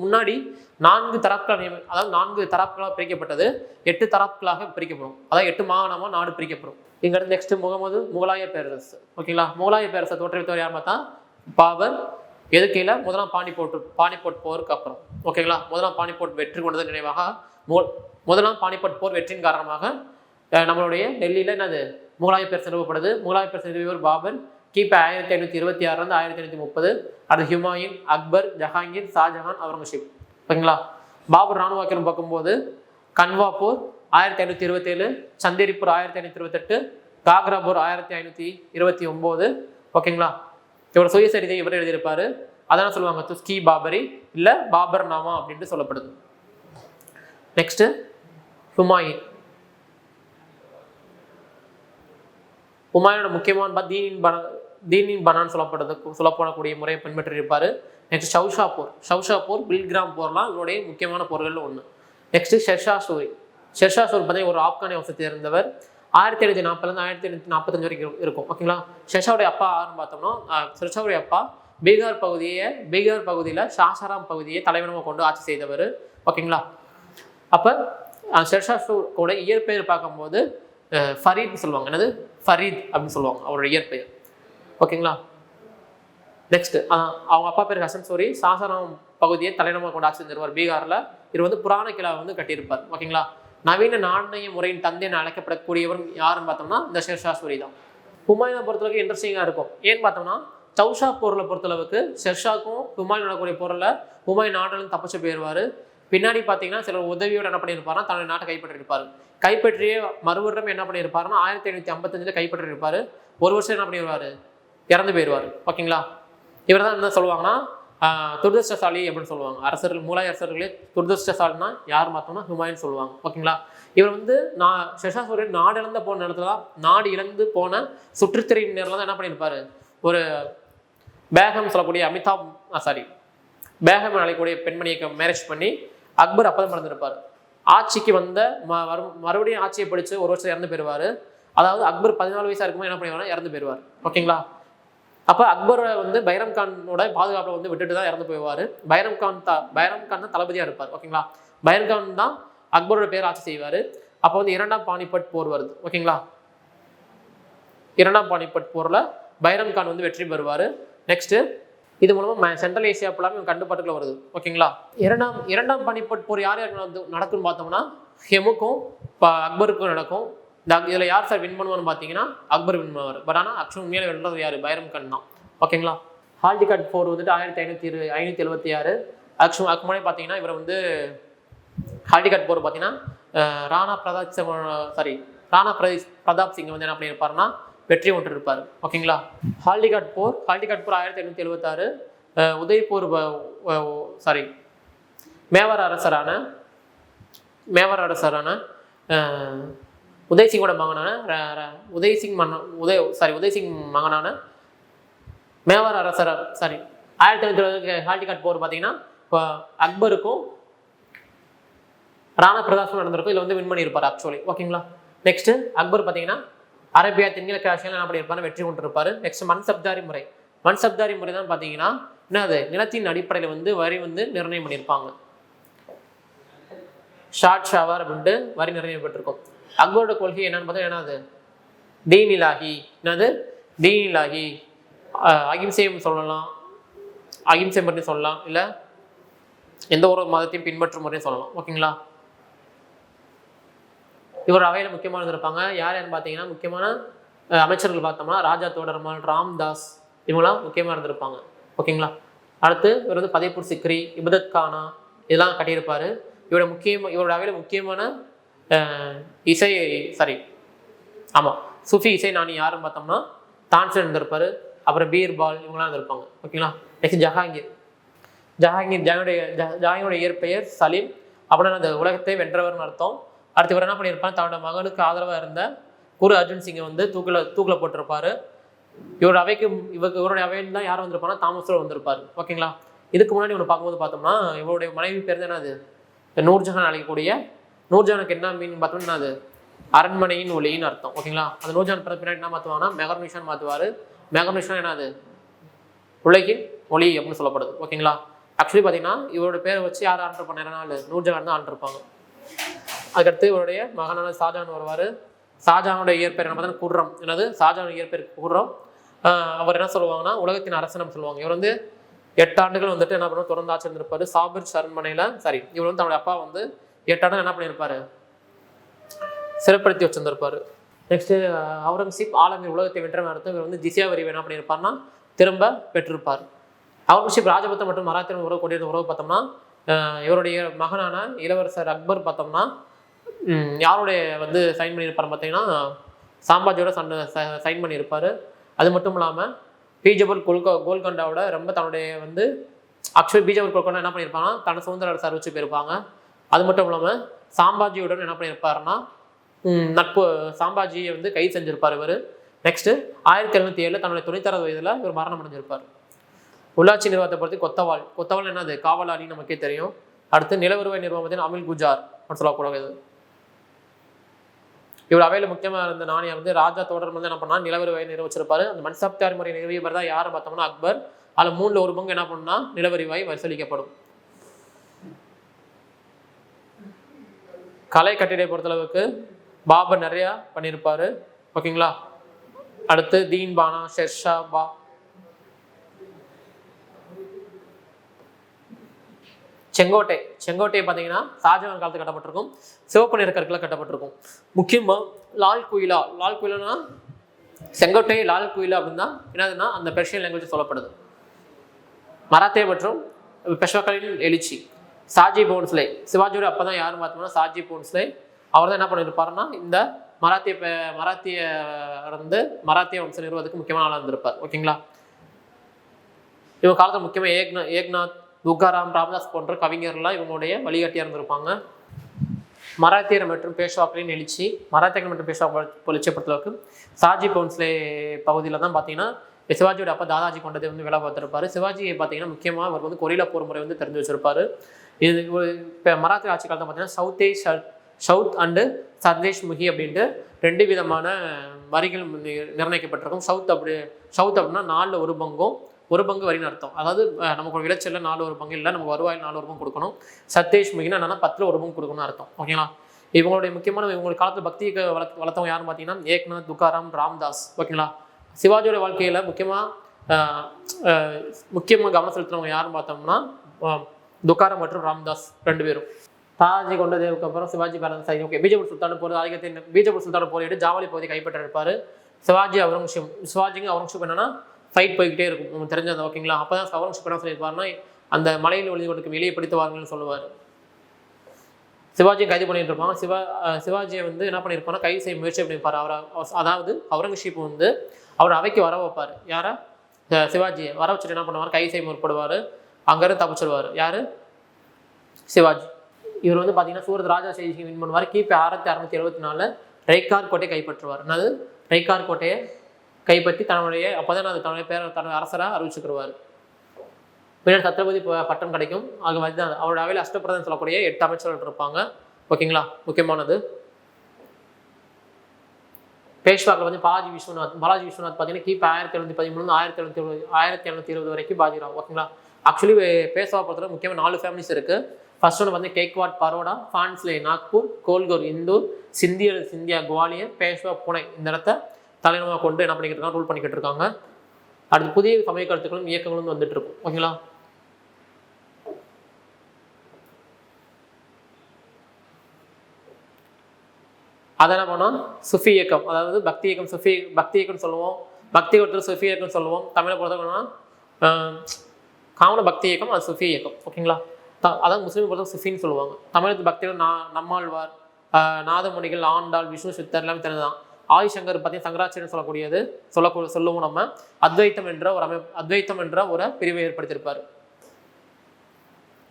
முன்னாடி 4 தராப்கள் அதாவது 4 தராப்களாக பிரிக்கப்பட்டது 8 தராப்களாக பிரிக்கப்படும். அதாவது 8 மாகாணமாக நாடு பிரிக்கப்படும். இங்கிருந்து நெக்ஸ்ட் முகலாய பேரரசு. ஓகேங்களா. முகலாய பேரரசை தோற்றுவித்தவர் யார் பார்த்தா பாபர். எதுக்கையில் முதலாம் பானிபட் போருக்கு அப்புறம். ஓகேங்களா. முதலாம் பானிபட் வெற்றி கொண்டது நினைவாக முதலாம் பானிபட் போர் வெற்றியின் காரணமாக நம்மளுடைய டெல்லியில் என்னது முகலாய பேரரசு நிறுவப்படுது. முகலாய பேரரசு நிறுவியவர் பாபர். கிபி 1526 1530. அது ஹுமாயூன், அக்பர், ஜஹாங்கீர், ஷாஜஹான், அவுரங்கசீப். ஓகேங்களா. பாபர் ராணுவ ஆக்கிரம் பார்க்கும்போது கன்வா போர் 1527, சந்தேரிப்பூர் 1528, காக்ரா போர் 1529. ஓகேங்களா. இவர் சுயசரிதை இவர் எழுதியிருப்பாரு. அதான் சொல்லுவாங்க துஸ்கி பாபரி இல்லை பாபர் நாமா அப்படின்ட்டு சொல்லப்படுது. நெக்ஸ்ட் ஹுமாயூன். ஹுமாயூனோட முக்கியமான தீனின் பனான்னு சொல்லப்படக்கூடிய முறையை பின்பற்றியிருப்பார். நெக்ஸ்ட் ஷவுஷாப்பூர் பில்கிராம் போர்லாம் இவருடைய முக்கியமான போர்களில் ஒன்று. நெக்ஸ்ட் ஷெர்ஷா சூரி பார்த்தீங்கன்னா ஒரு ஆப்கானிய வம்சத்தை சேர்ந்தவர். 1840 1845 வரைக்கும் இருக்கும். ஓகேங்களா. ஷெர்ஷாவுடைய அப்பா யாருன்னு பார்த்தோம்னா ஷெர்ஷாவுடைய அப்பா பீகார் பகுதியில் ஷாஷாராம் பகுதியை தலைவனமாக கொண்டு ஆட்சி செய்தவர். ஓகேங்களா. அப்போ ஷெர்ஷா கூட இயற்பெயர் பார்க்கும்போது ஃபரீத் சொல்லுவாங்க. என்னது ஃபரீத் அப்படின்னு சொல்லுவாங்க அவரோட இயற்பெயர். ஓகேங்களா. நெக்ஸ்ட் அவங்க அப்பா பேர் ஹசன் சூரி. ஷாஷாராம் பகுதியை தலைநகரமாக கொண்டு ஆட்சி செஞ்சிருவார் பீகாரில். இவர் வந்து புராண கிலா வந்து கட்டியிருப்பார். ஓகேங்களா. நவீன நாணய முறையின் தந்தை என அழைக்கப்படக்கூடியவர் யாருன்னு பார்த்தோம்னா இந்த ஷெர்ஷா சூரி தான். ஹுமாயூனை பொறுத்தளவுக்கு இன்ட்ரெஸ்டிங்காக இருக்கும். ஏன்னு பார்த்தோம்னா சௌஷா போரில் பொறுத்தளவுக்கு ஷெர்ஷாக்கும் ஹுமாயூன் நடக்கூடிய போரில் ஹுமாயூன் நாட்டிலும் தப்பிச்சு போயிடுவார். பின்னாடி பார்த்தீங்கன்னா சில உதவியோடு என்ன பண்ணியிருப்பாருன்னா தன்னுடைய நாட்டை கைப்பற்றியிருப்பார். கைப்பற்றிய மறுவருடம் என்ன பண்ணியிருப்பாருன்னா 1555 கைப்பற்றியிருப்பார். ஒரு வருஷம் என்ன பண்ணிடுவார்? இறந்து போயிடுவார். ஓகேங்களா. இவர் தான் என்ன சொல்லுவாங்கன்னா துர்தஷ்டசாலி அப்படின்னு சொல்லுவாங்க. முகலாய அரசர்களே துர்தஷ்டசாலினா யார் பார்த்தோம்னா ஹுமாயூன் சொல்லுவாங்க. ஓகேங்களா. இவர் வந்து ஷெர்ஷா சூரியன் நாடு இழந்து போன சுற்றுத்திரையினர்லாம் தான் என்ன பண்ணியிருப்பாரு? ஒரு பேகம் சொல்லக்கூடிய பேகம் அழைக்கக்கூடிய பெண்மணியை மேரேஜ் பண்ணி அக்பர் அப்பதான் மறந்துருப்பார். ஆட்சிக்கு வந்த மறுபடியும் ஆட்சியை படித்து ஒரு வருஷம் இறந்து போயிடுவார். அதாவது அக்பர் 14 வயசாக இருக்கும்போது என்ன பண்ணிடுவாங்க? இறந்து போயிடுவார். ஓகேங்களா. அப்போ அக்பரை வந்து பைரம் கானோட பாதுகாப்பில் வந்து விட்டுட்டு தான் இறந்து போயிடுவார். பைரம் கான் தான் தளபதியாக இருப்பார். ஓகேங்களா. பைரம் கான் தான் அக்பரோட பேர் ஆட்சி செய்வார். அப்போ வந்து 2ஆம் பானிபட் போர் வருது. ஓகேங்களா. 2ஆம் பானிபட் போரில் பைரம் கான் வந்து வெற்றி பெறுவார். நெக்ஸ்ட்டு இது மூலமாக சென்ட்ரல் ஏசியா ஃபுல்லாமே இவங்க கட்டுப்பாட்டுக்குள்ள வருது. ஓகேங்களா. இரண்டாம் பானிபட் போர் யார் நடக்கும்னு பார்த்தோம்னா ஹெமுக்கும் அக்பருக்கும் நடக்கும். இதில் யார் சார் வின் பண்ணுவான்னு பார்த்தீங்கன்னா அக்பர் வின் பண்ணுவார். பட் ஆனால் ஆக்சுவலி உண்மையில வென்றது யார்? பைரம் கான் தான். ஓகேங்களா. ஹால்டிகாட் போர் வந்துட்டு 1576. ஆக்சுவலி அதுக்கு முன்னாடி பார்த்தீங்கன்னா இவர் வந்து ஹால்டிகாட் போர் பார்த்தீங்கன்னா ராணா பிரதாப் சிங் வந்து என்ன பண்ணியிருப்பாருன்னா வெற்றி ஒன்று இருப்பார். ஓகேங்களா. ஹால்டிகாட் போர் 1576. உதய்பூர் மேவார் அரசரான உதய்சிங்கோட மகனான உதய்சிங் மகனான மேவார் அரசர் 1920 ஹால்டிகாட் போர் பார்த்தீங்கன்னா இப்போ அக்பருக்கும் ராணா பிரதாப்பும் நடந்திருக்கும். இதில் வந்து வின் பண்ணியிருப்பார் ஆக்சுவலி. ஓகேங்களா. நெக்ஸ்ட் அக்பர் பார்த்தீங்கன்னா அரேபியா தென்கிழக்கு ஆசியாவில் என்ன பண்ணியிருப்பாரு, வெற்றி கொண்டிருப்பாரு. நெக்ஸ்ட் மன்சப்தாரி முறை. மன்சப்தாரி முறை தான் பார்த்தீங்கன்னா என்னது, நிலத்தின் அடிப்படையில் வந்து வரி வந்து நிர்ணயம் பண்ணியிருப்பாங்க. ஷாட் ஷாவார் அப்படின்ட்டு வரி நிர்ணயப்பட்டிருக்கும். அக்பரோட கொள்கை என்னன்னு பார்த்தா என்னது, தீன் இலாஹி. என்னது, தீன் இலாஹி. அகிம்சையும் சொல்லலாம், அகிம்சை பற்றி சொல்லலாம், இல்லை எந்த ஒரு மதத்தையும் பின்பற்றும் முறையும் சொல்லலாம். ஓகேங்களா. இவர் அவையில் முக்கியமானது இருப்பாங்க. யார் யாருன்னு பார்த்தீங்கன்னா முக்கியமான அமைச்சர்கள் பார்த்தோம்னா ராஜா தோடர்மால், ராம்தாஸ், இவங்களாம் முக்கியமாக இருந்திருப்பாங்க. ஓகேங்களா. அடுத்து இவர் வந்து பதேபூர் சிக்ரி, இபதத் கானா இதெல்லாம் கட்டியிருப்பார். இவரோட அவையில் முக்கியமான சூஃபி இசை நாணி யாருன்னு பார்த்தோம்னா தான்சன் இருந்திருப்பார். அப்புறம் பீர்பால் இவங்களாம் இருந்திருப்பாங்க. ஓகேங்களா. நெக்ஸ்ட் ஜஹாங்கீரோட இயற்பெயர் சலீம். அப்படின்னா அந்த உலகத்தை வென்றவர்னு அர்த்தம். அடுத்து இவர் என்ன பண்ணியிருப்பார், தன்னோட மகனுக்கு ஆதரவாக இருந்த குரு அர்ஜுன் சிங்கை வந்து தூக்கில் போட்டிருப்பாரு. இவருடைய அவையில் தான் யார் வந்திருப்பாங்கன்னா தாமஸ் வந்திருப்பார். ஓகேங்களா. இதுக்கு முன்னாடி ஒன்று பார்க்கும்போது பார்த்தோம்னா இவருடைய மனைவி பேர் தான் என்னது, நூர்ஜஹான் அழைக்கக்கூடிய. நூர்ஜஹானுக்கு என்ன மீன் பார்த்தோம்னா அது அரண்மனையின் ஒளின்னு அர்த்தம். ஓகேங்களா. அந்த நூர்ஜஹான் பின்னாடி என்ன மாற்றுவாங்கன்னா மெகர்னிஷான் மாற்றுவார். மெகர்னிஷான் என்னது, உலகின் ஒளி அப்படின்னு சொல்லப்படுது. ஓகேங்களா. ஆக்சுவலி பார்த்தீங்கன்னா இவரோட பேரை வச்சு யார் ஆர்டர் பண்ணாரு, நூர்ஜஹான் தான் ஆர்டர் இருப்பாங்க. அதுக்கடுத்து இவருடைய மகனான ஷாஜஹான் வருவார். ஷாஜஹானோட இயற்பெயர் என்ன பார்த்தா குர்ரம். என்னது, ஷாஜஹான் இயற்பெயர் குர்ரம். அவர் என்ன சொல்லுவாங்கன்னா உலகத்தின் அரசனம் சொல்லுவாங்க. இவர் வந்து 8 ஆண்டுகள் வந்துட்டு என்ன பண்ணுவோம் தொடர்ந்து ஆட்சி இருந்திருப்பாரு சாபிர் அரண்மனையில். இவர் வந்து தன்னுடைய அப்பா வந்து 8 ஆண்டுகள் என்ன பண்ணியிருப்பாரு, சிறப்படுத்தி வச்சிருந்திருப்பாரு. நெக்ஸ்ட் அவுரங்கசீப் ஆலமீர் உலகத்தை வென்றவன் அர்த்தம். இவர் வந்து ஜிசியா வரி என்ன பண்ணியிருப்பார்னா திரும்ப பெற்றிருப்பார். அவுரங்கசீப் ராஜபுத்தம் மற்றும் மராத்தியன் உறவு கொண்டிருந்த உறவு பார்த்தோம்னா இவருடைய மகனான இளவரசர் அக்பர் பார்த்தோம்னா யாருடைய வந்து சைன் பண்ணியிருப்பார் பார்த்தீங்கன்னா சாம்பாஜியோட சைன் பண்ணியிருப்பார். அது மட்டும் இல்லாமல் பீஜப்பூர் கோல்கண்டாவோட ரொம்ப தன்னுடைய வந்து ஆக்சுவலி பீஜப்பூர் கோல்கண்டா என்ன பண்ணியிருப்பாங்கன்னா தன்னை சுதந்திர அரசு அறிவிச்சு போயிருப்பாங்க. அது மட்டும் இல்லாமல் சாம்பாஜியுடன் என்ன பண்ணியிருப்பாருன்னா நட்பு சாம்பாஜியை வந்து கைது செஞ்சிருப்பார் இவர். நெக்ஸ்ட்டு 1707 தன்னுடைய 96 வயதில் இவர் மரணம் அடைஞ்சிருப்பார். உள்ளாட்சி நிர்வாகத்தை பொறுத்து கொத்தவால் என்னது, காவலாளின்னு நமக்கே தெரியும். அடுத்து நில வருவாய் நிர்வாகம் பார்த்தீங்கன்னா அமில் குஜார் அப்படின்னு சொல்லக்கூடாது. இவர் அவையில் முக்கியமாக இருந்த நாணயம் வந்து ராஜா தோடர் வந்து என்ன பண்ணால் நில வருவாயை நிர்வச்சிருப்பாரு. அந்த மன்சப்தாரி முறை நிறுவியவர் தான் யார் பார்த்தோம்னா அக்பர். அதில் 3 ஒரு பங்கு என்ன பண்ணா நிலவரிவாய் வசூலிக்கப்படும். கலை கட்டிடை பொறுத்தளவுக்கு பாபர் நிறையா பண்ணியிருப்பாரு. ஓகேங்களா. அடுத்து தீன் பானா, ஷெர்ஷா பா, செங்கோட்டை பார்த்தீங்கன்னா ஷாஜஹான் காலத்தில் கட்டப்பட்டிருக்கும். சிவப்பு நிற கற்களால் கட்டப்பட்டிருக்கும். முக்கியமாக லால் குயிலானா செங்கோட்டை லால் குயிலா அப்படின்னா என்னதுன்னா அந்த பெர்ஷியன் லாங்குவேஜ் சொல்லப்படுது. மராத்திய மற்றும் பெஷ்வாக்களின் எழுச்சி. சாஜி போன்ஸ்லே சிவாஜியோட அப்போ தான் யாரும் பார்த்தோம்னா சாஜி போன்ஸ்லே. அவர் தான் என்ன பண்ணியிருப்பாருன்னா இந்த மராத்திய வம்சம் நிறுவனத்துக்கு முக்கியமான ஆளாக இருந்திருப்பார். ஓகேங்களா. இவங்க காலத்தில் முக்கியமாக ஏக்நாத், துக்காராம், ராமதாஸ் போன்ற கவிஞர்லாம் இவங்களுடைய வழிகாட்டியாக இருந்திருப்பாங்க. மராத்தியர் மற்றும் பேஷ்வாக்களின் எழுச்சி. மராத்தியர்கள் மற்றும் பேஷ்வா எழுச்சியை பொறுத்தளவுக்கு சாஜி போன்ஸ்லே பகுதியில் தான் பார்த்தீங்கன்னா சிவாஜியோட அப்பா தாதாஜி கொண்டதை வந்து வேலை பார்த்துருப்பாரு. சிவாஜியை பார்த்தீங்கன்னா முக்கியமாக அவர் வந்து கொரில்லா போர் முறை வந்து தெரிஞ்சு வச்சிருப்பாரு. இது இப்போ மராத்திய ஆட்சி காலத்தில் பார்த்தீங்கன்னா சவுத் அண்டு சர்தேஷ் முகி அப்படின்ட்டு 2 விதமான வரிகள் நிர்ணயிக்கப்பட்டிருக்கும். சவுத் அப்படின்னா 4 ஒரு பங்கு வரின்னு அர்த்தம். அதாவது நமக்கு ஒரு விளைச்சலில் 4 ஒரு பங்கு இல்லை, நமக்கு வருவாயில் 4 ஒரு பங்கு கொடுக்கணும். சத்தேஷ் முகினா என்னன்னா 10 ஒரு பங்கு கொடுக்கணும்னு அர்த்தம். ஓகேங்களா. இவங்களுடைய முக்கியமான இவங்களுடைய காலத்தில் பக்திக்கு வளர்த்தவங்க யாருன்னு பார்த்தீங்கன்னா ஏக்நாத், துக்காராம், ராம்தாஸ். ஓகேங்களா. சிவாஜியோட வாழ்க்கையில் முக்கியமாக கவனம் செலுத்துறவங்க யாருன்னு பார்த்தோம்னா துக்காராம் மற்றும் ராம்தாஸ் 2 பேரும். தாஜி கொண்டதுக்கு அப்புறம் சிவாஜி சரி ஓகே பீஜப்பூர் சுல்தான போரிட்டு ஜாவலி பகுதி கைப்பற்றிருப்பார். சிவாஜிங்க அவுரங்கசீப் என்னன்னா ஃபைட் போய்கிட்டே இருக்கும் உங்களுக்கு தெரிஞ்சது. ஓகேங்களா. அப்போ தான் அவுரங்கசீப் என்ன சொல்லியிருப்பாருன்னா அந்த மலையில் ஒளிந்து கொண்டு வெளியே பிடித்து வாருங்கள்னு சொல்லுவார். சிவாஜியை கைது பண்ணிட்டு இருப்பாங்க. சிவாஜியை வந்து என்ன பண்ணியிருப்பாருன்னா கைது செய்ய முயற்சி பண்ணியிருப்பார். அதாவது அவுரங்கசீப் வந்து அவர் அவைக்கு வர வைப்பார். யாரை, சிவாஜியை வர வச்சுட்டு என்ன பண்ணுவார், கைது செய்ய முற்படுவார். அங்கேருந்து தப்பிச்சிடுவார். யார், சிவாஜி. இவர் வந்து பார்த்தீங்கன்னா சூரத் ராஜா செய்தி வின் பண்ணுவார். கிபி 1674 ரைக்கார் கோட்டையை கைப்பற்றுவார். அதாவது ரைக்கார் கோட்டையை கைப்பற்றி தன்னுடைய அப்போதான் அது தன்னுடைய அரசராக அறிவிச்சுக்கிடுவார். பின்னாடி சத்ரபதி பட்டம் கிடைக்கும். அது மாதிரி தான் அவரோட அவையில் அஷ்டபிரதம் சொல்லக்கூடிய 8 அமைச்சர்கள் இருப்பாங்க. ஓகேங்களா, முக்கியமானது. பேஷ்வாக்கில் வந்து பாலாஜி விஸ்வநாத் பார்த்தீங்கன்னா கிபி 1713 1720 வரைக்கும் பாஜிராவ். ஓகேங்களா, ஆக்சுவலி பேஷ்வா பொறுத்தவரை முக்கியமாக 4 ஃபேமிலிஸ் இருக்குது. ஃபர்ஸ்ட் ஒன்று வந்து கேக்வாட் பரோடா, ஃபான்ஸ்லே நாக்பூர், கோல்கோர் இந்தூர், சிந்தியா குவாலியர், பேஷ்வா புனே இந்த இடத்த தலைநகரமாக கொண்டு என்ன பண்ணிக்கிட்டு இருக்காங்க, ரூல் பண்ணிக்கிட்டு இருக்காங்க. அடுத்து புதிய சமய கருத்துக்களும் இயக்கங்களும் வந்துட்டு இருக்கும். ஓகேங்களா, அதை என்ன பண்ணோம், சுஃபி இயக்கம், அதாவது பக்தி இயக்கம், பக்தி இயக்கம்னு சொல்லுவோம். பக்தி இயக்கத்தில் சுஃபி இயக்கம்னு சொல்லுவோம். தமிழை பொறுத்தவரைனா காமன பக்தி இயக்கம், அது சுஃபி இயக்கம். ஓகேங்களா, அதாவது முஸ்லீம் பொறுத்தவரை சுஃபின்னு சொல்லுவாங்க. தமிழத்து பக்திகள் நம்மாழ்வார், நாதமுனிகள், ஆண்டாள், விஷ்ணு சித்தர் எல்லாமே தெரிஞ்சுதான். ஆதிசங்கர் பார்த்தீங்கன்னா சங்கராச்சாரியன் சொல்லுவோம். நம்ம அத்வைத்தம் என்ற ஒரு பிரிவை ஏற்படுத்தியிருப்பார்.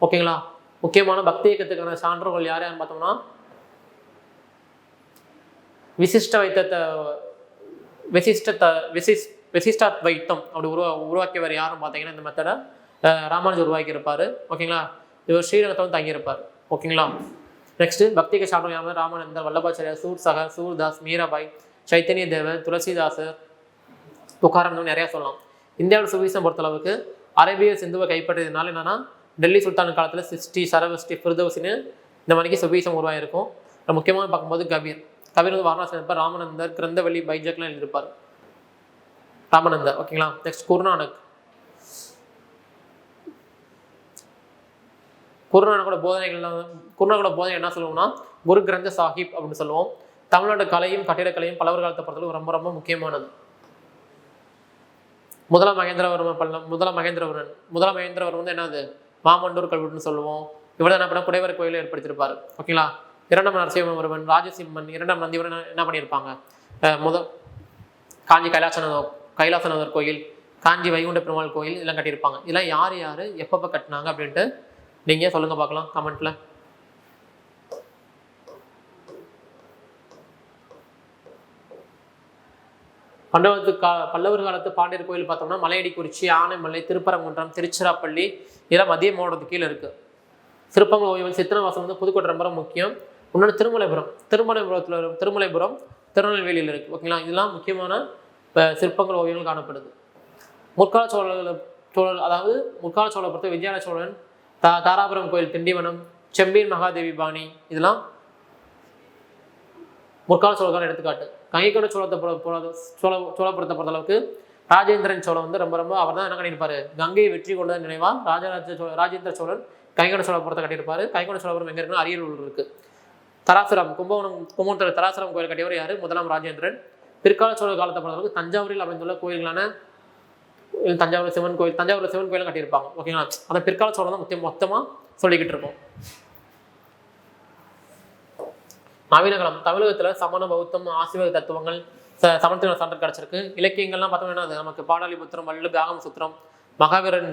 ஓகேங்களா, முக்கியமான பக்தி இயக்கத்துக்கான சான்றோர்கள் யாரையான்னு பார்த்தோம்னா விசிஷ்டாத்வைத்தம் அப்படி உருவாக்கியவர் யாரும் பார்த்தீங்கன்னா இந்த மெத்தடை ராமானுஜர் உருவாக்கியிருப்பார். ஓகேங்களா, இவர் ஸ்ரீரங்கத்தை வந்து தங்கியிருப்பார். ஓகேங்களா, நெக்ஸ்ட் பக்திக்கு சான்றோர் யாரும் ராமானந்தர், வல்லபாச்சாரியார், சூர்சகர், சூர்தாஸ், மீராபாய், சைத்தன்ய தேவர், துளசிதாசர், துக்காராம் நிறையா சொல்லலாம். இந்தியாவோட சுவிசம் பொறுத்தளவுக்கு அரேபிய சிந்துவை கைப்பற்றியதுனால என்னன்னா டெல்லி சுல்தான் காலத்தில் சிஸ்டி, சரவஸ்டி, ஃபிர்தௌசின்னு இந்த மணிக்கு சுவிசம் உருவாயிருக்கும். முக்கியமாக பார்க்கும்போது கபீர் வந்து வாரணாசி இருப்பார். ராமநந்தர், கிரந்தவெளி, பைஜக்லாம் எழுதியிருப்பார் ராமநந்தர். ஓகேங்களா, நெக்ஸ்ட் குருநானக்கோட போதனை என்ன சொல்லுவோம்னா குரு கிரந்த சாஹிப் அப்படின்னு சொல்லுவோம். தமிழ்நாடு கலையும் கட்டிடக்கலையும் பல்லவர் காலத்தை பொறுத்தளவு ரொம்ப ரொம்ப முக்கியமானது. முதலாம் மகேந்திரவர்மன் வந்து என்னது மாமண்டூர் கல்வெட்டுன்னு சொல்லுவோம். இவ்வளோ என்ன பண்ண குடைவரை கோயிலை ஏற்படுத்தியிருப்பார். ஓகேங்களா, 2ஆம் நரசிம்மவர்மன், ராஜசிம்மன், 2ஆம் நந்திவரன் என்ன பண்ணியிருப்பாங்க, காஞ்சி கைலாசநாதர் கோயில், காஞ்சி வைகுண்ட பெருமாள் கோயில் இதெல்லாம் கட்டியிருப்பாங்க. இதெல்லாம் யார் எப்பப்போ கட்டினாங்க அப்படின்ட்டு நீங்கள் சொல்லுங்க பார்க்கலாம் கமெண்ட்ல. பல்லவர் காலத்து பாண்டியர் கோயில் பார்த்தோம்னா மலையடிக்குறிச்சி, ஆனைமலை, திருப்பரங்குன்றம், திருச்சிராப்பள்ளி இதெல்லாம் மத்திய மாவட்டத்துக்கு கீழே இருக்குது. சிற்பங்கள் ஓய்வு சித்திரவாசம் வந்து புதுக்கோட்டை ரொம்ப முக்கியம். இன்னொன்று திருமலைபுரம் திருநெல்வேலியில் இருக்குது. ஓகேங்களா, இதெல்லாம் முக்கியமான சிற்பங்கள் ஓவியங்கள் காணப்படுது. முற்கால சோழர் அதாவது முற்கால சோழரை பொறுத்த விஜயாலய சோழன், தாராபுரம் கோயில், திண்டிவனம், செம்பியன் மகாதேவி பாணி இதெல்லாம் முற்கால சோழர்கள் எடுத்துக்காட்டு. கங்கைகொண்ட சோழபுரத்தை பொறுத்தளவுக்கு ராஜேந்திரன் சோழன் வந்து ரொம்ப அவர் தான் என்ன பண்ணியிருப்பாரு, கங்கையை வெற்றி கொண்டதன் நினைவா ராஜேந்திர சோழன் கங்கைகொண்ட சோழபுரத்தை கட்டியிருப்பாரு. கங்கைகொண்ட சோழபுரம் எங்கே இருக்குன்னா அரியலூர் இருக்கு. தராசுரம் கும்பகோணத்தில் தராசுரம் கோயில் கட்டியவர் யாரு, முதலாம் ராஜேந்திரன். பிற்கால சோழ காலத்தை பொறுத்தளவுக்கு தஞ்சாவூரில் அமைந்துள்ள கோயில்களான தஞ்சாவூர் சிவன் கோயிலும் கட்டியிருப்பாங்க. ஓகேங்களா, அந்த பிற்கால சோழம் தான் மொத்தமாக சொல்லிக்கிட்டு இருக்கோம். நவீன காலம் தமிழகத்தில் சமண, பௌத்தம், ஆசிர்வாத தத்துவங்கள் சமணத்தின சான்று கிடச்சிருக்கு. இலக்கியங்கள்லாம் பார்த்தோம்னா அது நமக்கு பாடாலிபுத்திரம், வள்ளு, ஆகம சுத்திரம், மகாவீரன்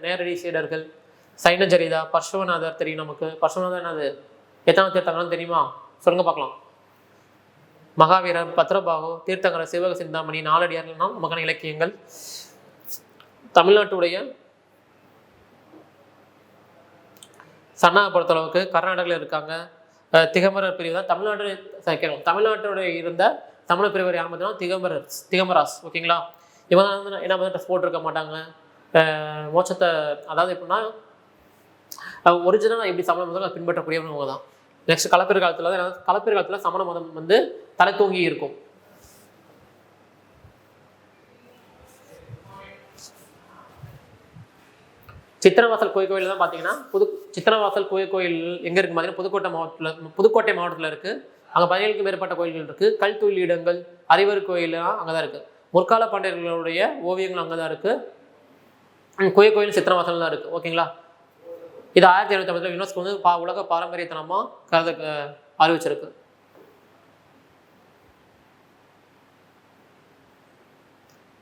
நேரடி சீடர்கள், சைனஜரிதா, பர்ஷவநாதர் தெரியும் நமக்கு. பர்ஷவநாதர் என்னது எத்தனை தீர்த்தங்கள்லாம் தெரியுமா சொல்லுங்க பார்க்கலாம். மகாவீரர், பத்ரபாகு, தீர்த்தங்கர, சிவக சிந்தாமணி, நாலடியார்கள்னா நமக்கான இலக்கியங்கள். தமிழ்நாட்டுடைய சன்னாவை பொறுத்தளவுக்கு கர்நாடகாவில் இருக்காங்க. திகம்பரர் பிரிவு தான் தமிழ்நாட்டுடைய இருந்த தமிழ் பிரிவர் யார் பார்த்தீங்கன்னா திகம்பராஸ். ஓகேங்களா, இவங்க வந்து என்ன பண்ண ட்ரெஸ் போட்டிருக்க மாட்டாங்க. மோட்சத்தை அதாவது எப்படின்னா ஒரிஜினலாக எப்படி சமண மதம் பின்பற்றக்கூடியவங்க தான். நெக்ஸ்ட் கலப்பெரு காலத்தில் சமண மதம் வந்து தலை தூங்கி இருக்கும். சித்திரவாசல் கோயில் தான் பார்த்தீங்கன்னா சித்திரவாசல் கோயில் எங்கே இருக்குது பார்த்தீங்கன்னா புதுக்கோட்டை மாவட்டத்தில் இருக்குது. அங்கே 17க்கும் மேற்பட்ட கோயில்கள் இருக்குது. கல் தொழில் இடங்கள், அறிவர் கோயிலாம் அங்கே தான் இருக்குது. முற்கால பாண்டியர்களுடைய ஓவியங்கள் அங்கே தான் இருக்குது. கோயில் சித்திரவாசல் தான் இருக்குது. ஓகேங்களா, இது 1950 யுனெஸ்கோ வந்து உலக பாரம்பரியத்தனமாக அறிவிச்சிருக்கு.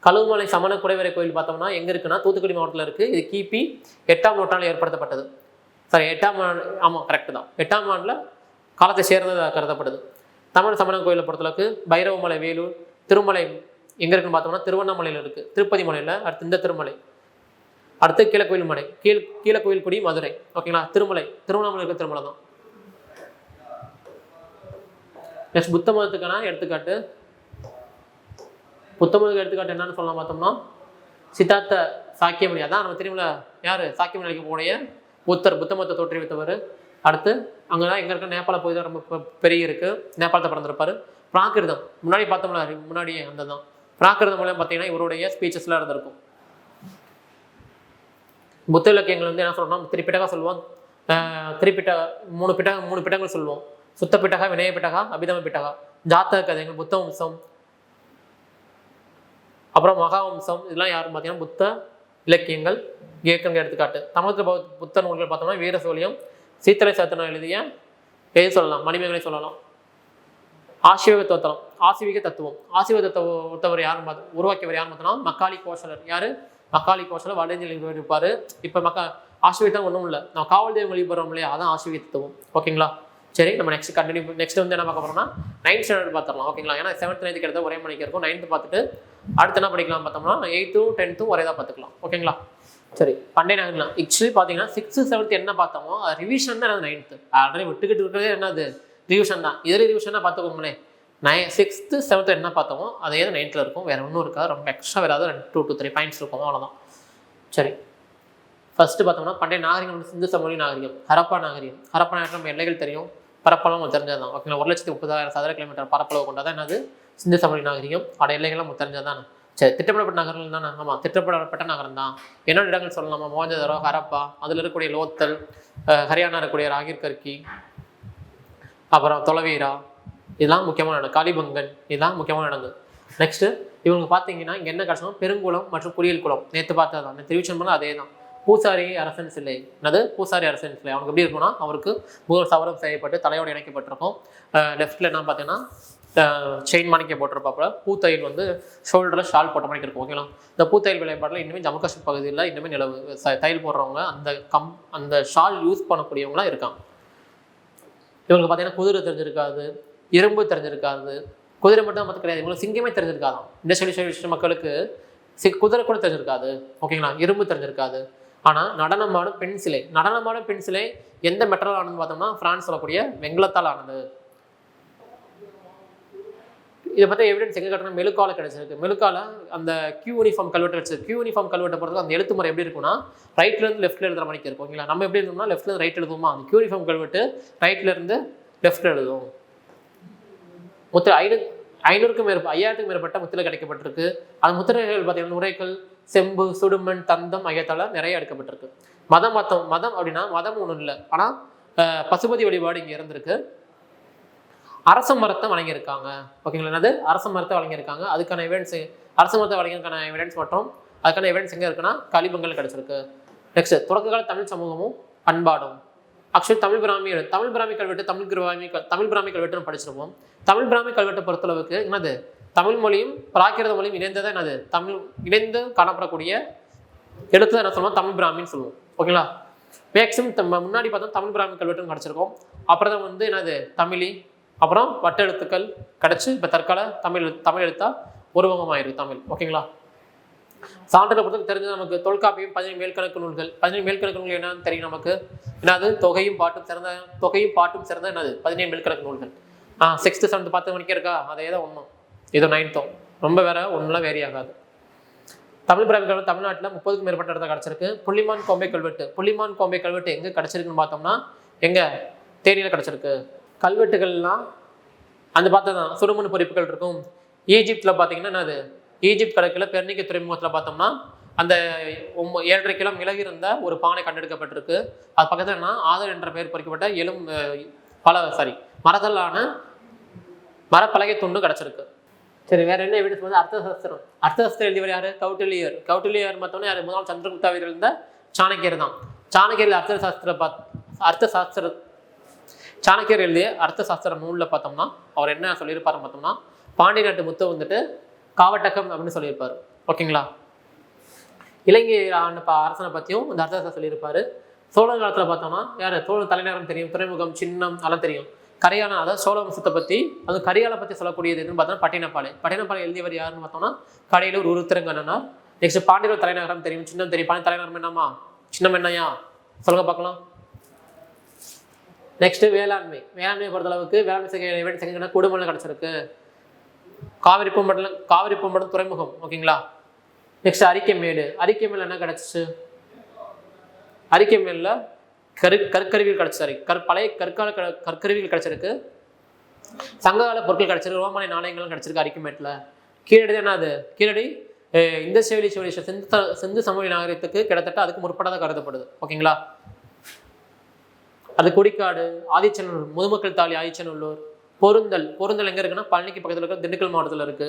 கழுகுமலை சமண குடைவரை கோயில் பார்த்தோம்னா எங்கே இருக்குன்னா தூத்துக்குடி மாவட்டத்தில் இருக்குது. இது கிபி 8ஆம் நூற்றாண்டில் ஏற்படுத்தப்பட்டது. சாரி 8ஆம் ஆண்டு, ஆமாம் கரெக்டு தான், 8ஆம் ஆண்டில் காலத்தை சேர்ந்ததாக கருதப்படுது. தமிழ் சமண கோயிலை பொறுத்தளவுக்கு பைரவமலை வேலூர், திருமலை எங்கே இருக்குன்னு பார்த்தோம்னா திருவண்ணாமலையில் இருக்குது, திருப்பதி மலையில். அடுத்து இந்த திருமலை, அடுத்து கீழக்கோயில் மலை, கீழக்கோயில்குடி மதுரை. ஓகேங்களா, திருவண்ணாமலை இருக்க திருமலை தான். நெக்ஸ்ட் புத்த மதத்துக்கான எடுத்துக்காட்டு. புத்த மதத்துக்கு எடுத்துக்காட்டு என்னன்னு சொல்லலாம் பார்த்தோம்னா சித்தார்த்த சாக்கியமணி. அதான் நம்ம தெரியுமில்ல, யார் சாக்கியமணி அழைக்கக்கூடிய புத்தர், புத்த மதத்தை தோற்றுவித்தவர். அடுத்து அங்கெல்லாம் எங்கே இருக்க நேபாள போய் தான் ரொம்ப பெரிய இருக்குது, நேபாளத்தை பிறந்திருப்பார். பிராகிருதம் முன்னாடி பார்த்தோம்ல, முன்னாடியே அந்த தான் பிராகிருதம் மூலம் பார்த்தீங்கன்னா இவருடைய ஸ்பீச்சஸ்லாம் இருந்திருக்கும். புத்த இலக்கியங்கள் வந்து என்ன சொல்றோம்னா திரிபிட்டகா சொல்லுவோம், மூணு பிட்டங்கள் சொல்லுவோம். சுத்த பிட்டகா, வினய பிட்டகா, அபிதம பிட்டகா. ஜாத்தக கதைகள், புத்த வம்சம், அப்புறம் மகாவம்சம், இதெல்லாம் யாரும் பார்த்தீங்கன்னா புத்த இலக்கியங்கள் இயக்கங்கள் எடுத்துக்காட்டு. தமிழகத்தில் புத்த நூல்கள் பார்த்தோம்னா வீரசோழியம், சீத்தலை சாத்தனம் எழுதிய எது சொல்லலாம், மணிமேகலை சொல்லலாம். ஆசிவிக தத்துவம் யாரும் உருவாக்கியவர் யாரும் பார்த்தோம்னா மக்காளி கோஷலர். யாரு? மக்காளி கோஷலர் வடஇந்தியில் இருப்பாரு. இப்போ ஆசிவியத்தான் ஒன்றும் இல்லை, நம்ம காவல் தெய்வம் வழிபடுறோம் இல்லையா, அதான் ஆசிவிய தத்துவம். ஓகேங்களா, சரி நம்ம நெக்ஸ்ட் வந்து என்ன பார்க்க போறோம்னா 9th ஸ்டாண்டர்ட் பார்த்துடலாம். ஓகேங்களா, ஏன்னா 7th 9th கிட்ட ஒரே மணிக்கு இருக்கும். 9th பார்த்துட்டு அடுத்து என்ன படிக்கலாம் பார்த்தோம்னா 8th 10th ஒரே தான் பார்த்துக்கலாம். ஓகேங்களா, சரி பண்டைய நாகரிகம் ஆக்சுவலி பார்த்தீங்கன்னா 6th 7th என்ன பார்த்தோமோ ரிவிஷன் தான். 9th ஆல்ரெடி விட்டுக்கிட்டு இருக்கிறதே என்னது ரிவிஷன் தான். இதில் ரிவிஷனாக பார்த்துக்கோங்களேன். 6th 7th என்ன பார்த்தோமோ அதே தான் 9th இருக்கும். வேறு ஒன்றும் இருக்காது, ரொம்ப எக்ஸ்ட்ரா வேறாவது 2 to 3 பாயிண்ட்ஸ் இருக்கும், அவ்வளோதான். சரி, ஃபர்ஸ்ட் பார்த்தோம்னா பண்டைய நாகரிகம் வந்து சிந்து சமவெளி நாகரிகம், ஹரப்பா நாகரிகம். ஹரப்பா நாகரிகம் நம்ம எல்லைகள் தெரியும், பரப்பளவு உங்களுக்கு தெரிஞ்சது தான். ஓகேங்களா, 1,30,000 சதுர கிலோமீட்டர் பரப்பளவு கொண்டதான் என்னது சிந்து சமவெளி நாகரிகம். அதோட எல்லைகள் நமக்கு தெரிஞ்சது தானே. சரி, திட்டமிடப்பட்ட நகரங்கள் தானே. ஆமாம், திட்டமிடப்பட்ட நகரம் தான். என்னென்ன இடங்கள் சொல்லலாமா? மோஹஞ்சதாரோ, ஹரப்பா, அதில் இருக்கக்கூடிய லோத்தல், ஹரியானா இருக்கக்கூடிய ராகிர் கர்கி, அப்புறம் தொலைவீரா, இதெல்லாம் முக்கியமான இடம். காளிபங்கன், இதெல்லாம் முக்கியமான இடங்கள். நெக்ஸ்ட்டு இவங்க பார்த்தீங்கன்னா இங்கே என்ன கிடச்சோம், பெருங்குளம் மற்றும் குளியல் குளம். நேற்று பார்த்தது தான், நேற்று ரிவிஷன் பண்ணால் அதே தான். பூசாரி அரசன் சிலை, என்னது பூசாரி அரசன் சிலை. அவனுக்கு எப்படி இருக்கும்னா அவருக்கு மூணு சவரம் செய்யப்பட்டு தலையோடு இணைக்கப்பட்டிருக்கும். லெஃப்ட்டில் என்ன பார்த்தீங்கன்னா செயின் மாணிக்க போட்டிருப்பாப்புல. பூத்தையில் வந்து ஷோல்டரில் ஷால் போட்ட மாதிரி இருக்கும். ஓகேங்களா, இந்த பூத்தையில் விளையாட்டில் இன்னுமே ஜம்மு காஷ்மீர் பகுதியில் இன்னுமே நிலவு தையல் போடுறவங்க அந்த ஷால் யூஸ் பண்ணக்கூடியவங்களாம் இருக்காங்க. இவங்களுக்கு பார்த்தீங்கன்னா குதிரை தெரிஞ்சிருக்காது, இரும்பு தெரிஞ்சிருக்காது. குதிரை மட்டும் மட்டும் கிடையாது, இவங்களுக்கு சிங்கமே தெரிஞ்சிருக்காதான். இண்டஸ்ட்ரியல் மக்களுக்கு குதிரை கூட தெரிஞ்சிருக்காது. ஓகேங்களா, இரும்பு தெரிஞ்சிருக்காது. ஆனால் நடனமாடும் பெண் சிலை எந்த மெட்டரால் ஆனதுன்னு பார்த்தோம்னா பிரான்ஸ் சொல்லக்கூடிய வெங்கலத்தால் ஆனது. இதை பற்றி எவிடன்ஸ் எங்கே கட்டணும், மெலுக்கால கிடைச்சிருக்கு. மெலுக்கால அந்த கியூ யூனிஃபார்ம் கல்வெட்டு கிடைச்சிருக்கு. கியூ யூனிஃபார்ம் கல்வெட்டை பொறுத்து அந்த எழுத்து முறை எப்படி இருக்கும்னா ரைட்லேருந்து லெஃப்ட்டில் எழுதுற மாதிரி இருக்கும். ஓகேங்களா, நம்ம எப்படி எழுதணும்னா லெஃப்ட்லேருந்து ரைட் எழுதுவோமா, அந்த கியூ யூனிஃபார்ம் கல்வெட்டு ரைட்லேருந்து லெஃப்ட்டில் எழுதுவோம். மொத்தம் 500க்கும் மேற்பட்ட முத்திரை கிடைக்கப்பட்டிருக்கு. அந்த முத்திரைகள் பார்த்தீங்கன்னா நுரைக்கல், செம்பு, சுடுமண், தந்தம் ஆகியத்தால நிறைய எடுக்கப்பட்டிருக்கு. மதம் அப்படின்னா மதம் ஒன்றும் இல்லை, ஆனால் பசுபதி வழிபாடு இங்கே இருந்திருக்கு. அரச மரத்தை வழங்கியிருக்காங்க. ஓகேங்களா, என்னது அரச மரத்தை வழங்கியிருக்காங்க. அதுக்கான எவிடன்ஸ், அரச மரத்தை வழங்கியிருக்கான எவிடன்ஸ் மற்றும் அதுக்கான எவிடன்ஸ் எங்கே இருக்குன்னா கலிபங்கள் கிடைச்சிருக்கு. நெக்ஸ்ட் தொடக்க கால தமிழ் சமூகமும் பண்பாடும். ஆக்சுவலி தமிழ் பிராமி கல்வெட்டு தமிழ் பிராமி கல்வெட்டுன்னு படிச்சிருப்போம். தமிழ் பிராமி கல்வெட்டை பொறுத்தளவுக்கு என்னது தமிழ் மொழியும் பிராகிருத மொழியும் இணைந்ததான் என்னது தமிழ் இணைந்து காணப்படக்கூடிய எழுத்து என்ன சொல்லுவோம், தமிழ் பிராமின்னு சொல்லுவோம். ஓகேங்களா, மேக்ஸிமம் முன்னாடி பார்த்தோம் தமிழ் பிராமி கல்வெட்டுன்னு கிடச்சிருக்கோம். அப்புறம் தான் வந்து என்னது தமிழி, அப்புறம் வட்ட எழுத்துக்கள் கிடச்சி இப்போ தற்கால தமிழ் எழுத்தா உருவகமாயிருக்கு தமிழ். ஓகேங்களா, சான்றிதழை பொறுத்து தெரிஞ்சது நமக்கு தொல்காப்பியம் 17 மேல்கணக்கு நூல்கள். 17 மேல்கணக்கு நூல்கள் என்னன்னு தெரியும் நமக்கு. என்னது தொகையும் பாட்டும் சிறந்த என்னது 17 மேல்கணக்கு நூல்கள். 6th 7th 10 மணிக்கு இருக்கா, அதே தான் ஒன்றும் இது 9th ரொம்ப வேற ஒன்றுலாம் வேரி ஆகாது. தமிழ் பிராமி கல்வெட்டு தமிழ்நாட்டில் 30க்கும் மேற்பட்ட இடத்துல கிடச்சிருக்கு. புள்ளிமான் கோம்பை கல்வெட்டு எங்கே கிடச்சிருக்குன்னு பார்த்தோம்னா எங்கே தேனியில் கிடச்சிருக்கு. கல்வெட்டுகள்லாம் அந்த பார்த்ததான் சுடுமண் பொறிப்புகள் இருக்கும். ஈஜிப்தில் பார்த்தீங்கன்னா என்னது ஈஜிப்ட் கடற்கரையில் பெர்னிக்க துறைமுகத்தில் பார்த்தோம்னா அந்த 7.5 கிலோ விலகி இருந்த ஒரு பானை கண்டெடுக்கப்பட்டிருக்கு. அது பக்கத்தில் என்ன ஆதர் என்ற பெயர் பொறிக்கப்பட்ட மரத்தலான மரப்பலகை துண்டு கிடச்சிருக்கு. சரி, வேற என்ன எவிடன்ஸ் வந்து அர்த்தசாஸ்திரம் எழுதியவர் யாரு, கௌட்டில்யர் பார்த்தோன்னா யார், முதலாம் சந்திரகுப்தா வீரர் இருந்த சாணக்கியர் தான். சாணக்கியர் எழுதிய அர்த்தசாஸ்திர நூலில் பார்த்தோம்னா அவர் என்ன சொல்லியிருப்பாரு பார்த்தோம்னா பாண்டிய நாட்டு முத்து வந்துட்டு காவட்டக்கம் அப்படின்னு சொல்லியிருப்பாரு. ஓகேங்களா, இலங்கை அரசனை பற்றியும் இந்த அர்த்தசாஸ்திரம் சொல்லியிருப்பாரு. சோழர் காலத்தில் பார்த்தோம்னா யார், சோழர் தலைநகரம் தெரியும், துறைமுகம், சின்னம் அதெல்லாம் தெரியும். கரிகாலன், அதாவது சோழ வம்சத்தை பற்றி, அது கரிகாலை பற்றி சொல்லக்கூடியது எதுன்னு பார்த்தோம்னா பட்டினப்பாலை. பட்டினப்பாலை எழுதியவர் யாருன்னு பார்த்தோம்னா கடையிலூர் உருத்திரங்கண்ணனார். நெக்ஸ்ட் பாண்டியர் தலைநகரம் தெரியும், சின்னம் தெரியும். பாண்டிய தலைநகரம் என்னமா, சின்னம் என்னையா சொல்லுங்க பார்க்கலாம். நெக்ஸ்ட் வேளாண்மை. வேளாண்மையை பொறுத்தளவுக்கு வேளாண்மை செகண்ட் கொடுமலை கிடச்சிருக்கு. காவிரி பூம்பட்டம் துறைமுகம். ஓகேங்களா. நெக்ஸ்ட் அரிக்கைமேடு. அரிக்கைமேல் என்ன கிடச்சிச்சு, அரிக்கைமேலில் கற்கருவிகள் கிடச்சாரு. பழைய கற்கருவிகள் கிடச்சிருக்கு. சங்ககால பொருட்கள் கிடச்சிருக்கு. ரோமானிய நாணயங்களும் கிடச்சிருக்கு அரிக்கைமேட்டில். கீழடி என்னது, கீழடி இந்த சிவிலைசேஷன் சிந்து சமவெளி நாகரிகத்துக்கு கிட்டத்தட்ட அதுக்கு முற்பட்டதாக கருதப்படுது. ஓகேங்களா. அது கொடிக்காடு, ஆதிச்சநல்லூர், முதுமக்கள் தாலி ஆதிச்சநல்லூர். பொருந்தல் எங்க இருக்குன்னா பழனிக்கு பக்கத்தில் இருக்க திண்டுக்கல் மாவட்டத்தில் இருக்கு.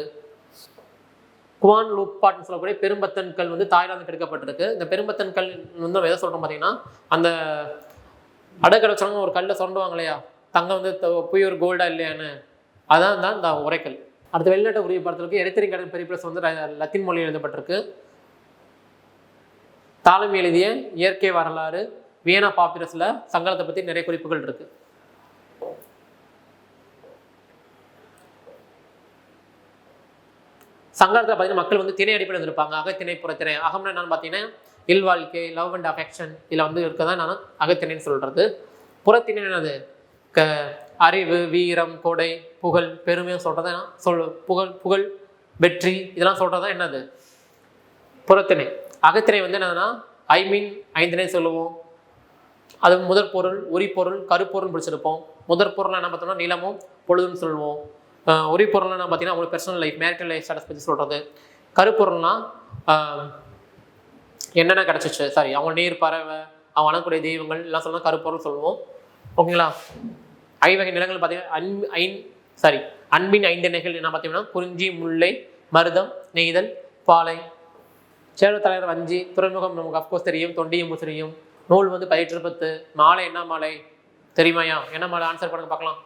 குவான் லூப்பாட்னு சொல்லக்கூடிய பெரும்பத்தன்கள் வந்து தாய்லாந்து கிடைக்கப்பட்டிருக்கு. இந்த பெரும்பத்தன்கள் வந்து எதை சொல்றோம் பார்த்தீங்கன்னா, அந்த அடக்கடை ஒரு கல்லை சுரண்டுவாங்க இல்லையா, தங்கம் வந்து புயூர் கோல்டா இல்லையான்னு, அதான் தான் இந்த உரைக்கல். அடுத்த வெளிநாட்டு உரிய படத்திற்கு எரித்திரி கடல் பெரிப்ளஸ் வந்து லத்தீன் மொழியில் எழுதப்பட்டிருக்கு. தாளம் எழுதிய இயற்கை வரலாறு வியனா பாப்பிரஸ்ல சங்கடத்தை பற்றி நிறைய குறிப்புகள் இருக்கு. சங்கடத்தில் பார்த்தீங்கன்னா மக்கள் வந்து திணை அடிப்படையில் இருந்திருப்பாங்க. அகத்திணை புறத்திணை. அகம்னா என்னன்னு பார்த்தீங்கன்னா இல்வாழ்க்கை, லவ் அண்ட் அஃபெக்ஷன், இதில் வந்து இருக்கதான் நான் அகத்திணைன்னு சொல்றது. புறத்திணை என்னது, அறிவு, வீரம், கொடை, புகழ், பெருமையை சொல்றதா புகழ், வெற்றி, இதெல்லாம் சொல்றதா என்னது புறத்திணை. அகத்திணை வந்து என்னதுன்னா ஐந்திணை சொல்லுவோம். அது முதற் பொருள், உரிப்பொருள், கருப்பொருள் பிடிச்சிருப்போம். முதற் பொருள் என்ன பார்த்தோம்னா நிலமும் பொழுதுன்னு சொல்லுவோம். உரிப்பொருள்னா பார்த்தீங்கன்னா அவங்களுக்கு personal life, marital life status பற்றி சொல்றது. கருப்பொருள்னா என்னென்ன கிடச்சிச்சு, சாரி அவங்க நீர், பறவை, அவங்க வணங்கக்கூடிய தெய்வங்கள் எல்லாம் சொல்லலாம் கருப்பொருள் சொல்லுவோம். ஓகேங்களா. ஐவகை நிலங்கள் பார்த்தீங்கன்னா அன்பின் ஐந்திணைகள் என்ன பார்த்தீங்கன்னா குறிஞ்சி, முல்லை, மருதம், நெய்தல், பாலை. சேர தலைவர் வஞ்சி. துறைமுகம் நமக்கு அஃப்கோர்ஸ் தெரியும், தொண்டியும் முசிறியும். நூல் வந்து பயிற்றுப்பத்து. மாலை என்ன மாலை தெரியுமாயா, என்ன மாலை, ஆன்சர் பண்ணுங்க பார்க்கலாம்.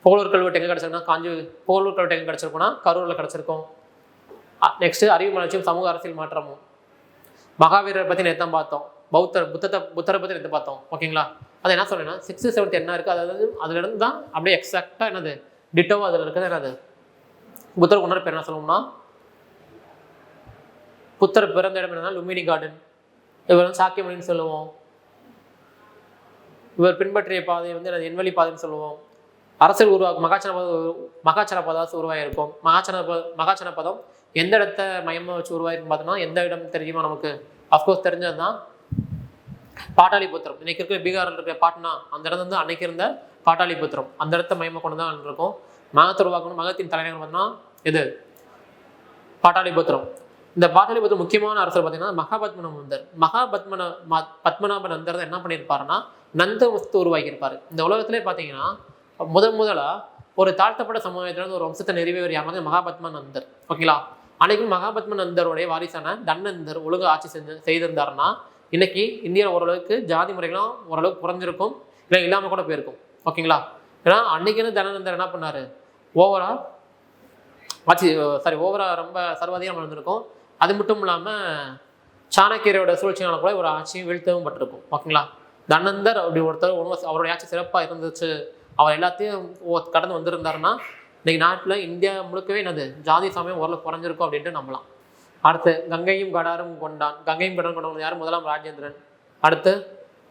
புகழூர் கல்வெட்டு எங்கே கிடச்சிருக்குன்னா புகழூர் கல்வெட்டு எங்கே கிடச்சிருக்குன்னா கரூரில் கிடச்சிருக்கும். நெக்ஸ்ட் அறிவு மலர்ச்சியும் சமூக அரசியல் மாற்றமும். மகாவீரரை பற்றி நேற்று பார்த்தோம். புத்தரை பற்றி நேற்று பார்த்தோம். ஓகேங்களா. அதை என்ன சொல்றேன்னா 6th 7th என்ன இருக்குது, அதாவது அதுல இருந்து தான் அப்படியே எக்ஸாக்டாக என்னது டிட்டோவா அதில் இருக்குது. என்னது புத்தர் உணர் பேர் என்ன சொல்லுவோம்னா, புத்தர் பிறந்த இடம் என்னன்னா லும்பினி கார்டன். இவர் வந்து சாக்கியமணின்னு சொல்லுவோம். இவர் பின்பற்றிய பாதை வந்து என்வெளி பாதைன்னு சொல்லுவோம். அரசியல் உருவாக்கும் மகாச்சன பதாசு உருவாயிருக்கும். மகாச்சன பதம் எந்த இடத்த மையமாக வச்சு உருவாயிருக்கும் பார்த்தோம்னா, எந்த இடம் தெரியுமா நமக்கு, அஃப்கோர்ஸ் தெரிஞ்சது தான் பாட்டாளிபுத்திரம். இன்னைக்கு இருக்கிற பீகாரில் இருக்கிற பாட்னா, அந்த இடம் வந்து அன்னைக்கு இருந்த பாட்டாளிபுத்திரம், அந்த இடத்த மையமாக கொண்டு தான் இருக்கும். மகத்தை உருவாக்கணும். மகத்தின் தலைநகரம் பார்த்தோம்னா இது பாட்டாளிபுத்திரம். இந்த பாட்டாளிபுத்திரம் முக்கியமான அரசர் பார்த்தீங்கன்னா பத்மநாப நந்தர் என்ன பண்ணியிருப்பாருன்னா நந்த வஸ்து உருவாக்கியிருப்பாரு. இந்த உலகத்திலே பார்த்தீங்கன்னா முதலா ஒரு தாழ்த்தப்பட்ட சமூகத்திலிருந்து ஒரு வம்சத்தை நிறுவியவர் யாருன்னா மகாபத்ம நந்தர். ஓகேங்களா. அன்னைக்கும் மகாபத்ம நந்தருடைய வாரிசான தன்னந்தர் ஒழுங்கு ஆட்சி செய்திருந்தாருன்னா இன்னைக்கு இந்தியாவில் ஓரளவுக்கு ஜாதி முறைகளும் ஓரளவுக்கு குறைஞ்சிருக்கும், இல்லை இல்லாமல் கூட போயிருக்கும். ஓகேங்களா. ஏன்னா அன்னைக்குன்னு தனநந்தர் என்ன பண்ணாரு, ஓவரா ரொம்ப சர்வாதிகாரம் நடந்திருக்கும். அது மட்டும் இல்லாமல் சாணக்கியரோட சூழ்ச்சியான கூட ஒரு ஆட்சியும் வீழ்த்தவும் பட்டிருக்கும். ஓகேங்களா. தனந்தர் அப்படி ஒருத்தர் அவருடைய ஆட்சி சிறப்பாக இருந்துச்சு, அவர் எல்லாத்தையும் கடந்து வந்திருந்தாருன்னா இன்னைக்கு நாட்டில் இந்தியா முழுக்கவே என்னது ஜாதி சமயம் ஓரளவு குறைஞ்சிருக்கும் அப்படின்ட்டு நம்பலாம். அடுத்து கங்கையும் கடாரும் கொண்டான். கங்கையும் கடாரும் கொண்டவங்க யார், முதலாம் ராஜேந்திரன். அடுத்து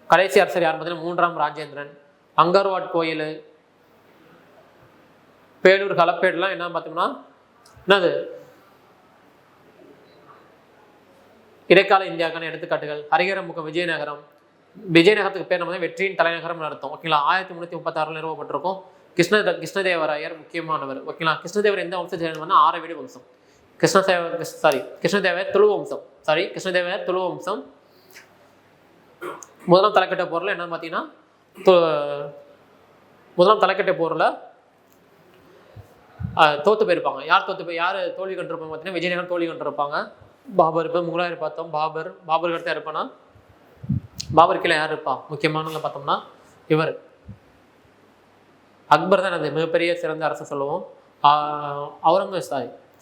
கடைசி அரசர் யார் பார்த்தீங்கன்னா 3ஆம் ராஜேந்திரன். அங்கர்வாட் கோயில், பேலூர், களப்பேடுலாம் என்ன பார்த்தோம்னா என்னது இடைக்கால இந்தியாவுக்கான எடுத்துக்காட்டுகள். ஹரிகரமுகம், விஜயநகரத்துக்கு பேர் நம்ம வெற்றியின் தலைநகரம் அர்த்தம். ஓகேங்களா. 1336 நிறுவப்பட்டிருக்கும். கிருஷ்ணதேவராயர் முக்கியமானவர். ஓகேங்களா. கிருஷ்ணதேவர் எந்த வம்சம் சேர்ந்தவர்னா ஆரவேடு வம்சம். கிருஷ்ணதேவர் துளு வம்சம். முதலாம் தலைக்கட்ட போரில் என்னன்னு பார்த்தீங்கன்னா முதலாம் தலைக்கட்ட போரில் தோத்து போயிருப்பாங்க. யார் தோல்வி கண்டிருப்பாங்க பார்த்தீங்கன்னா விஜயநகரம் தோல்வி கண்டிருப்பாங்க. பாபர். இப்போ முகலாயர் பார்த்தோம். பாபர் அடுத்த இருப்பானா, பாபர் கீழே யார் இருப்பா முக்கியமானவங்க பார்த்தோம்னா இவர் அக்பர் தான் அது மிகப்பெரிய சிறந்த அரசு சொல்லுவோம்.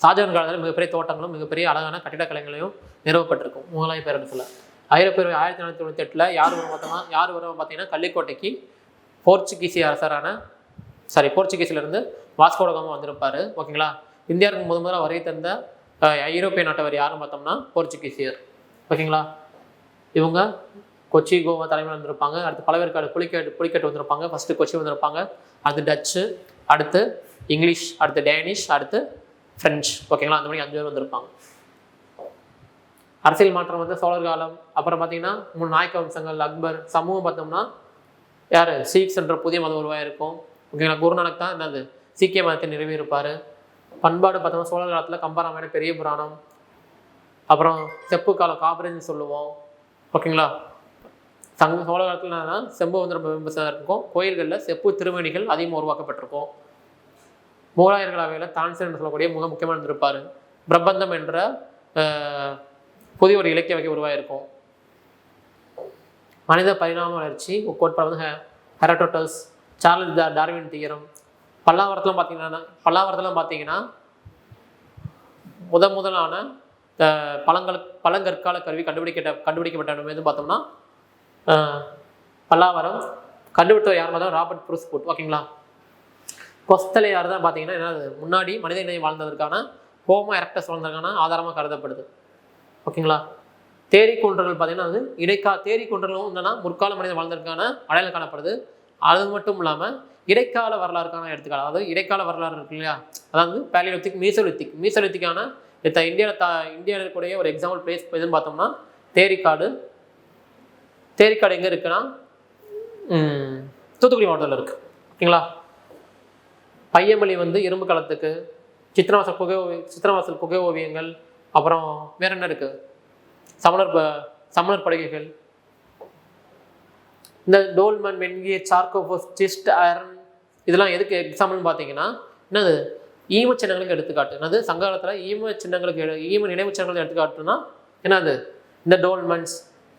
ஷாஜகான் காலத்தில் மிகப்பெரிய தோட்டங்களும் மிகப்பெரிய அழகான கட்டிடக்கலைகளையும் நிறுவப்பட்டிருக்கும் முகலாய பேரரசில். ஐரோப்பியர் 1498 யார் வருவோம் பார்த்தீங்கன்னா கள்ளிக்கோட்டைக்கு போர்ச்சுகீசிய அரசரான போர்ச்சுகீஸ்லேருந்து வாஸ்கோ ட காமா வந்திருப்பார். ஓகேங்களா. இந்தியாவுக்கு முதல்ல வருகை தந்த ஐரோப்பிய நாட்டவர் யாருன்னு பார்த்தோம்னா போர்ச்சுகீசியர். ஓகேங்களா. இவங்க கொச்சி கோவா தலைமையில் வந்திருப்பாங்க. அடுத்து பழவேற்காடு புலிக்கட்டு வந்திருப்பாங்க. ஃபஸ்ட்டு கொச்சி வந்திருப்பாங்க. அடுத்து டச்சு, அடுத்து இங்கிலீஷ், அடுத்து டேனிஷ், அடுத்து ஃப்ரெஞ்சு. ஓகேங்களா. அந்த மாதிரி 5 பேர் வந்திருப்பாங்க. அரசியல் மாற்றம் வந்து சோழர் காலம். அப்புறம் பார்த்தீங்கன்னா 3 நாயக்க வம்சங்கள், அக்பர். சமூகம் பார்த்தோம்னா யார் சீக்ஸ் என்ற புதிய மதம் உருவாயிருக்கும். ஓகேங்களா. குருநானக் தான் என்னது சீக்கிய மதத்தை நிறுவியிருப்பார். பண்பாடு பார்த்தோம்னா சோழர் காலத்தில் கம்பராமாயண பெரிய புராணம், அப்புறம் செப்பு காலம் காபிரின்னு சொல்லுவோம். ஓகேங்களா. சோழ காலத்தில் என்னன்னா செம்பு வந்து ரொம்ப விமர்சனம் இருக்கும். கோயில்களில் செப்பு திருமணிகள் அதிகமாக உருவாக்கப்பட்டிருக்கும். முகலாயர்கள் அவையில் தான்சேன் என்று சொல்லக்கூடிய முக்கியமான இருப்பார். பிரபந்தம் என்ற புதிய ஒரு இலக்கிய வகை உருவாயிருக்கும். மனித பரிணாம வளர்ச்சி கோட்பாடு வந்து ஹெராடோட்டஸ், சார்லஸ் டார்வின் தியரம். பல்லாவரத்துலாம் பார்த்தீங்கன்னா முதலான பழங்கற்கால கருவி கண்டுபிடிக்கப்பட்ட எது பார்த்தோம்னா பல்லாவரம். கண்டுபிடித்தவர் யார் பார்த்தா ராபர்ட் ப்ரூஸ் புட். ஓகேங்களா. கொஸ்தலை யார் தான் பார்த்தீங்கன்னா என்னது முன்னாடி மனித இனம் வாழ்ந்ததற்கான ஹோமோ எரக்டஸ் வாழ்ந்ததற்கான ஆதாரமாக கருதப்படுது. ஓகேங்களா. தேரி குன்றர்கள் பார்த்தீங்கன்னா அது தேரி குன்றர்களும் என்னன்னா முற்கால மனிதன் வாழ்ந்ததற்கான அடையாளம் காணப்படுது. அது மட்டும் இல்லாமல் இடைக்கால வரலாறுக்கான எடுத்துக்காட்டு, அதாவது இடைக்கால வரலாறு இருக்கு இல்லையா, அதாவது பேலியோலித்திக், மீசோலித்திக்கான இந்தியாவில் இருக்கக்கூடிய ஒரு எக்ஸாம்பிள் பிளேஸ் எதுன்னு பார்த்தோம்னா தேரிக்காடு எங்கே இருக்குன்னா தூத்துக்குடி மாவட்டத்தில் இருக்குது. ஓகேங்களா. பையமொழி வந்து இரும்பு காலத்துக்கு, சித்திரவாசல் புகை ஓவியங்கள், அப்புறம் வேற என்ன இருக்குது, சமணர் படுகைகள். இந்த டோல்மன், மென்கியர், சார்கோபோஸ், சிஸ்ட், ஐரன் இதெல்லாம் எதுக்கு எக்ஸாம்பிள்னு பார்த்தீங்கன்னா என்னது ஈம சின்னங்களுக்கு எடுத்துக்காட்டு. என்னது சங்க காலத்தில் ஈம நினைவு சின்னங்களுக்கு எடுத்துக்காட்டுன்னா என்னது இந்த டோல்மன்ஸ்.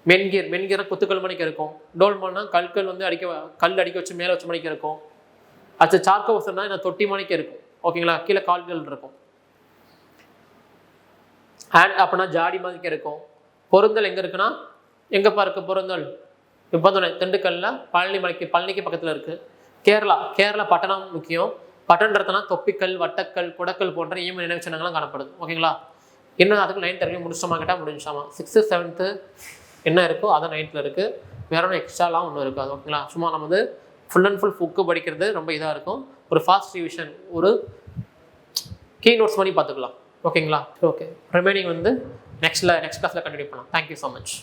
மென்கியர் குத்துக்கல் மணிக்கு இருக்கும். டோல்மன்னா கல் வந்து அடிக்க வச்சு மேலே வச்ச மணிக்கு இருக்கும். அது சார்கோபோஸ்னா என்ன தொட்டி மணிக்கு இருக்கும். ஓகேங்களா. கீழே கால்கள் இருக்கும். ஹேண்ட் அப்படின்னா ஜாடி மாதிரிக்கு இருக்கும். பொருந்தல் எங்கே இருக்குன்னா எங்கேப்பா இருக்குது பொருந்தல்? இப்போ திண்டுக்கல்ல பழனிக்கு பக்கத்தில் இருக்குது. கேரளா பட்டணம் முக்கியம். பட்டன்றதுனா தொப்பிக்கல், வட்டக்கல், குடக்கல் போன்ற ஈம நினைவு சின்னங்கள்லாம் காணப்படுது. ஓகேங்களா. இன்னும் அதுக்கு 9th வரைக்கும் முடிச்சோமா கேட்டால் முடிஞ்சாமா. 6th 7th என்ன இருக்கோ அதான் 9th இருக்குது. வேற ஒன்றும் எக்ஸ்ட்ராலாம் ஒன்றும் இருக்காது. ஓகேங்களா. சும்மா நம்ம வந்து ஃபுல் அண்ட் ஃபுல் புக்கு படிக்கிறது ரொம்ப இதாக இருக்கும். ஒரு ஃபாஸ்ட் ரிவிஷன், ஒரு கீ நோட்ஸ் பண்ணி பார்த்துக்கலாம். ஓகேங்களா. ஓகே, ரிமைனிங் வந்து நெக்ஸ்ட் கிளாஸில் கண்டினியூ பண்ணலாம். Thank you so much.